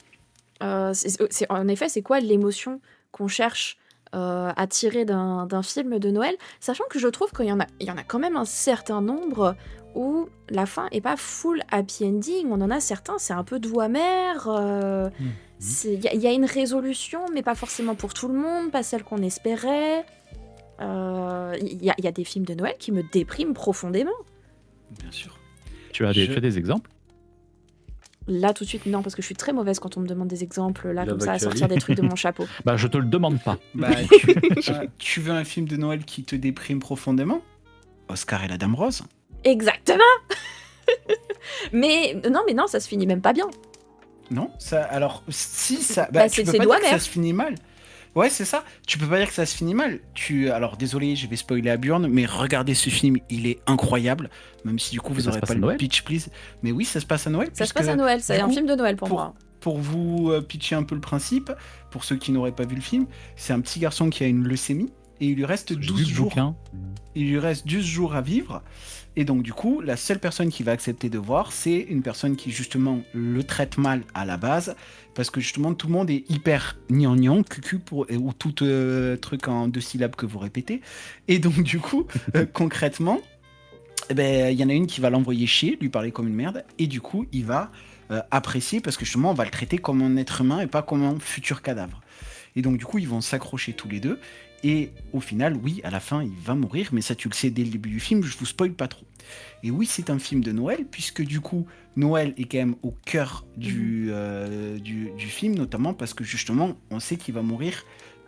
en effet, c'est quoi l'émotion qu'on cherche à tirer d'un film de Noël, sachant que je trouve qu'il y en a quand même un certain nombre où la fin est pas full happy ending. On en a certains, c'est un peu doux amer. Il y a une résolution, mais pas forcément pour tout le monde, pas celle qu'on espérait. Il y a des films de Noël qui me dépriment profondément. Bien sûr. Tu as des exemples? Là, tout de suite, non, parce que je suis très mauvaise quand on me demande des exemples, là, Love comme ça, à Actually. sortir des trucs de mon chapeau. Bah, je te le demande pas. Bah, tu veux un film de Noël qui te déprime profondément? Oscar et la Dame Rose. Exactement. mais non, ça se finit même pas bien. Non, ça. Alors, si ça. Bah, tu peux c'est pas doigt dire que ça amer. se finit mal. Ouais, c'est ça. Tu peux pas dire que ça se finit mal. Alors, désolé, je vais spoiler à Burn, mais regardez ce film, il est incroyable. Même si du coup, vous Ça se aurez passe pas à le Noël pitch, please. Mais oui, ça se passe à Noël. Ça se puisque, passe à Noël, c'est du un coup, film de Noël pour moi. Pour vous pitcher un peu le principe, pour ceux qui n'auraient pas vu le film, c'est un petit garçon qui a une leucémie et il lui reste J'ai 12 lu le jours. bouquin. Il lui reste 12 jours à vivre. Et donc, du coup, la seule personne qui va accepter de voir, c'est une personne qui, justement, le traite mal à la base. Parce que, justement, tout le monde est hyper gnangnan, cucu, ou tout truc en 2 syllabes que vous répétez. Et donc, du coup, concrètement, il y en a une qui va l'envoyer chier, lui parler comme une merde. Et du coup, il va apprécier, parce que, justement, on va le traiter comme un être humain et pas comme un futur cadavre. Et donc, du coup, ils vont s'accrocher tous les deux. Et au final, oui, à la fin, il va mourir, mais ça, tu le sais dès le début du film, je vous spoil pas trop. Et oui, c'est un film de Noël, puisque du coup, Noël est quand même au cœur du film, notamment parce que justement, on sait qu'il va mourir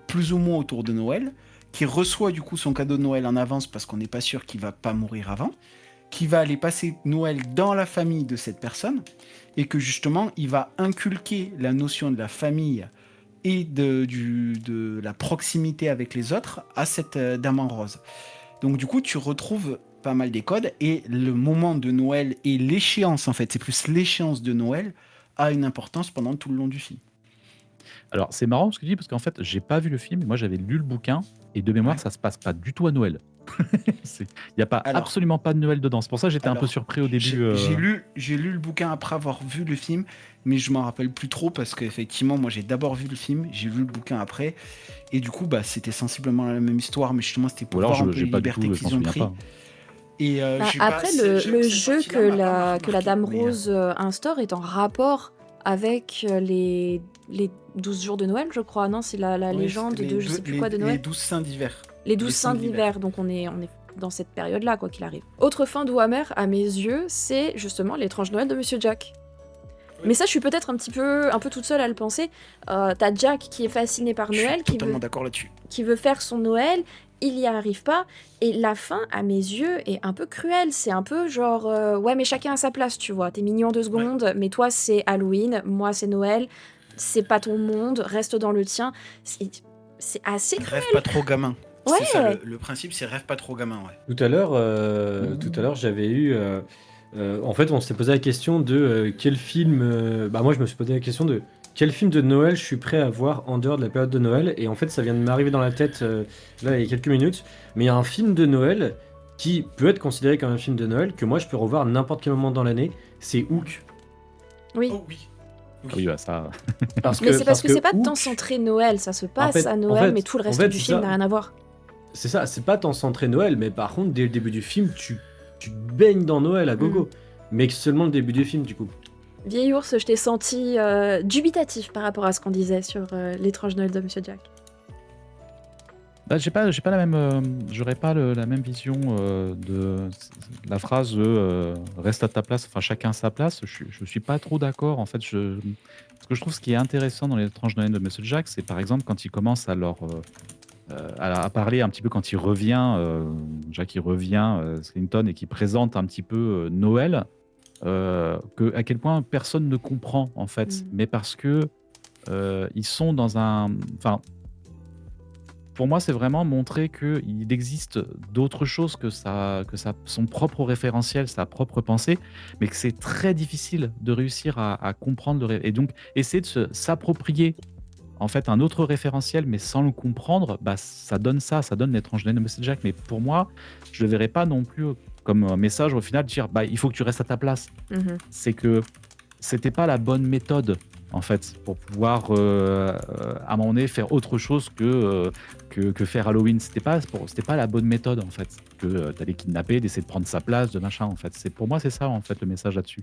plus ou moins autour de Noël, qu'il reçoit du coup son cadeau de Noël en avance parce qu'on n'est pas sûr qu'il va pas mourir avant, qu'il va aller passer Noël dans la famille de cette personne, et que justement, il va inculquer la notion de la famille et de la proximité avec les autres à cette dame en rose. Donc du coup, tu retrouves pas mal des codes et le moment de Noël et l'échéance, en fait, c'est plus l'échéance de Noël, a une importance pendant tout le long du film. Alors, c'est marrant ce que tu dis, parce qu'en fait, j'ai pas vu le film, moi j'avais lu le bouquin, et de mémoire, Ouais. ça se passe pas du tout à Noël. Il n'y a pas, Alors- absolument pas de Noël dedans. C'est pour ça que j'étais un peu Alors, surpris au début. J'ai lu le bouquin après avoir vu le film, mais je m'en rappelle plus trop parce qu'effectivement, moi j'ai d'abord vu le film, j'ai lu le bouquin après, et du coup, c'était sensiblement la même histoire, mais justement, c'était Ou pour alors, voir un peu j'ai les pas du tout, libertés je m'en qu'ils ont souviens pris. pas. Et j'ai Après, pas- le cette jeu partie-là que m'a pas que la marqué, Dame mais, Rose instaure est en rapport avec les 12 jours de Noël, je crois. Non, c'est la oui, légende c'était de je sais plus quoi de les Noël. 12 saints d'hiver. Les 12 les saints saints d'hiver, donc on est dans cette période-là, quoi qu'il arrive. Autre fin doux amère, à mes yeux, c'est justement l'étrange Noël de Monsieur Jack. Oui. Mais ça, je suis peut-être un peu toute seule à le penser. T'as Jack qui est fasciné par Je Noël, suis totalement d'accord là-dessus. qui veut faire son Noël, il y arrive pas, et la fin, à mes yeux, est un peu cruelle. C'est un peu genre, ouais, mais chacun à sa place, tu vois. T'es mignon 2 secondes, mais toi, c'est Halloween, moi, c'est Noël, c'est pas ton monde, reste dans le tien. C'est assez cruel. Rêve pas trop gamin. Ouais. C'est ça, le principe, c'est rêve pas trop gamin, ouais. Tout à l'heure, j'avais eu. En fait, on s'était posé la question de quel film. Moi, je me suis posé la question de quel film de Noël je suis prêt à voir en dehors de la période de Noël. Et en fait, ça vient de m'arriver dans la tête là, il y a quelques minutes. Mais il y a un film de Noël qui peut être considéré comme un film de Noël que moi, je peux revoir à n'importe quel moment dans l'année. C'est Hook. Oui. Oh oui. Ah oui, bah, ça. Mais c'est parce que c'est pas Hook, tant centré Noël, ça se passe fait- à en Noël, fait- mais tout le en reste fait, du c'est film ça. n'a rien à voir. C'est ça, c'est pas tant centré Noël, mais par contre, dès le début du film, tu te baignes dans Noël à gogo. Mais seulement le début du film, du coup. Vieil ours, je t'ai senti dubitatif par rapport à ce qu'on disait sur l'étrange Noël de Monsieur Jack. Bah, j'ai pas la même, j'aurais pas la même vision de la phrase reste à ta place, enfin chacun à sa place. Je suis pas trop d'accord en fait. Parce que je trouve ce qui est intéressant dans l'étrange Noël de Monsieur Jack, c'est par exemple quand il commence à leur à parler un petit peu quand il revient, Jack il revient, Skellington, et qui présente un petit peu Noël, à quel point personne ne comprend en fait, mais parce que ils sont dans un... Enfin, pour moi, c'est vraiment montrer qu'il existe d'autres choses que son propre référentiel, sa propre pensée, mais que c'est très difficile de réussir à comprendre et donc essayer de s'approprier en fait un autre référentiel, mais sans le comprendre, bah, ça donne l'étrange de Jack. Mais pour moi, je le verrais pas non plus comme un message au final de dire bah, il faut que tu restes à ta place. C'est que c'était pas la bonne méthode en fait pour pouvoir à un moment donné faire autre chose que faire Halloween. C'était pas la bonne méthode en fait que d'aller kidnapper, d'essayer de prendre sa place, de machin en fait. Pour moi c'est ça en fait le message là-dessus.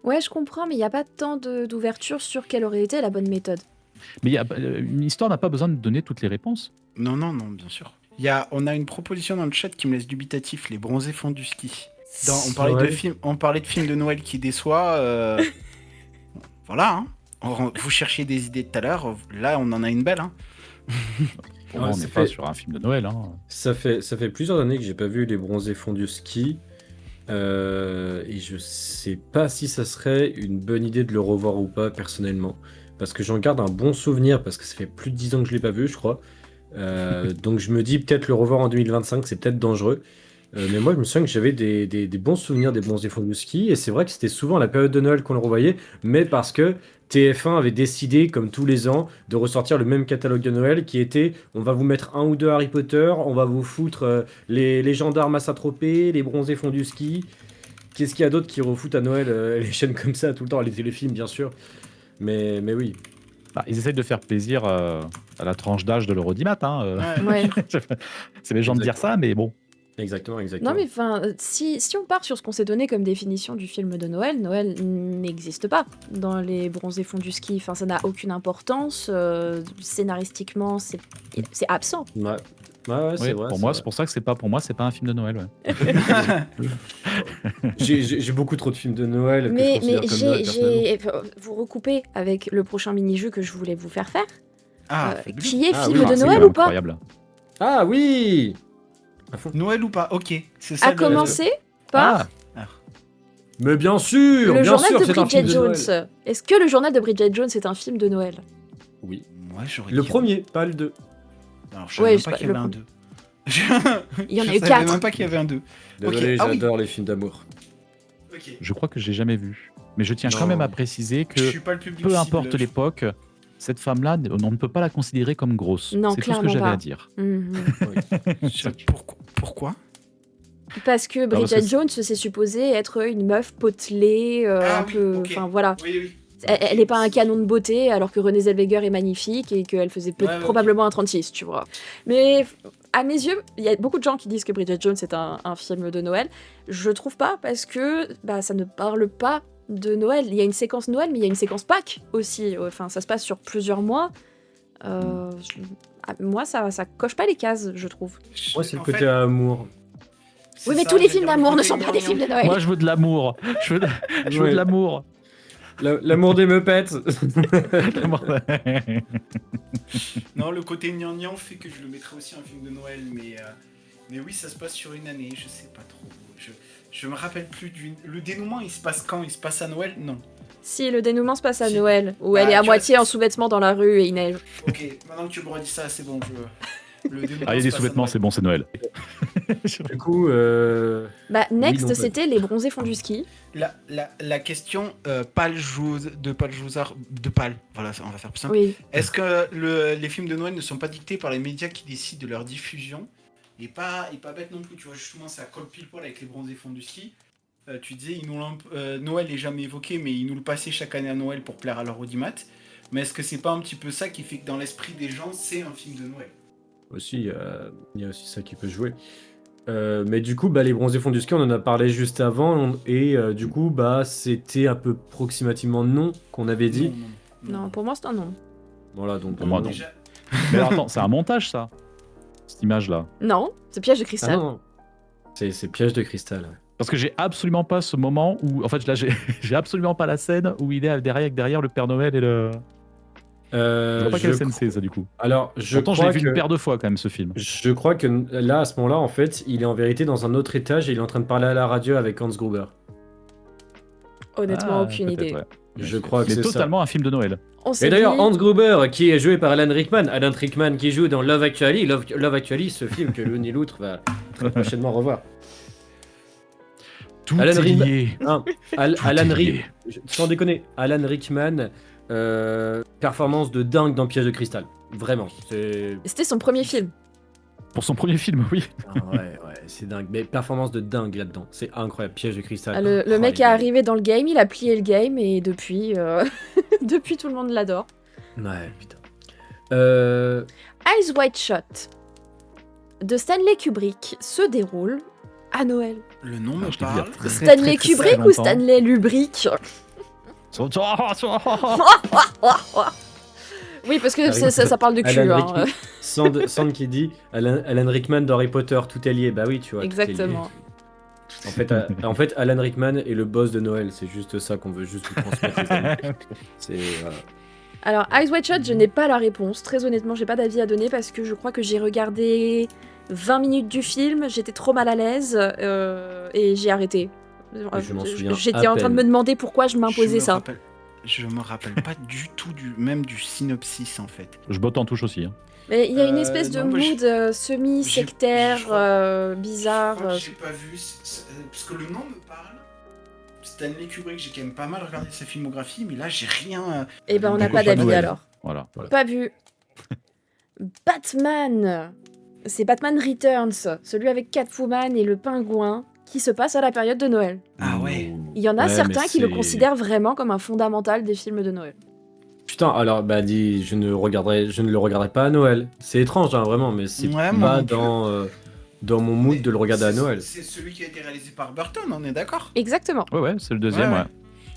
Ouais, je comprends, mais il n'y a pas tant d'ouverture sur quelle aurait été la bonne méthode. Mais une histoire n'a pas besoin de donner toutes les réponses. Non, bien sûr. On a une proposition dans le chat qui me laisse dubitatif, les bronzés font du ski. On parlait de films de Noël qui déçoit. Voilà, hein. Vous cherchiez des idées tout à l'heure, là on en a une belle. Hein. On n'est pas sur un film de Noël. Hein. Ça fait plusieurs années que j'ai pas vu les bronzés font du ski. Et je sais pas si ça serait une bonne idée de le revoir ou pas personnellement. Parce que j'en garde un bon souvenir, parce que ça fait plus de 10 ans que je l'ai pas vu, je crois. Donc je me dis peut-être le revoir en 2025, c'est peut-être dangereux. Mais moi je me souviens que j'avais des bons souvenirs des bronzés fonds du ski, et c'est vrai que c'était souvent à la période de Noël qu'on le revoyait, mais parce que TF1 avait décidé, comme tous les ans, de ressortir le même catalogue de Noël qui était on va vous mettre 1 ou 2 Harry Potter, on va vous foutre les gendarmes à Saint-Tropez, les bronzés fonds du ski. Qu'est-ce qu'il y a d'autre qui refoutent à Noël les chaînes comme ça tout le temps, les téléfilms bien sûr. Mais oui. Bah, ils essayent de faire plaisir à la tranche d'âge de l'Eurodimat. Hein. Ouais. C'est méchant de dire ça, mais bon. Exactement. Non mais enfin, si on part sur ce qu'on s'est donné comme définition du film de Noël, Noël n'existe pas dans les bronzés fonds du ski. Enfin, ça n'a aucune importance. Scénaristiquement, c'est absent. Ouais, c'est vrai. Pour moi, c'est pour ça que c'est pas un film de Noël. Ouais. J'ai beaucoup trop de films de Noël. Mais vous recoupez avec le prochain mini-jeu que je voulais vous faire faire. Qui est film de Noël ou pas? Incroyable. Ah oui. Noël ou pas? Ok. C'est ça. À commencer par Mais bien sûr. le journal de c'est un Bridget film de Jones. Noël. Est-ce que le journal de Bridget Jones est un film de Noël? Oui. Moi, j'aurais Le dit premier, pas le 2. Alors, je savais même pas qu'il y avait un 2. Il y en a eu Je savais 4. même pas qu'il y avait un 2. Désolé, Ok. j'adore les films d'amour. Ok. Je crois que j'ai jamais vu. Mais je tiens Non. quand même à préciser Je que suis pas le public peu cible, importe l'époque, cette femme-là, on ne peut pas la considérer comme grosse. Non, c'est tout ce que clairement j'avais pas. à dire. Pourquoi? Parce que Bridget Jones, c'est supposé être une meuf potelée, un peu... ok. Enfin, voilà. Oui. Elle n'est pas un canon de beauté, alors que Renée Zellweger est magnifique et qu'elle faisait probablement un 36, tu vois. Mais à mes yeux, il y a beaucoup de gens qui disent que Bridget Jones est un film de Noël. Je trouve pas, parce que ça ne parle pas de Noël. Il y a une séquence Noël, mais il y a une séquence Pâques aussi. Enfin, ça se passe sur plusieurs mois. Moi, ça coche pas les cases, je trouve. Moi, c'est le côté amour. Oui, mais tous les films d'amour ne sont pas des films de Noël. Moi, je veux de l'amour. Je veux de l'amour. L'amour des meupettes. Non, le côté gnangnan fait que je le mettrais aussi un film de Noël, mais oui, ça se passe sur une année, je sais pas trop. Je me rappelle plus le dénouement, il se passe quand? Il se passe à Noël? Non. Si, le dénouement se passe à Noël, où elle est à moitié en sous-vêtements dans la rue et il neige. Ok, maintenant que tu m'auras dit ça, c'est bon, le dénouement Ah, il y a des sous-vêtements, c'est bon, c'est Noël. Du coup, Next, oui, c'était les bronzés font du ski. La question Pal, voilà, on va faire plus simple. Oui. Est-ce que les films de Noël ne sont pas dictés par les médias qui décident de leur diffusion et pas bête non plus, tu vois, justement, ça colle pile poil avec les bronzés fonds du ski. Tu disais, Noël est jamais évoqué, mais ils nous le passaient chaque année à Noël pour plaire à leur audimat. Mais est-ce que c'est pas un petit peu ça qui fait que dans l'esprit des gens, c'est un film de Noël? Aussi, il y a aussi ça qui peut jouer. Mais du coup, les bronzés fonds du ski, on en a parlé juste avant, et du coup, c'était un peu approximativement non qu'on avait dit. Non, pour moi, c'est un non. Voilà, donc pour moi, non. Mais alors, attends, c'est un montage, ça? Cette image-là? Non, c'est Piège de cristal. Ah non. C'est Piège de cristal. Ouais. Parce que j'ai absolument pas ce moment où... En fait, là, j'ai absolument pas la scène où il est derrière le Père Noël et le... Je vois pas Je quelle scène c'est, ça, du coup. Alors, je Pourtant, je l'ai crois vu une que paire de fois, quand même, ce film. je crois que là, à ce moment-là, en fait, il est en vérité dans un autre étage et il est en train de parler à la radio avec Hans Gruber. Honnêtement, aucune Peut-être, idée. ouais. Je crois que Mais c'est ça. totalement un film de Noël. On Et s'est d'ailleurs, dit- Hans Gruber, qui est joué par Alan Rickman qui joue dans Love Actually, Love Actually, ce film que l'un et l'autre va très prochainement revoir. Tout Alan est Rickman- lié. Hein, Tout Alan est Rick, lié. sans déconner, Alan Rickman, performance de dingue dans Piège de cristal. Vraiment, c'est C'était son premier film. Pour son premier film, oui. ouais, c'est dingue. Mais performance de dingue là-dedans, c'est incroyable. Piège de cristal. Ah, le mec il est arrivé dans le game, il a plié le game et depuis, depuis tout le monde l'adore. Ouais, putain. Eyes Wide Shut de Stanley Kubrick se déroule à Noël. Le nom me Je l'ai vu il y a parle. très, Stanley très Kubrick ou longtemps. Stanley Lubrick? Oui, parce que ça parle de cul. Alan Hein. Rickman. Sand qui dit Alan Rickman dans Harry Potter, tout est lié. Bah oui, tu vois. tout est lié. Exactement. En fait, Alan Rickman est le boss de Noël. C'est juste ça qu'on veut juste vous transmettre. Les amis. C'est voilà. Alors, Eyes Wide Shut, je n'ai pas la réponse. Très honnêtement, j'ai pas d'avis à donner parce que je crois que j'ai regardé 20 minutes du film, j'étais trop mal à l'aise et j'ai arrêté. Je m'en souviens J'étais à en train de peine. me demander pourquoi je m'imposais ça. Je me rappelle pas du tout même du synopsis en fait. Je botte en touche aussi. Hein. Mais il y a une espèce de non, mais mood semi-sectaire, bizarre. Je crois que j'ai pas vu parce que le nom me parle. Stanley Kubrick, j'ai quand même pas mal regardé sa filmographie, mais là j'ai rien. Et ben on n'a Donc, pas pas d'avis Noël. alors. Voilà. Pas vu. Batman. C'est Batman Returns, celui avec Catwoman et le pingouin qui se passe à la période de Noël. Ah ouais. Il y en a Ouais, certains mais qui le c'est- considèrent vraiment comme un fondamental des films de Noël. Putain, alors bah dis, je ne le regarderai pas à Noël. C'est étrange, hein, vraiment, mais c'est Ouais, moi pas non plus. dans mon mood de le regarder à Noël. C'est celui qui a été réalisé par Burton, on est d'accord? Exactement. Ouais, c'est le deuxième, ouais.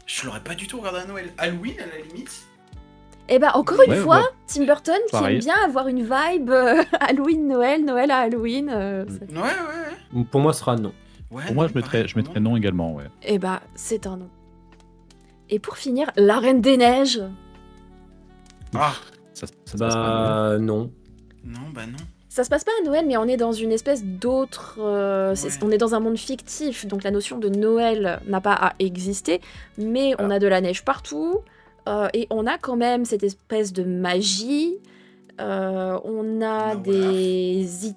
Je l'aurais pas du tout regardé à Noël. Halloween à la limite. Et ben encore une Ouais, fois, ouais. Tim Burton qui Pareil. aime bien avoir une vibe Halloween, Noël à Halloween. Ouais. Pour moi, ce sera non. Ouais, Pour moi, non, je mettrais pareil, non également, ouais. Et bah c'est un nom. Et pour finir, La Reine des Neiges. Ah, Ça se passe pas. Bah non. non, bah non. Ça se passe pas à Noël, mais on est dans une espèce d'autre. Ouais. On est dans un monde fictif, donc la notion de Noël n'a pas à exister, mais on a de la neige partout, et on a quand même cette espèce de magie. On a Bah,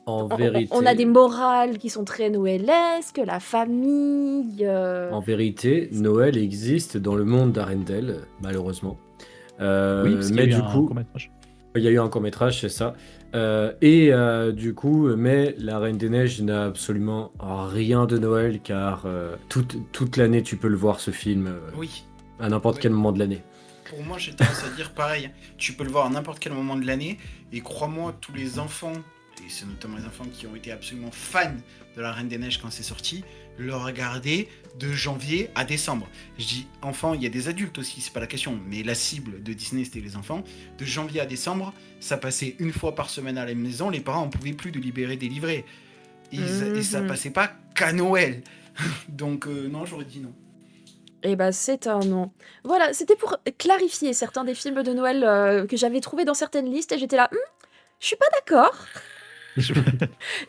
En vérité, on a des morales qui sont très noëlesques, la famille. en vérité, Noël existe dans le monde d'Arendelle, malheureusement. Oui, parce qu'il y a mais eu du un coup, court-métrage. il y a eu un court-métrage, c'est ça. Du coup, mais La Reine des Neiges n'a absolument rien de Noël, car toute l'année, tu peux le voir, ce film, Oui. à n'importe Oui. quel moment de l'année. Pour moi, j'ai tendance à dire pareil. Tu peux le voir à n'importe quel moment de l'année. Et crois-moi, tous les enfants, et c'est notamment les enfants qui ont été absolument fans de La Reine des Neiges quand c'est sorti, le regardaient de janvier à décembre. Je dis enfants, il y a des adultes aussi, c'est pas la question. Mais la cible de Disney, c'était les enfants. De janvier à décembre, ça passait une fois par semaine à la maison. Les parents en pouvaient plus de libérer des livrets. Et ça passait pas qu'à Noël. Donc non, j'aurais dit non. Et bah c'est un nom. Voilà, c'était pour clarifier certains des films de Noël que j'avais trouvés dans certaines listes et j'étais là, je suis pas d'accord.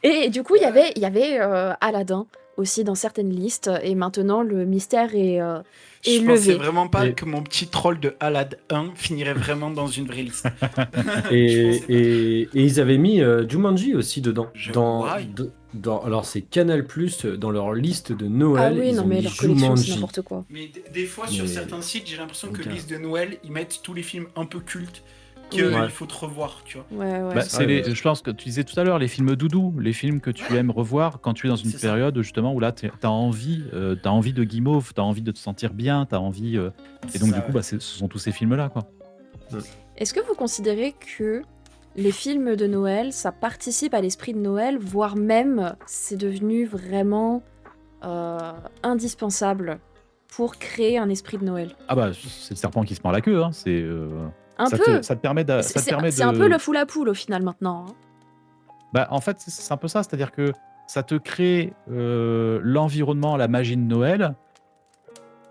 Et du coup, il y avait Aladdin aussi dans certaines listes et maintenant le mystère est Je levé. pensais vraiment pas Et- que mon petit troll de Alad 1 finirait vraiment dans une vraie liste. Et ils avaient mis Jumanji aussi dedans. Why Alors c'est Canal Plus dans leur liste de Ah Noël. oui, ils non ont mais mis leur collection c'est Jumanji. n'importe quoi. Mais des fois, sur Mais- certains sites, j'ai l'impression que Ok. liste de Noël, ils mettent tous les films un peu cultes Oui. qu'il Ouais. faut te revoir, tu vois. Ouais. Bah, Ah, ouais. je pense que tu disais tout à l'heure, les films doudou, les films que tu aimes revoir quand tu es dans une C'est ça. période justement où là t'as envie de guimauve, t'as envie de te sentir bien, t'as envie. Et donc Ça, du coup, bah, ce sont tous ces films-là, quoi. Est-ce que vous considérez que les films de Noël, ça participe à l'esprit de Noël, voire même c'est devenu vraiment indispensable pour créer un esprit de Noël? Ah bah c'est le serpent qui se mord la queue, hein. C'est Un ça peu. ça te permet de. Ça te permet C'est un de- peu le fou la poule au final maintenant. Hein. Bah, en fait, c'est un peu ça, c'est-à-dire que ça te crée l'environnement, la magie de Noël,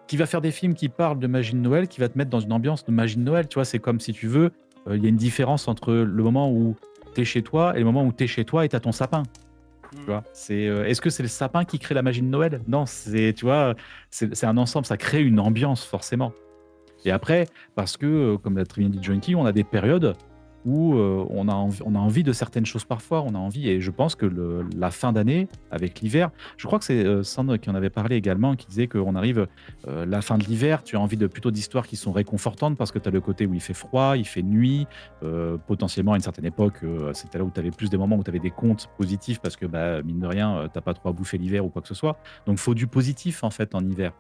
qui va faire des films qui parlent de magie de Noël, qui va te mettre dans une ambiance de magie de Noël. Tu vois, c'est comme si tu veux, il y a une différence entre le moment où tu es chez toi et le moment où tu es chez toi et tu as ton sapin. Tu vois, est-ce que c'est le sapin qui crée la magie de Noël? Non, tu vois, c'est un ensemble, ça crée une ambiance forcément. Et après, parce que, comme l'a très bien dit Junkie, on a des périodes où on a envie de certaines choses parfois, on a envie, et je pense que la fin d'année, avec l'hiver, je crois que c'est Sandre qui en avait parlé également, qui disait qu'on arrive la fin de l'hiver, tu as envie plutôt d'histoires qui sont réconfortantes parce que tu as le côté où il fait froid, il fait nuit, potentiellement à une certaine époque, c'était là où tu avais plus des moments où tu avais des contes positifs parce que, bah, mine de rien, t'as pas trop à bouffer l'hiver ou quoi que ce soit. Donc, il faut du positif en fait en hiver.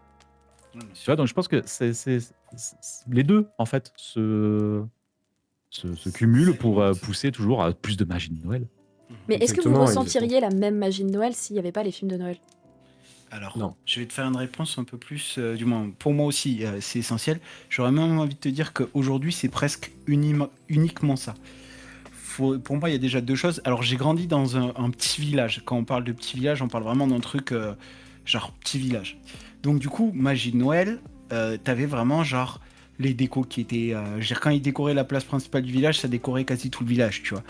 Tu vois, donc je pense que les deux, en fait, se cumulent pour pousser toujours à plus de magie de Noël. Mais est-ce que vous Exactement, ressentiriez la même magie de Noël s'il n'y avait pas les films de Noël? Alors, Non. je vais te faire une réponse un peu plus, du moins pour moi aussi, c'est essentiel. J'aurais même envie de te dire qu'aujourd'hui, c'est presque uniquement ça. Pour moi, il y a déjà deux choses. Alors, j'ai grandi dans un petit village. Quand on parle de petit village, on parle vraiment d'un truc genre petit village. Donc, du coup, magie de Noël, t'avais vraiment genre les décos qui étaient. Je veux dire, quand ils décoraient la place principale du village, ça décorait quasi tout le village, tu vois.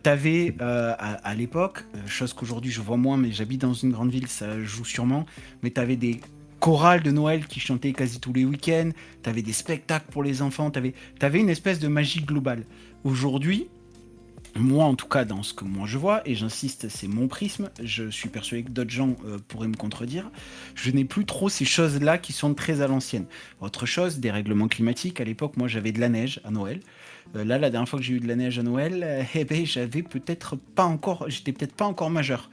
T'avais à l'époque, chose qu'aujourd'hui je vois moins, mais j'habite dans une grande ville, ça joue sûrement, mais t'avais des chorales de Noël qui chantaient quasi tous les week-ends, t'avais des spectacles pour les enfants, t'avais une espèce de magie globale. Aujourd'hui, moi en tout cas dans ce que moi je vois, et j'insiste, c'est mon prisme, je suis persuadé que d'autres gens pourraient me contredire, je n'ai plus trop ces choses-là qui sont très à l'ancienne. Autre chose, des règlements climatiques, à l'époque moi j'avais de la neige à Noël. Là, la dernière fois que j'ai eu de la neige à Noël, j'étais peut-être pas encore majeur,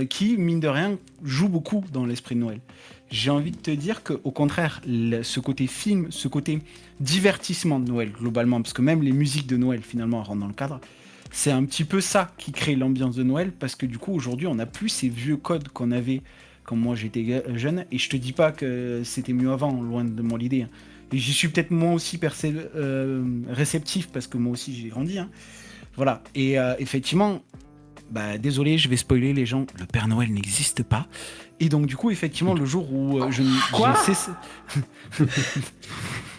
qui, mine de rien, joue beaucoup dans l'esprit de Noël. J'ai envie de te dire qu'au contraire, ce côté film, ce côté divertissement de Noël, globalement, parce que même les musiques de Noël, finalement, rentrent dans le cadre, c'est un petit peu ça qui crée l'ambiance de Noël, parce que du coup, aujourd'hui, on n'a plus ces vieux codes qu'on avait quand moi j'étais jeune, et je te dis pas que c'était mieux avant, loin de moi l'idée, hein. Et j'y suis peut-être moi aussi réceptif parce que moi aussi j'ai grandi, hein. Voilà. Et effectivement, bah, désolé, je vais spoiler les gens, le Père Noël n'existe pas. Et donc du coup, effectivement, le jour où Quoi j'ai cessé...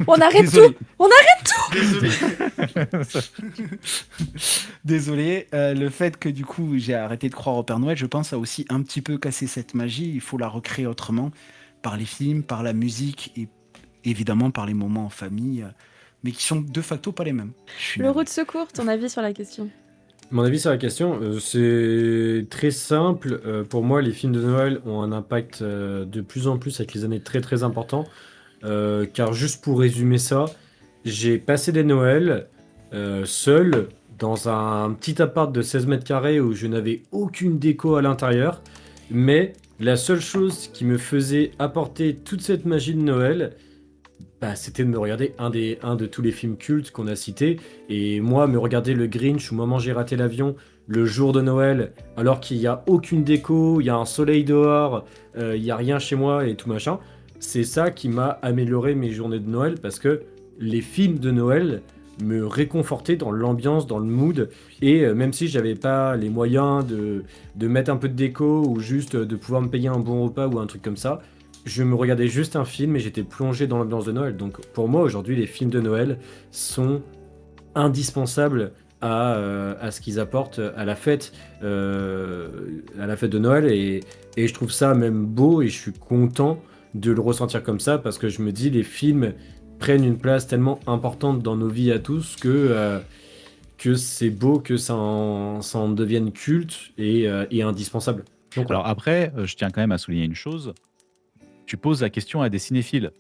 On arrête Désolé. tout. On arrête Désolé, le fait que du coup j'ai arrêté de croire au Père Noël, je pense a aussi un petit peu cassé cette magie. Il faut la recréer autrement, par les films, par la musique et évidemment par les moments en famille, mais qui sont de facto pas les mêmes. Le roue de secours, ton avis sur la question? Mon avis sur la question, c'est très simple. Pour moi, les films de Noël ont un impact de plus en plus avec les années très très important. Car juste pour résumer ça, j'ai passé des Noëls seul dans un petit appart de 16 mètres carrés où je n'avais aucune déco à l'intérieur. Mais la seule chose qui me faisait apporter toute cette magie de Noël, bah, c'était de me regarder un de tous les films cultes qu'on a cités. Et moi, me regarder le Grinch ou Maman j'ai raté l'avion le jour de Noël, alors qu'il n'y a aucune déco, il y a un soleil dehors, il n'y a rien chez moi et tout machin. C'est ça qui m'a amélioré mes journées de Noël parce que les films de Noël me réconfortaient dans l'ambiance, dans le mood. Et même si j'avais pas les moyens de mettre un peu de déco ou juste de pouvoir me payer un bon repas ou un truc comme ça, je me regardais juste un film et j'étais plongé dans l'ambiance de Noël. Donc pour moi aujourd'hui les films de Noël sont indispensables à ce qu'ils apportent à la fête de Noël et je trouve ça même beau et je suis content de le ressentir comme ça parce que je me dis les films prennent une place tellement importante dans nos vies à tous que c'est beau que ça en devienne culte et indispensable. Donc, Alors après, je tiens quand même à souligner une chose. Tu poses la question à des cinéphiles.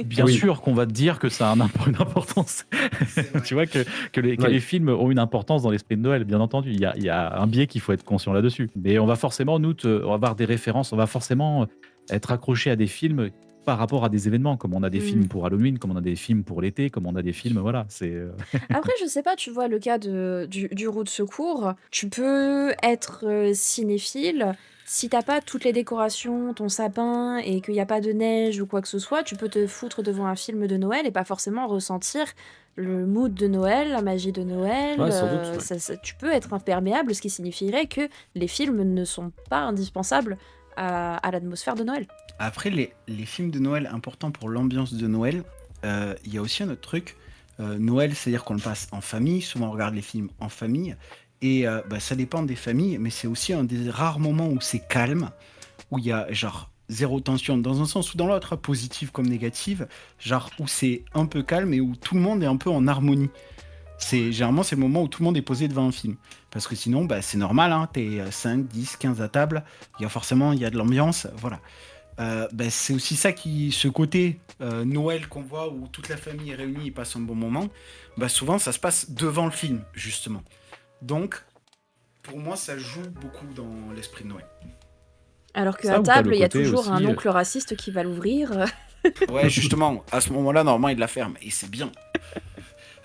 Bien Oui. sûr qu'on va te dire que ça a une importance. Tu vois que les films ont une importance dans l'esprit de Noël, bien entendu. Il y a un biais qu'il faut être conscient là-dessus. Mais on va forcément, on va avoir des références, on va forcément être accroché à des films par rapport à des événements, comme on a des films pour Halloween, comme on a des films pour l'été, comme on a des films, voilà. Après, je sais pas, tu vois, le cas du roue de secours, tu peux être cinéphile. Si t'as pas toutes les décorations, ton sapin, et qu'il n'y a pas de neige ou quoi que ce soit, tu peux te foutre devant un film de Noël et pas forcément ressentir le mood de Noël, la magie de Noël. Ouais, sans doute, ouais. Tu peux être imperméable, ce qui signifierait que les films ne sont pas indispensables à l'atmosphère de Noël. Après, les films de Noël importants pour l'ambiance de Noël, il y a aussi un autre truc. Noël, c'est-à-dire qu'on le passe en famille, souvent on regarde les films en famille, et ça dépend des familles, mais c'est aussi un des rares moments où c'est calme, où il y a genre zéro tension, dans un sens ou dans l'autre, hein, positive comme négative, genre où c'est un peu calme et où tout le monde est un peu en harmonie. Généralement, c'est le moment où tout le monde est posé devant un film. Parce que sinon, c'est normal, hein, t'es 5, 10, 15 à table, il y a de l'ambiance, voilà. C'est aussi ça ce côté Noël qu'on voit où toute la famille est réunie et passe un bon moment. Souvent, ça se passe devant le film, justement. Donc, pour moi, ça joue beaucoup dans l'esprit de Noël. Alors qu'à Ça, ou t'as table, le il y a côté toujours un aussi, oncle raciste qui va l'ouvrir. Ouais, justement, à ce moment-là, normalement, il la ferme. Et c'est bien.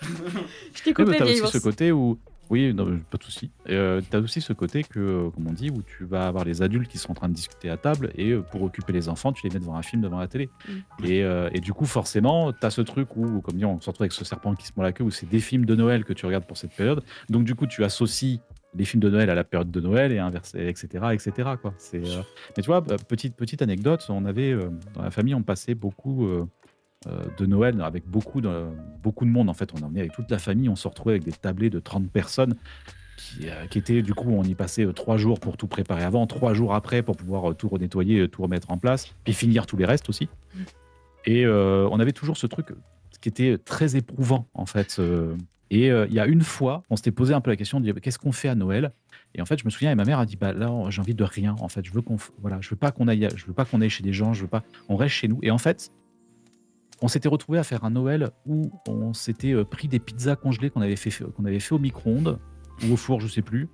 Je t'ai Oui, coupé, mais t'as vieille aussi ce ours. côté où. Oui, non, pas de souci. T'as aussi ce côté que, comme on dit, où tu vas avoir les adultes qui sont en train de discuter à table et pour occuper les enfants, tu les mets devant un film devant la télé. Mm. Et du coup, forcément, t'as ce truc où, comme dit, on se retrouve avec ce serpent qui se mord la queue, où c'est des films de Noël que tu regardes pour cette période. Donc, du coup, tu associes les films de Noël à la période de Noël et inversé, etc., etc., quoi. Mais tu vois, petite anecdote, on avait dans la famille, on passait beaucoup. De Noël avec beaucoup de monde. En fait, on emmenait avec toute la famille, on se retrouvait avec des tablés de 30 personnes qui étaient, du coup, on y passait 3 jours pour tout préparer avant, 3 jours après pour pouvoir tout renettoyer, tout remettre en place, puis finir tous les restes aussi. Et on avait toujours ce truc qui était très éprouvant, en fait. Et il y a une fois, on s'était posé un peu la question de qu'est-ce qu'on fait à Noël. Et en fait, je me souviens, et ma mère a dit là, j'ai envie de rien. En fait, je veux pas qu'on aille chez des gens, je veux pas, on reste chez nous. Et en fait, on s'était retrouvé à faire un Noël où on s'était pris des pizzas congelées qu'on avait fait au micro-ondes ou au four, je sais plus.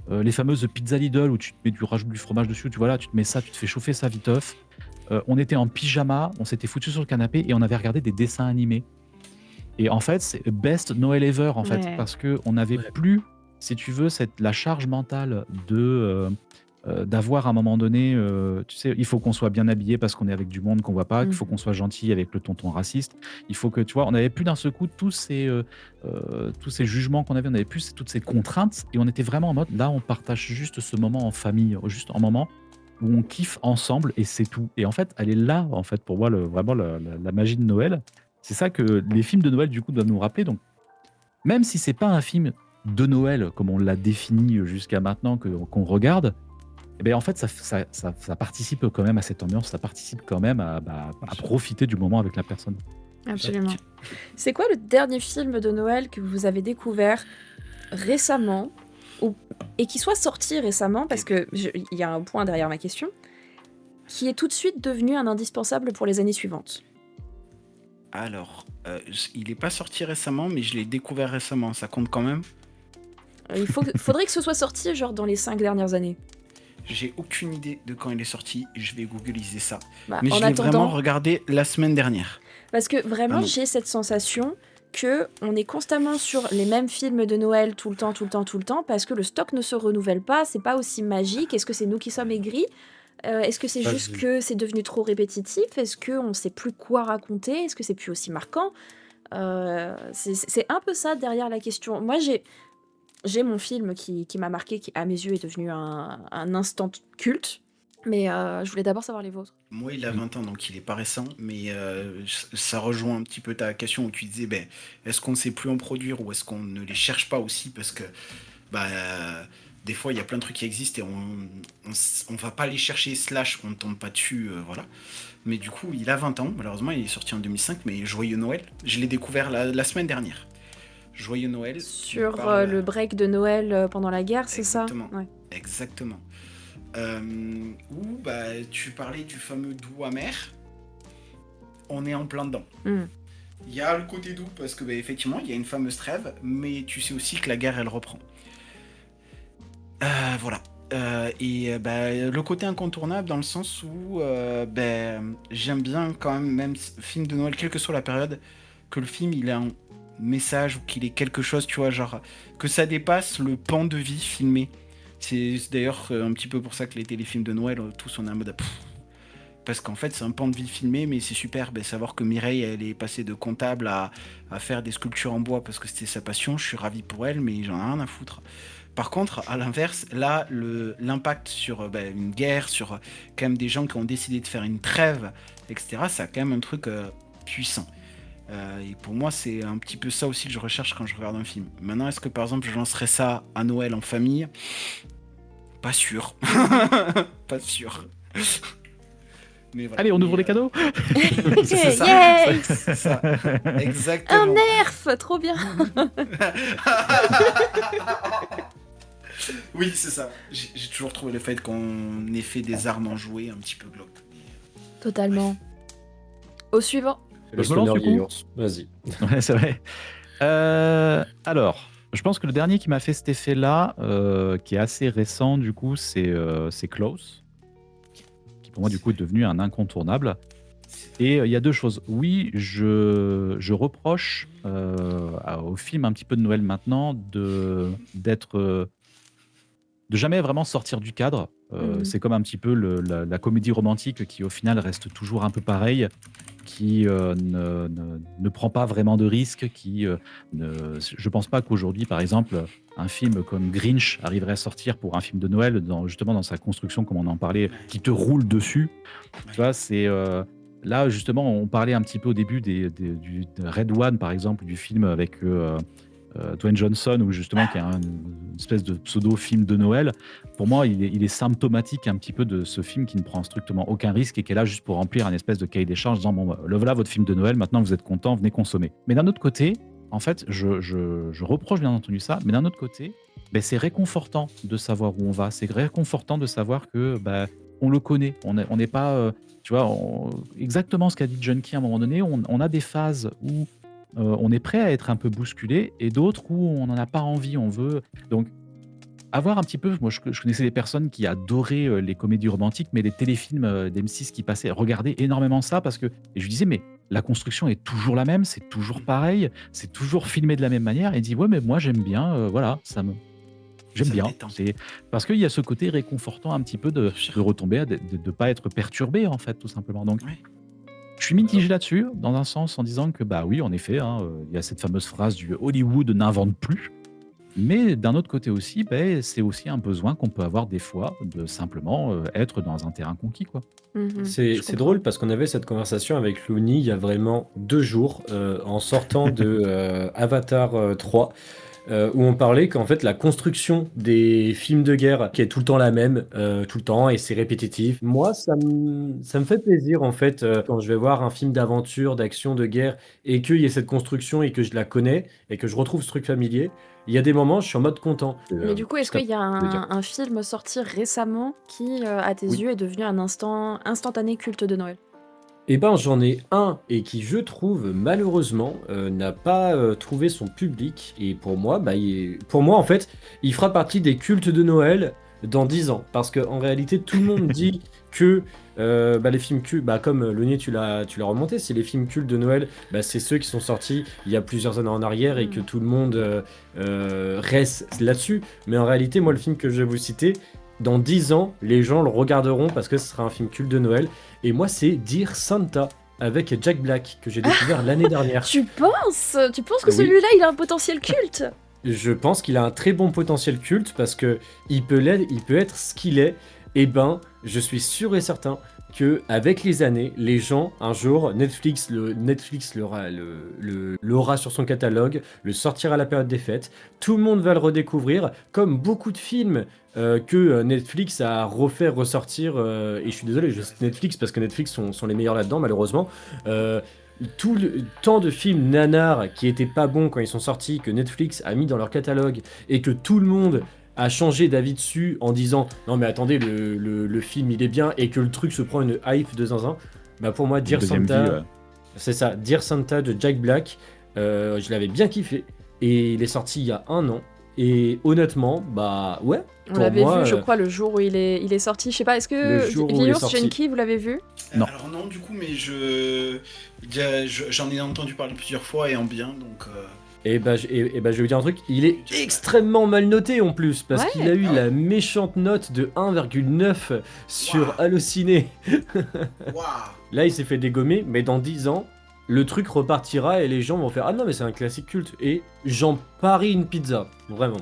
Les fameuses pizzas Lidl où tu rajoutes du fromage dessus, tu te mets ça, tu te fais chauffer ça viteuf. On était en pyjama, on s'était foutu sur le canapé et on avait regardé des dessins animés. Et en fait, c'est best Noël ever en fait, Ouais. parce que on n'avait plus, si tu veux, la charge mentale d'avoir à un moment donné, tu sais, il faut qu'on soit bien habillé parce qu'on est avec du monde qu'on voit pas, qu'il faut qu'on soit gentil avec le tonton raciste. Il faut que, tu vois, on n'avait plus d'un seul coup tous ces jugements qu'on avait, on n'avait plus toutes ces contraintes et on était vraiment en mode, là, on partage juste ce moment en famille, juste un moment où on kiffe ensemble et c'est tout. Et en fait, elle est là, en fait, pour moi, vraiment la magie de Noël. C'est ça que les films de Noël, du coup, doivent nous rappeler. Donc, même si c'est pas un film de Noël, comme on l'a défini jusqu'à maintenant, qu'on regarde, eh ben, en fait, ça participe quand même à cette ambiance, ça participe quand même à profiter du moment avec la personne. Absolument. C'est quoi le dernier film de Noël que vous avez découvert récemment et qui soit sorti récemment, parce que il y a un point derrière ma question, qui est tout de suite devenu un indispensable pour les années suivantes? Alors, il n'est pas sorti récemment, mais je l'ai découvert récemment. Ça compte quand même. Faudrait que ce soit sorti genre dans les 5 dernières années. J'ai aucune idée de quand il est sorti. Je vais googliser ça. Bah, Mais en je l'ai vraiment attendant, regardé la semaine dernière. parce que vraiment, Ah non. j'ai cette sensation que on est constamment sur les mêmes films de Noël tout le temps, parce que le stock ne se renouvelle pas, c'est pas aussi magique. Est-ce que c'est nous qui sommes aigris? Est-ce que c'est Ça, juste que c'est devenu trop répétitif? Est-ce qu'on sait plus quoi raconter? Est-ce que c'est plus aussi marquant? C'est un peu ça derrière la question. Moi, j'ai mon film qui m'a marqué, qui à mes yeux est devenu un instant culte, mais je voulais d'abord savoir les vôtres. Moi, il a 20 ans, donc il est pas récent, mais ça rejoint un petit peu ta question où tu disais, est-ce qu'on ne sait plus en produire ou est-ce qu'on ne les cherche pas aussi parce que des fois, il y a plein de trucs qui existent et on va pas les chercher, on ne tombe pas dessus, voilà. Mais du coup, il a 20 ans, malheureusement, il est sorti en 2005, mais Joyeux Noël, je l'ai découvert la semaine dernière. Joyeux Noël. Sur le break de Noël pendant la guerre, c'est ça? Exactement. Ouais. Exactement. Où tu parlais du fameux doux amer. On est en plein dedans. Il y a le côté doux parce que effectivement il y a une fameuse trêve, mais tu sais aussi que la guerre elle reprend. Voilà. Le côté incontournable dans le sens où j'aime bien quand même film de Noël, quelle que soit la période, que le film il ait un message ou qu'il ait quelque chose, tu vois, genre que ça dépasse le pan de vie filmé. C'est d'ailleurs un petit peu pour ça que les téléfilms de Noël, tous on est en mode parce qu'en fait c'est un pan de vie filmé, mais c'est super savoir que Mireille elle est passée de comptable à faire des sculptures en bois parce que c'était sa passion. Je suis ravi pour elle, mais j'en ai rien à foutre. Par contre, à l'inverse, là, l'impact sur une guerre, sur quand même des gens qui ont décidé de faire une trêve, etc., ça a quand même un truc puissant. Et pour moi, c'est un petit peu ça aussi que je recherche quand je regarde un film. Maintenant, est-ce que par exemple, je lancerais ça à Noël en famille? Pas sûr. Pas sûr. Mais voilà. Allez, on ouvre Mais, les cadeaux. c'est ça. Yay C'est ça. Un Exactement. nerf, trop bien. Oui, c'est ça. J'ai toujours trouvé le fait qu'on ait fait des armes en jouets un petit peu glauque. Totalement. Au suivant. Le Je me lance, stoner du coup. vieil ours. Vas-y. Ouais, c'est vrai. Alors, je pense que le dernier qui m'a fait cet effet-là, qui est assez récent, du coup, c'est Close, qui pour moi, du coup, est devenu un incontournable. Et il y a deux choses. Oui, je reproche au film un petit peu de Noël maintenant de jamais vraiment sortir du cadre. C'est comme un petit peu la comédie romantique qui, au final, reste toujours un peu pareille, qui ne prend pas vraiment de risques, je pense pas qu'aujourd'hui, par exemple, un film comme Grinch arriverait à sortir pour un film de Noël, justement dans sa construction, comme on en parlait, qui te roule dessus. Tu vois, c'est là, justement, on parlait un petit peu au début de Red One, par exemple, du film avec Dwayne Johnson, où justement, qui est une espèce de pseudo-film de Noël. Pour moi, il est symptomatique un petit peu de ce film qui ne prend strictement aucun risque et qui est là juste pour remplir un espèce de cahier des charges, en disant bon, le voilà votre film de Noël, maintenant vous êtes content, venez consommer. Mais d'un autre côté, en fait, je reproche bien entendu ça, mais d'un autre côté, c'est réconfortant de savoir où on va. C'est réconfortant de savoir que on le connaît. On n'est pas, tu vois, exactement ce qu'a dit Junkie à un moment donné. On a des phases où on est prêt à être un peu bousculé et d'autres où on n'en a pas envie, on veut. Donc, avoir un petit peu, moi je connaissais des personnes qui adoraient les comédies romantiques, mais les téléfilms d'M6 qui passaient, regardaient énormément ça parce que, et je lui disais, mais la construction est toujours la même, c'est toujours pareil, c'est toujours filmé de la même manière. Et il dit, ouais, mais moi j'aime bien, voilà, j'aime Ça me bien. détend. C'est parce qu'il y a ce côté réconfortant un petit peu de retomber, de ne pas être perturbé, en fait, tout simplement. Donc, Ouais. je suis mitigé là-dessus, dans un sens, en disant que, bah oui, en effet, il y a cette fameuse phrase du Hollywood n'invente plus. Mais d'un autre côté aussi, c'est aussi un besoin qu'on peut avoir des fois de simplement être dans un terrain conquis, quoi. Je C'est comprends. drôle parce qu'on avait cette conversation avec Looney il y a vraiment 2 jours en sortant de Avatar 3 où on parlait qu'en fait la construction des films de guerre qui est tout le temps la même, tout le temps et c'est répétitif. Moi, ça me fait plaisir en fait quand je vais voir un film d'aventure, d'action, de guerre et qu'il y ait cette construction et que je la connais et que je retrouve ce truc familier. Il y a des moments, je suis en mode content. Mais du coup, est-ce je qu'il y a tape- je veux dire. un film sorti récemment qui, à tes Oui. yeux, est devenu un instantané culte de Noël? Eh ben, j'en ai un et qui, je trouve, malheureusement, n'a pas trouvé son public. Et pour moi, pour moi, en fait, il fera partie des cultes de Noël dans 10 ans. Parce qu'en réalité, tout le monde dit que les films cultes, comme Lonier, tu l'as remonté, c'est les films cultes de Noël, c'est ceux qui sont sortis il y a plusieurs années en arrière et que tout le monde reste là-dessus. Mais en réalité, moi, le film que je vais vous citer, dans 10 ans, les gens le regarderont parce que ce sera un film culte de Noël. Et moi, c'est Dear Santa avec Jack Black que j'ai découvert l'année dernière. Tu penses que Oui. celui-là, il a un potentiel culte? Je pense qu'il a un très bon potentiel culte parce que il peut être ce qu'il est. Et je suis sûr et certain que avec les années, les gens, un jour, Netflix l'aura sur son catalogue, le sortira à la période des fêtes. Tout le monde va le redécouvrir, comme beaucoup de films que Netflix a refait ressortir. Et je suis désolé, je cite Netflix parce que Netflix sont les meilleurs là-dedans, malheureusement. Tout le tant de films nanars qui étaient pas bons quand ils sont sortis, que Netflix a mis dans leur catalogue et que tout le monde a changé d'avis dessus en disant non mais attendez le film il est bien et que le truc se prend une hype de zinzin. Pour moi Dear Deuxième Santa, vie, ouais. c'est ça, Dear Santa de Jack Black, je l'avais bien kiffé et il est sorti il y a 1 an et honnêtement ouais. On pour l'avait moi, vu, je crois, le jour où il est sorti. Je sais pas, est-ce Le que jour où il est Vieillours, sorti. Junkie, vous l'avez vu? Non. Alors non, du coup, mais j'en ai entendu parler plusieurs fois et en bien, donc... Et je vais vous dire un truc, il est extrêmement mal noté en plus, parce Ouais. qu'il a eu la méchante note de 1,9 sur Wow. Allociné. Waouh. Là, il s'est fait dégommer, mais dans 10 ans, le truc repartira et les gens vont faire « Ah non, mais c'est un classique culte ». Et j'en parie une pizza, vraiment.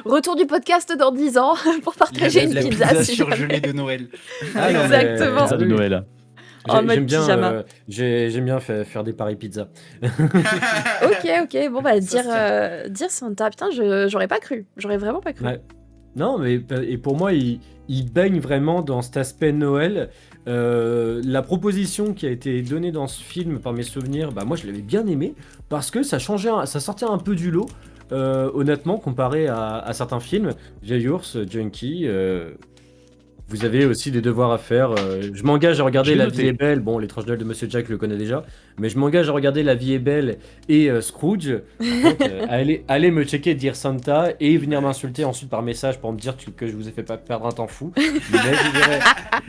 Retour du podcast dans 10 ans pour partager une La pizza. si jamais. surgelée de Noël. Ah non, mais- Exactement. Pizza de oui. Noël. En mode J'aime bien, pyjama. j'aime bien faire des paris pizza. Ok, bon bah Ça se tient. dire Santa, putain, j'aurais pas cru, j'aurais vraiment pas cru. Ouais. Non, mais et pour moi, il baigne vraiment dans cet aspect Noël. La proposition qui a été donnée dans ce film par mes souvenirs, bah moi je l'avais bien aimé parce que ça changeait, ça sortait un peu du lot. Honnêtement, comparé à certains films, Vieil ours, Junkie, vous avez aussi des devoirs à faire. Je m'engage à Je regarder l'ai La vie est noté. belle. Bon, l'étrange Noël de Monsieur Jack, je le connais déjà. Mais je m'engage à regarder La vie est belle et Scrooge. Par contre, allez me checker Dear Santa et venir m'insulter ensuite par message pour me dire que je vous ai fait pas perdre un temps fou.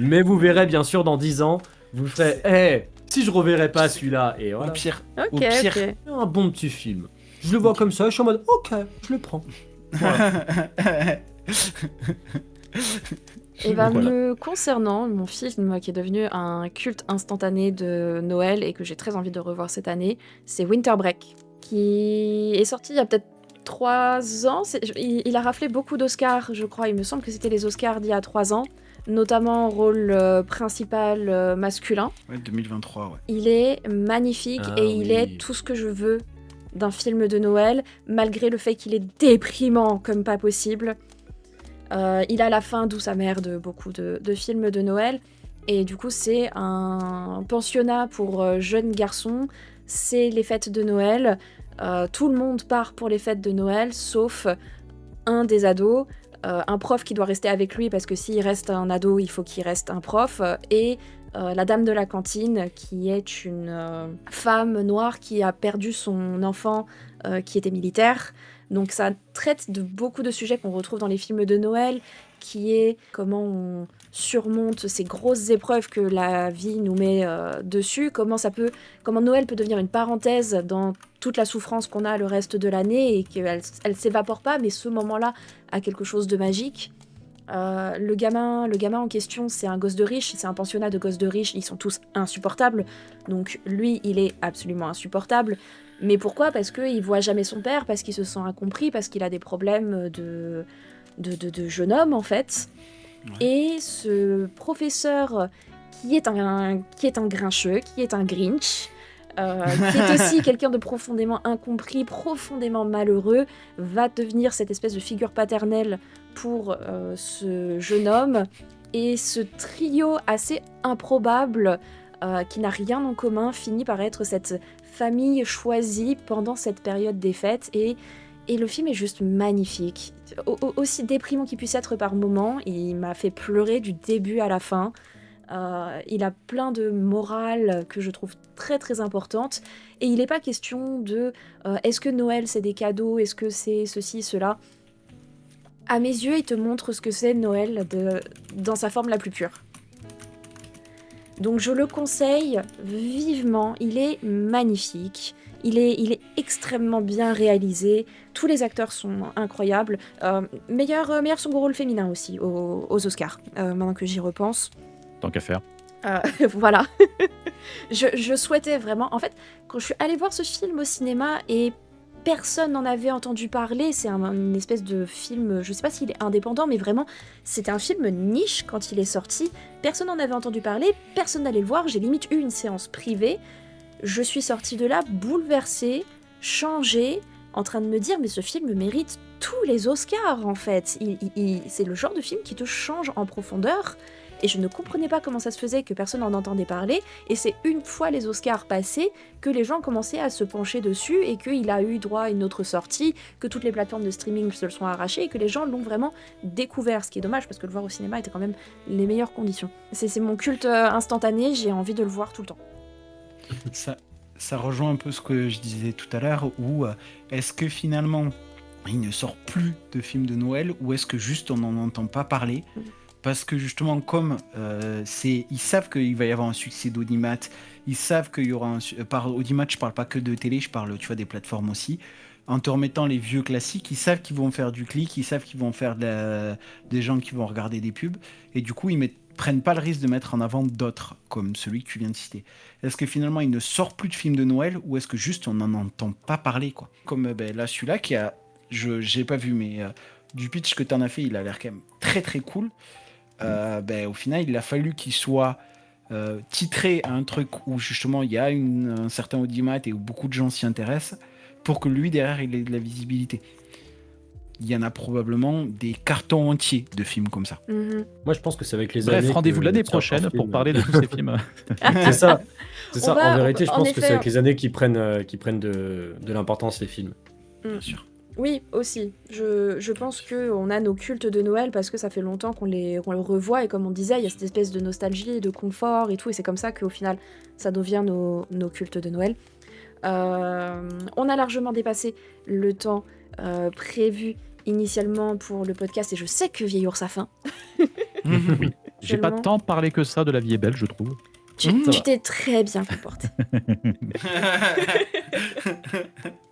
Mais vous verrez bien sûr dans 10 ans, vous ferez si je reverrai pas celui-là. Et Au voilà. pire, au Ok, pire, ok. C'est un bon petit film. Je le vois comme ça, je suis en mode ok, je le prends. Voilà. Et bah, Voilà. me concernant, mon film qui est devenu un culte instantané de Noël et que j'ai très envie de revoir cette année, c'est Winter Break, qui est sorti il y a peut-être 3 ans. Il a raflé beaucoup d'Oscars, je crois. Il me semble que c'était les Oscars d'il y a 3 ans, notamment rôle principal masculin. ouais, 2023, ouais. Il est magnifique Ah et il est oui. tout ce que je veux d'un film de Noël, malgré le fait qu'il est déprimant comme pas possible. Il a la fin douce amère de beaucoup de films de Noël. Et du coup, c'est un pensionnat pour jeunes garçons. C'est les fêtes de Noël. Tout le monde part pour les fêtes de Noël, sauf un des ados. Un prof qui doit rester avec lui, parce que s'il reste un ado, il faut qu'il reste un prof. Et la dame de la cantine, qui est une femme noire qui a perdu son enfant qui était militaire. Donc ça traite de beaucoup de sujets qu'on retrouve dans les films de Noël, qui est comment on surmonte ces grosses épreuves que la vie nous met dessus, comment Noël peut devenir une parenthèse dans toute la souffrance qu'on a le reste de l'année et qu'elle s'évapore pas, mais ce moment-là a quelque chose de magique. Le gamin en question, c'est un gosse de riche, c'est un pensionnat de gosses de riches, ils sont tous insupportables, donc lui, il est absolument insupportable. Mais pourquoi ? Parce qu'il voit jamais son père, parce qu'il se sent incompris, parce qu'il a des problèmes de jeune homme, en fait. Ouais. Et ce professeur qui est un grincheux, qui est un Grinch, qui est aussi quelqu'un de profondément incompris, profondément malheureux, va devenir cette espèce de figure paternelle pour ce jeune homme. Et ce trio assez improbable, qui n'a rien en commun, finit par être cette famille choisie pendant cette période des fêtes. Et le film est juste magnifique. Aussi déprimant qu'il puisse être par moments, il m'a fait pleurer du début à la fin. Il a plein de morale que je trouve très très importante. Et il n'est pas question de est-ce que Noël c'est des cadeaux, est-ce que c'est ceci, cela. À mes yeux, il te montre ce que c'est Noël dans sa forme la plus pure. Donc je le conseille vivement, il est magnifique. Il est extrêmement bien réalisé. Tous les acteurs sont incroyables. Meilleur second rôle féminin aussi aux Oscars, maintenant que j'y repense. Tant qu'à faire. Voilà. je souhaitais vraiment... En fait, quand je suis allée voir ce film au cinéma et personne n'en avait entendu parler, c'est une espèce de film, je sais pas s'il est indépendant, mais vraiment, c'était un film niche quand il est sorti. Personne n'en avait entendu parler, personne n'allait le voir. J'ai limite eu une séance privée. Je suis sortie de là bouleversée, changée, en train de me dire mais ce film mérite tous les Oscars en fait. C'est le genre de film qui te change en profondeur. Et je ne comprenais pas comment ça se faisait que personne n'en entendait parler. Et c'est une fois les Oscars passés que les gens commençaient à se pencher dessus et qu'il a eu droit à une autre sortie, que toutes les plateformes de streaming se le sont arrachées et que les gens l'ont vraiment découvert. Ce qui est dommage parce que le voir au cinéma était quand même les meilleures conditions. C'est mon culte instantané, j'ai envie de le voir tout le temps. Ça rejoint un peu ce que je disais tout à l'heure, où est-ce que finalement il ne sort plus de films de Noël, ou est-ce que juste on n'en entend pas parler ? Parce que justement, comme ils savent qu'il va y avoir un succès d'Audimat, ils savent qu'il y aura par Audimat, je parle pas que de télé, je parle des plateformes aussi. En te remettant les vieux classiques, ils savent qu'ils vont faire du clic, ils savent qu'ils vont faire des gens qui vont regarder des pubs, et du coup ils prennent pas le risque de mettre en avant d'autres, comme celui que tu viens de citer. Est-ce que finalement il ne sort plus de films de Noël, ou est-ce que juste on n'en entend pas parler, quoi ? Comme là, celui-là qui a, j'ai pas vu, mais du pitch que tu en as fait, il a l'air quand même très très cool. Au final, il a fallu qu'il soit titrer à un truc où justement il y a un certain audimat et où beaucoup de gens s'y intéressent, pour que lui derrière il ait de la visibilité. Il y en a probablement des cartons entiers de films comme ça. Moi, je pense que c'est avec les années. Bref, rendez-vous que l'année certains prochaine pour films- parler de tous ces films. C'est ça. C'est On ça. va- En vérité, je en pense que effet, c'est avec les années qui prennent de l'importance, les films. Bien sûr. Oui, aussi. Je pense qu'on a nos cultes de Noël parce que ça fait longtemps qu'on les revoit et comme on disait, il y a cette espèce de nostalgie, de confort et tout, et c'est comme ça qu'au final, ça devient nos cultes de Noël. On a largement dépassé le temps prévu initialement pour le podcast et je sais que Vieil Ours a faim. Oui. J'ai pas Tellement. tant parlé que ça de La vie est belle, je trouve. Tu Ça va. t'es très bien comporté.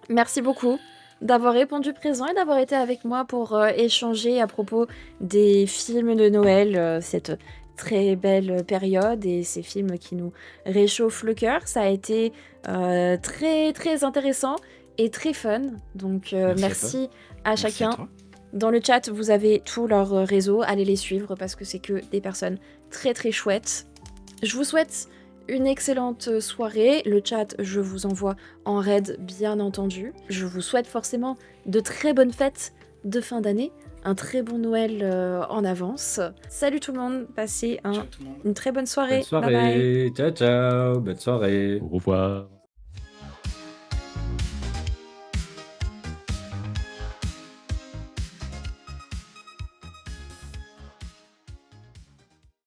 Merci beaucoup d'avoir répondu présent et d'avoir été avec moi pour échanger à propos des films de Noël, cette très belle période et ces films qui nous réchauffent le cœur. Ça a été très très intéressant et très fun. Donc Merci à merci à Merci à chacun. toi. Dans le chat, vous avez tous leurs réseaux. Allez les suivre parce que c'est que des personnes très très chouettes. Je vous souhaite une excellente soirée. Le chat, je vous envoie en raid, bien entendu. Je vous souhaite forcément de très bonnes fêtes de fin d'année. Un très bon Noël en avance. Salut tout le monde. Passez Ciao tout le monde. une très bonne soirée. Bonne Bye bye. soirée. Ciao, ciao. Bonne soirée. Au revoir.